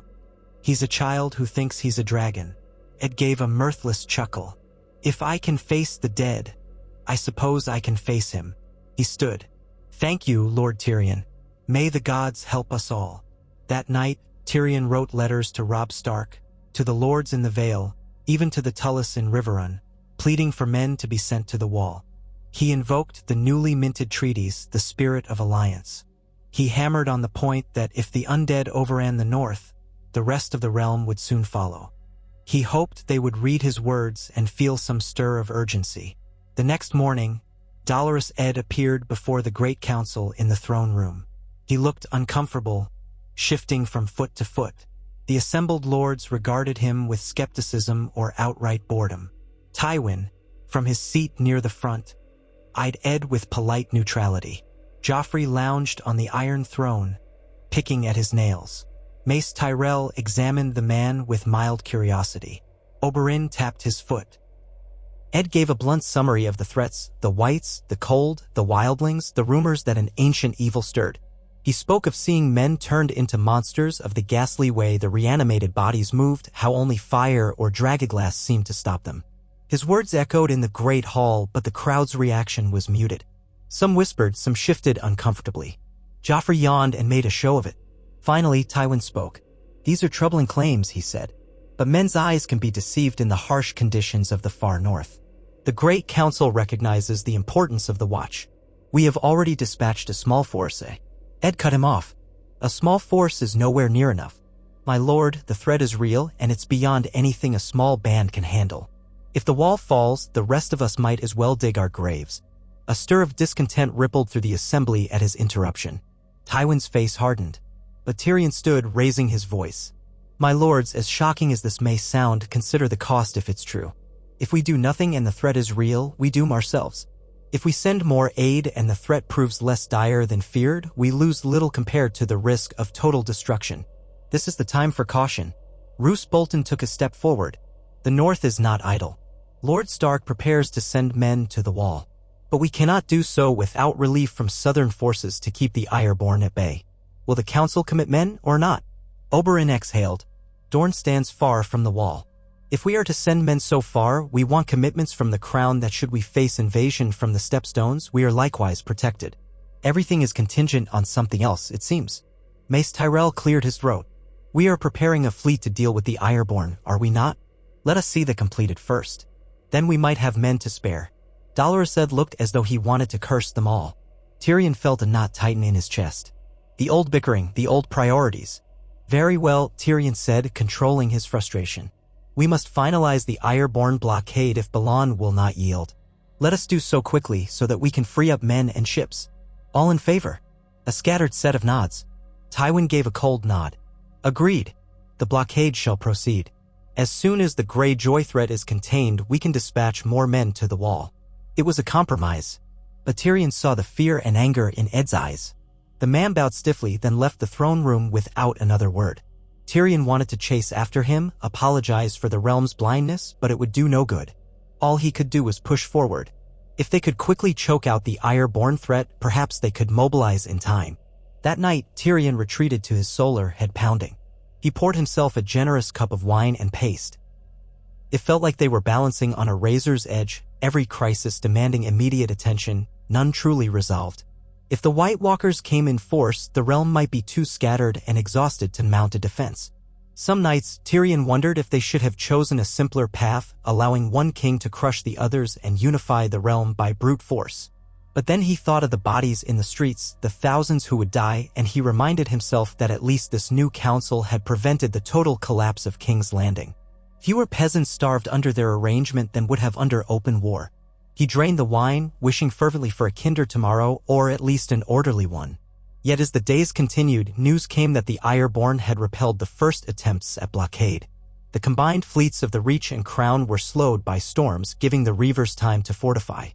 He's a child who thinks he's a dragon. Ed gave a mirthless chuckle. If I can face the dead, I suppose I can face him. He stood. Thank you, Lord Tyrion. May the gods help us all. That night, Tyrion wrote letters to Robb Stark, to the lords in the Vale, even to the Tullus in Riverrun, pleading for men to be sent to the wall. He invoked the newly minted treaties, the spirit of alliance. He hammered on the point that if the undead overran the north, the rest of the realm would soon follow. He hoped they would read his words and feel some stir of urgency. The next morning, Dolorous Ed appeared before the Great Council in the throne room. He looked uncomfortable, shifting from foot to foot. The assembled lords regarded him with skepticism or outright boredom. Tywin, from his seat near the front, eyed Ed with polite neutrality. Joffrey lounged on the Iron Throne, picking at his nails. Mace Tyrell examined the man with mild curiosity. Oberyn tapped his foot. Ed gave a blunt summary of the threats, the whites, the cold, the wildlings, the rumors that an ancient evil stirred. He spoke of seeing men turned into monsters, of the ghastly way the reanimated bodies moved, how only fire or dragonglass seemed to stop them. His words echoed in the great hall, but the crowd's reaction was muted. Some whispered, some shifted uncomfortably. Joffrey yawned and made a show of it. Finally, Tywin spoke. These are troubling claims, he said. But men's eyes can be deceived in the harsh conditions of the far north. The Great Council recognizes the importance of the Watch. We have already dispatched a small force. Ed cut him off. A small force is nowhere near enough. My lord, the threat is real, and it's beyond anything a small band can handle. If the wall falls, the rest of us might as well dig our graves. A stir of discontent rippled through the assembly at his interruption. Tywin's face hardened. But Tyrion stood, raising his voice. My lords, as shocking as this may sound, consider the cost if it's true. If we do nothing and the threat is real, we doom ourselves. If we send more aid and the threat proves less dire than feared, we lose little compared to the risk of total destruction. This is the time for caution. Roose Bolton took a step forward. The north is not idle. Lord Stark prepares to send men to the wall. But we cannot do so without relief from southern forces to keep the Ironborn at bay. Will the council commit men or not? Oberyn exhaled. Dorne stands far from the wall. If we are to send men so far, we want commitments from the crown that should we face invasion from the Stepstones, we are likewise protected. Everything is contingent on something else, it seems. Mace Tyrell cleared his throat. We are preparing a fleet to deal with the Ironborn, are we not? Let us see the completed first. Then we might have men to spare. Dolorous Ed looked as though he wanted to curse them all. Tyrion felt a knot tighten in his chest. The old bickering, the old priorities. Very well, Tyrion said, controlling his frustration. We must finalize the Ironborn blockade if Balon will not yield. Let us do so quickly so that we can free up men and ships. All in favor? A scattered set of nods. Tywin gave a cold nod. Agreed. The blockade shall proceed. As soon as the Greyjoy threat is contained, we can dispatch more men to the wall. It was a compromise. But Tyrion saw the fear and anger in Ed's eyes. The man bowed stiffly, then left the throne room without another word. Tyrion wanted to chase after him, apologize for the realm's blindness, but it would do no good. All he could do was push forward. If they could quickly choke out the Ironborn threat, perhaps they could mobilize in time. That night, Tyrion retreated to his solar, head pounding. He poured himself a generous cup of wine and paced. It felt like they were balancing on a razor's edge, every crisis demanding immediate attention, none truly resolved. If the White Walkers came in force, the realm might be too scattered and exhausted to mount a defense. Some nights, Tyrion wondered if they should have chosen a simpler path, allowing one king to crush the others and unify the realm by brute force. But then he thought of the bodies in the streets, the thousands who would die, and he reminded himself that at least this new council had prevented the total collapse of King's Landing. Fewer peasants starved under their arrangement than would have under open war. He drained the wine, wishing fervently for a kinder tomorrow, or at least an orderly one. Yet as the days continued, news came that the Ironborn had repelled the first attempts at blockade. The combined fleets of the Reach and Crown were slowed by storms, giving the Reavers time to fortify.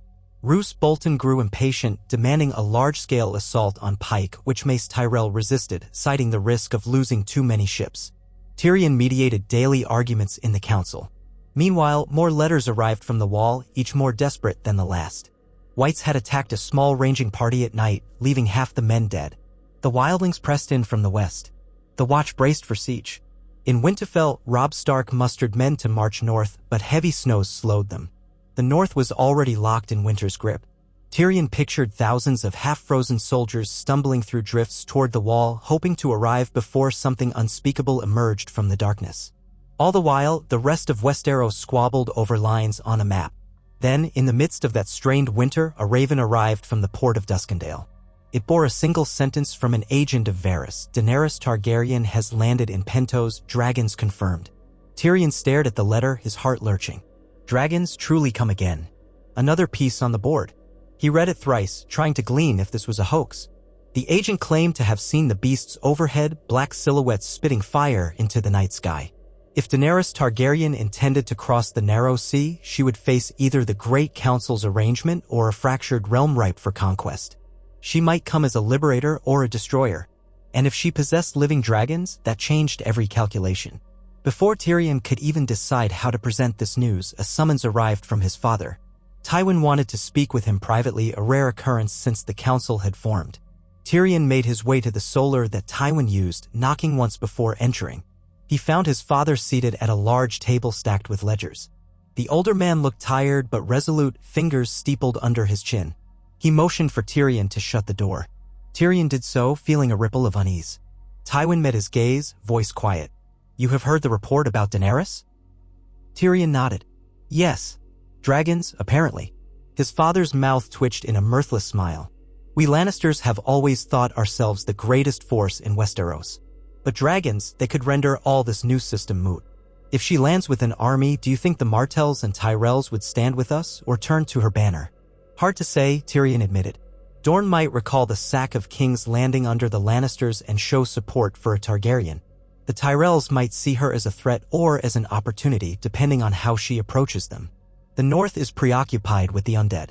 Roose Bolton grew impatient, demanding a large-scale assault on Pike, which Mace Tyrell resisted, citing the risk of losing too many ships. Tyrion mediated daily arguments in the council. Meanwhile, more letters arrived from the wall, each more desperate than the last. Whites had attacked a small ranging party at night, leaving half the men dead. The wildlings pressed in from the west. The Watch braced for siege. In Winterfell, Robb Stark mustered men to march north, but heavy snows slowed them. The north was already locked in winter's grip. Tyrion pictured thousands of half-frozen soldiers stumbling through drifts toward the wall, hoping to arrive before something unspeakable emerged from the darkness. All the while, the rest of Westeros squabbled over lines on a map. Then, in the midst of that strained winter, a raven arrived from the port of Duskendale. It bore a single sentence from an agent of Varys: Daenerys Targaryen has landed in Pentos, dragons confirmed. Tyrion stared at the letter, his heart lurching. Dragons truly come again. Another piece on the board. He read it thrice, trying to glean if this was a hoax. The agent claimed to have seen the beasts overhead, black silhouettes spitting fire into the night sky. If Daenerys Targaryen intended to cross the narrow sea, she would face either the Great Council's arrangement or a fractured realm ripe for conquest. She might come as a liberator or a destroyer. And if she possessed living dragons, that changed every calculation. Before Tyrion could even decide how to present this news, a summons arrived from his father. Tywin wanted to speak with him privately, a rare occurrence since the council had formed. Tyrion made his way to the solar that Tywin used, knocking once before entering. He found his father seated at a large table stacked with ledgers. The older man looked tired but resolute, fingers steepled under his chin. He motioned for Tyrion to shut the door. Tyrion did so, feeling a ripple of unease. Tywin met his gaze, voice quiet. "You have heard the report about Daenerys?" Tyrion nodded. "Yes. Dragons, apparently." His father's mouth twitched in a mirthless smile. "We Lannisters have always thought ourselves the greatest force in Westeros. But dragons, they could render all this new system moot. If she lands with an army, do you think the Martells and Tyrells would stand with us or turn to her banner?" "Hard to say," Tyrion admitted. Dorne might recall the sack of King's Landing under the Lannisters and show support for a Targaryen. The Tyrells might see her as a threat or as an opportunity, depending on how she approaches them. The North is preoccupied with the undead.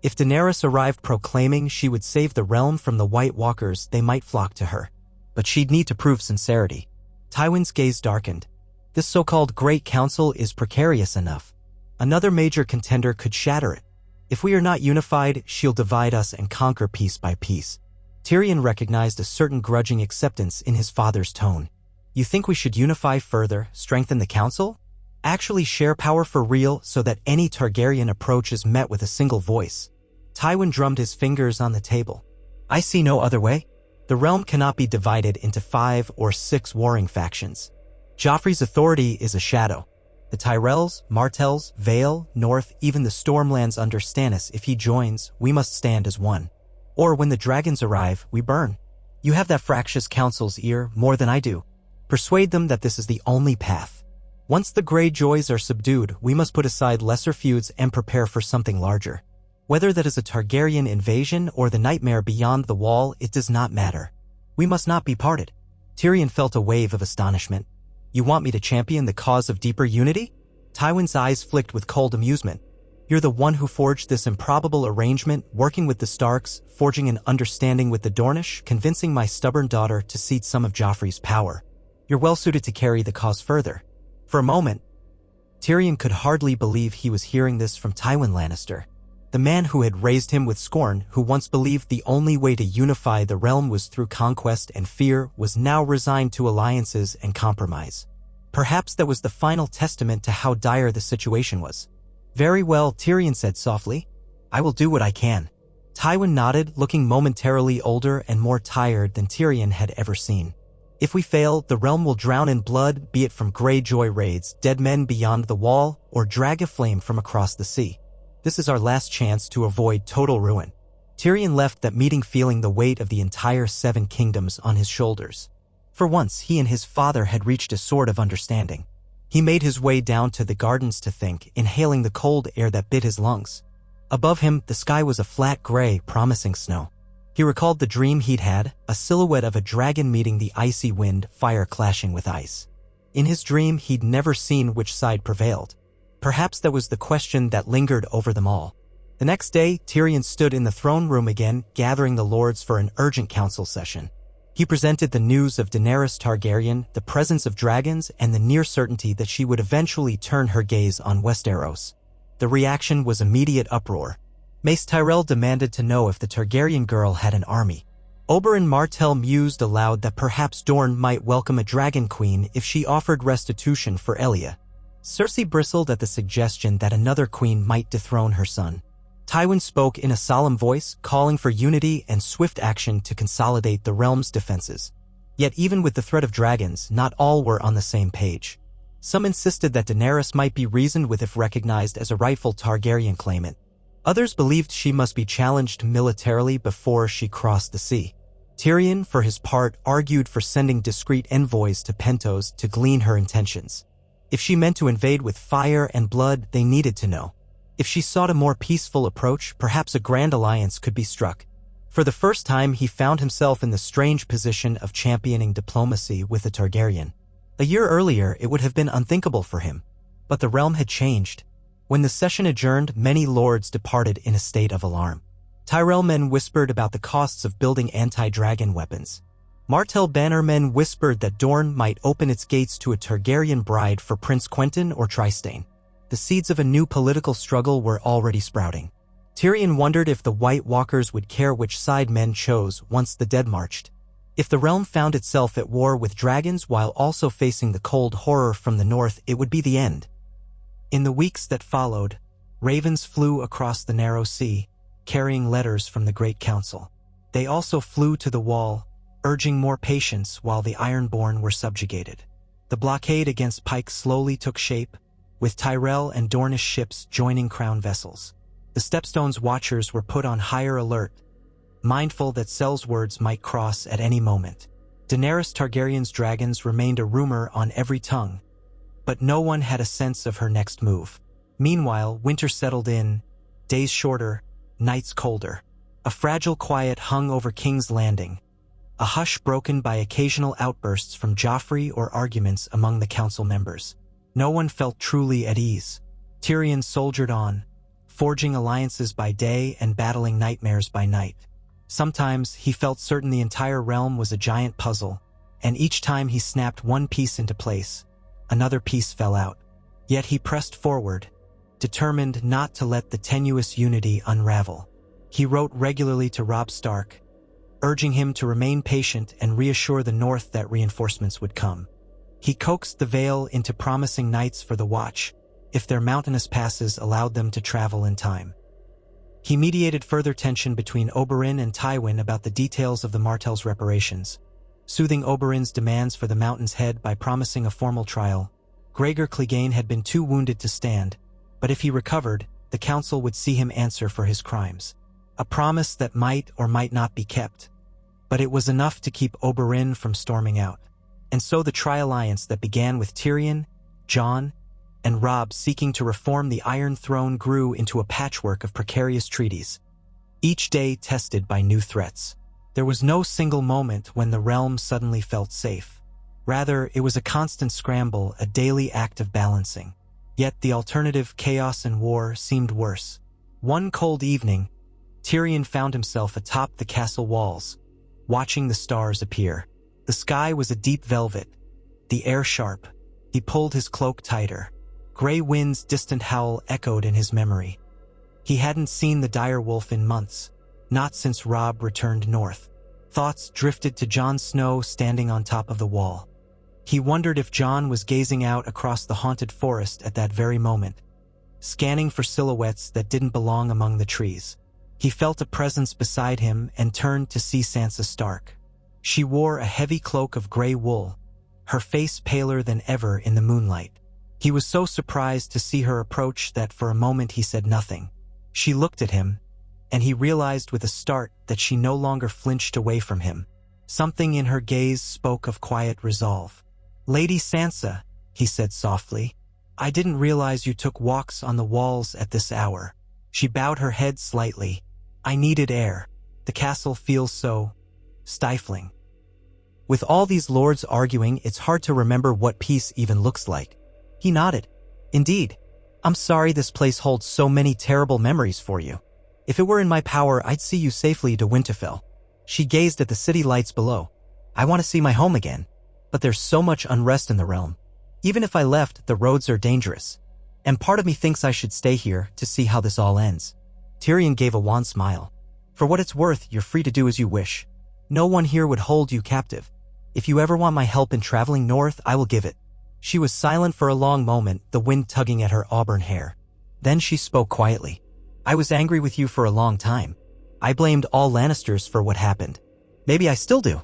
If Daenerys arrived proclaiming she would save the realm from the White Walkers, they might flock to her. But she'd need to prove sincerity. Tywin's gaze darkened. This so-called Great Council is precarious enough. Another major contender could shatter it. If we are not unified, she'll divide us and conquer piece by piece. Tyrion recognized a certain grudging acceptance in his father's tone. "You think we should unify further, strengthen the council? Actually share power for real so that any Targaryen approach is met with a single voice?" Tywin drummed his fingers on the table. "I see no other way. The realm cannot be divided into 5 or 6 warring factions. Joffrey's authority is a shadow. The Tyrells, Martells, Vale, North, even the Stormlands under Stannis, if he joins, we must stand as one. Or when the dragons arrive, we burn. You have that fractious council's ear more than I do. Persuade them that this is the only path. Once the Greyjoys are subdued, we must put aside lesser feuds and prepare for something larger. Whether that is a Targaryen invasion or the nightmare beyond the wall, it does not matter. We must not be parted." Tyrion felt a wave of astonishment. "You want me to champion the cause of deeper unity?" Tywin's eyes flicked with cold amusement. "You're the one who forged this improbable arrangement, working with the Starks, forging an understanding with the Dornish, convincing my stubborn daughter to cede some of Joffrey's power. You're well suited to carry the cause further." For a moment, Tyrion could hardly believe he was hearing this from Tywin Lannister. The man who had raised him with scorn, who once believed the only way to unify the realm was through conquest and fear, was now resigned to alliances and compromise. Perhaps that was the final testament to how dire the situation was. "Very well," Tyrion said softly. "I will do what I can." Tywin nodded, looking momentarily older and more tired than Tyrion had ever seen. "If we fail, the realm will drown in blood, be it from Greyjoy raids, dead men beyond the wall, or drag a flame from across the sea. This is our last chance to avoid total ruin." Tyrion left that meeting feeling the weight of the entire 7 kingdoms on his shoulders. For once, he and his father had reached a sort of understanding. He made his way down to the gardens to think, inhaling the cold air that bit his lungs. Above him, the sky was a flat gray, promising snow. He recalled the dream he'd had, a silhouette of a dragon meeting the icy wind, fire clashing with ice. In his dream, he'd never seen which side prevailed. Perhaps that was the question that lingered over them all. The next day, Tyrion stood in the throne room again, gathering the lords for an urgent council session. He presented the news of Daenerys Targaryen, the presence of dragons, and the near certainty that she would eventually turn her gaze on Westeros. The reaction was immediate uproar. Mace Tyrell demanded to know if the Targaryen girl had an army. Oberyn Martell mused aloud that perhaps Dorne might welcome a dragon queen if she offered restitution for Elia. Cersei bristled at the suggestion that another queen might dethrone her son. Tywin spoke in a solemn voice, calling for unity and swift action to consolidate the realm's defenses. Yet even with the threat of dragons, not all were on the same page. Some insisted that Daenerys might be reasoned with if recognized as a rightful Targaryen claimant. Others believed she must be challenged militarily before she crossed the sea. Tyrion, for his part, argued for sending discreet envoys to Pentos to glean her intentions. If she meant to invade with fire and blood, they needed to know. If she sought a more peaceful approach, perhaps a grand alliance could be struck. For the first time, he found himself in the strange position of championing diplomacy with a Targaryen. A year earlier, it would have been unthinkable for him. But the realm had changed. When the session adjourned, many lords departed in a state of alarm. Tyrell men whispered about the costs of building anti-dragon weapons. Martell banner men whispered that Dorne might open its gates to a Targaryen bride for Prince Quentyn or Trystane. The seeds of a new political struggle were already sprouting. Tyrion wondered if the White Walkers would care which side men chose once the dead marched. If the realm found itself at war with dragons while also facing the cold horror from the north, it would be the end. In the weeks that followed, ravens flew across the narrow sea, carrying letters from the Great Council. They also flew to the wall, urging more patience while the Ironborn were subjugated. The blockade against Pike slowly took shape, with Tyrell and Dornish ships joining crown vessels. The Stepstone's watchers were put on higher alert, mindful that Sel's-words might cross at any moment. Daenerys Targaryen's dragons remained a rumor on every tongue, but no one had a sense of her next move. Meanwhile, winter settled in, days shorter, nights colder. A fragile quiet hung over King's Landing, a hush broken by occasional outbursts from Joffrey or arguments among the council members. No one felt truly at ease. Tyrion soldiered on, forging alliances by day and battling nightmares by night. Sometimes he felt certain the entire realm was a giant puzzle, and each time he snapped one piece into place, another piece fell out. Yet he pressed forward, determined not to let the tenuous unity unravel. He wrote regularly to Robb Stark, urging him to remain patient and reassure the North that reinforcements would come. He coaxed the Vale into promising nights for the Watch, if their mountainous passes allowed them to travel in time. He mediated further tension between Oberyn and Tywin about the details of the Martell's reparations, soothing Oberyn's demands for the Mountain's Head by promising a formal trial. Gregor Clegane had been too wounded to stand, but if he recovered, the council would see him answer for his crimes. A promise that might or might not be kept, but it was enough to keep Oberyn from storming out. And so the tri-alliance that began with Tyrion, Jon, and Robb seeking to reform the Iron Throne grew into a patchwork of precarious treaties, each day tested by new threats. There was no single moment when the realm suddenly felt safe. Rather, it was a constant scramble, a daily act of balancing. Yet the alternative, chaos and war, seemed worse. One cold evening, Tyrion found himself atop the castle walls, watching the stars appear. The sky was a deep velvet, the air sharp. He pulled his cloak tighter. Gray Wind's distant howl echoed in his memory. He hadn't seen the dire wolf in months, not since Robb returned north. Thoughts drifted to Jon Snow standing on top of the wall. He wondered if Jon was gazing out across the haunted forest at that very moment, scanning for silhouettes that didn't belong among the trees. He felt a presence beside him and turned to see Sansa Stark. She wore a heavy cloak of gray wool, her face paler than ever in the moonlight. He was so surprised to see her approach that for a moment he said nothing. She looked at him, and he realized with a start that she no longer flinched away from him. Something in her gaze spoke of quiet resolve. "Lady Sansa," he said softly, "I didn't realize you took walks on the walls at this hour." She bowed her head slightly. "I needed air. The castle feels so stifling." With all these lords arguing, it's hard to remember what peace even looks like. He nodded. "Indeed. I'm sorry this place holds so many terrible memories for you. If it were in my power, I'd see you safely to Winterfell." She gazed at the city lights below. "I want to see my home again. But there's so much unrest in the realm. Even if I left, the roads are dangerous. And part of me thinks I should stay here to see how this all ends." Tyrion gave a wan smile. "For what it's worth, you're free to do as you wish. No one here would hold you captive. If you ever want my help in traveling north, I will give it." She was silent for a long moment, the wind tugging at her auburn hair. Then she spoke quietly. "I was angry with you for a long time. I blamed all Lannisters for what happened. Maybe I still do.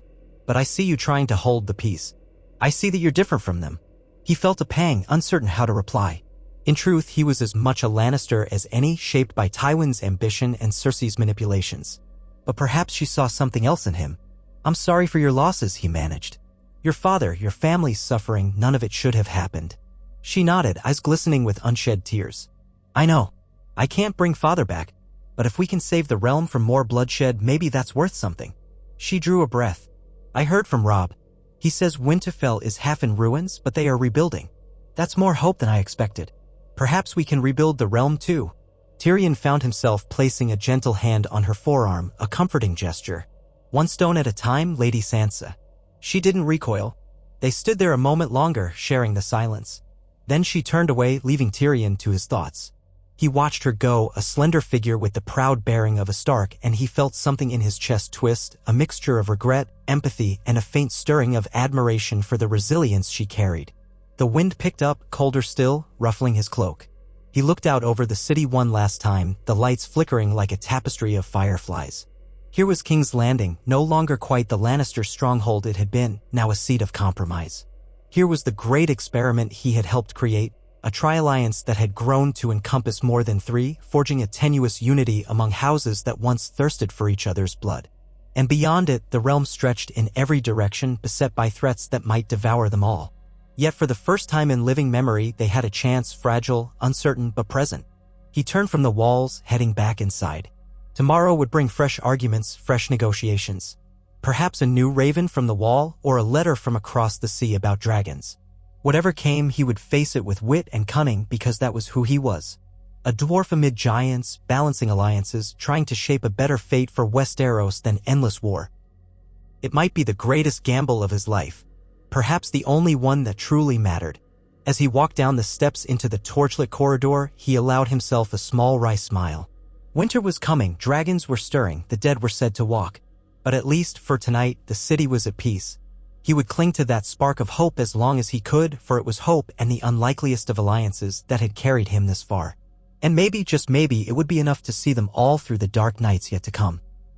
But I see you trying to hold the peace. I see that you're different from them." He felt a pang, uncertain how to reply. In truth, he was as much a Lannister as any, shaped by Tywin's ambition and Cersei's manipulations. But perhaps she saw something else in him. "I'm sorry for your losses," he managed. "Your father, your family's suffering, none of it should have happened." She nodded, eyes glistening with unshed tears. "I know. I can't bring father back. But if we can save the realm from more bloodshed, maybe that's worth something." She drew a breath. "I heard from Robb. He says Winterfell is half in ruins, but they are rebuilding. That's more hope than I expected. Perhaps we can rebuild the realm too." Tyrion found himself placing a gentle hand on her forearm, a comforting gesture. "One stone at a time, Lady Sansa." She didn't recoil. They stood there a moment longer, sharing the silence. Then she turned away, leaving Tyrion to his thoughts. He watched her go, a slender figure with the proud bearing of a Stark, and he felt something in his chest twist, a mixture of regret, empathy, and a faint stirring of admiration for the resilience she carried. The wind picked up, colder still, ruffling his cloak. He looked out over the city one last time, the lights flickering like a tapestry of fireflies. Here was King's Landing, no longer quite the Lannister stronghold it had been, now a seat of compromise. Here was the great experiment he had helped create, a tri-alliance that had grown to encompass more than three, forging a tenuous unity among houses that once thirsted for each other's blood. And beyond it, the realm stretched in every direction, beset by threats that might devour them all. Yet for the first time in living memory, they had a chance, fragile, uncertain, but present. He turned from the walls, heading back inside. Tomorrow would bring fresh arguments, fresh negotiations. Perhaps a new raven from the wall, or a letter from across the sea about dragons. Whatever came, he would face it with wit and cunning, because that was who he was. A dwarf amid giants, balancing alliances, trying to shape a better fate for Westeros than endless war. It might be the greatest gamble of his life. Perhaps the only one that truly mattered. As he walked down the steps into the torchlit corridor, he allowed himself a small wry smile. Winter was coming, dragons were stirring, the dead were said to walk. But at least, for tonight, the city was at peace. He would cling to that spark of hope as long as he could, for it was hope and the unlikeliest of alliances that had carried him this far. And maybe, just maybe, it would be enough to see them all through the dark nights yet to come.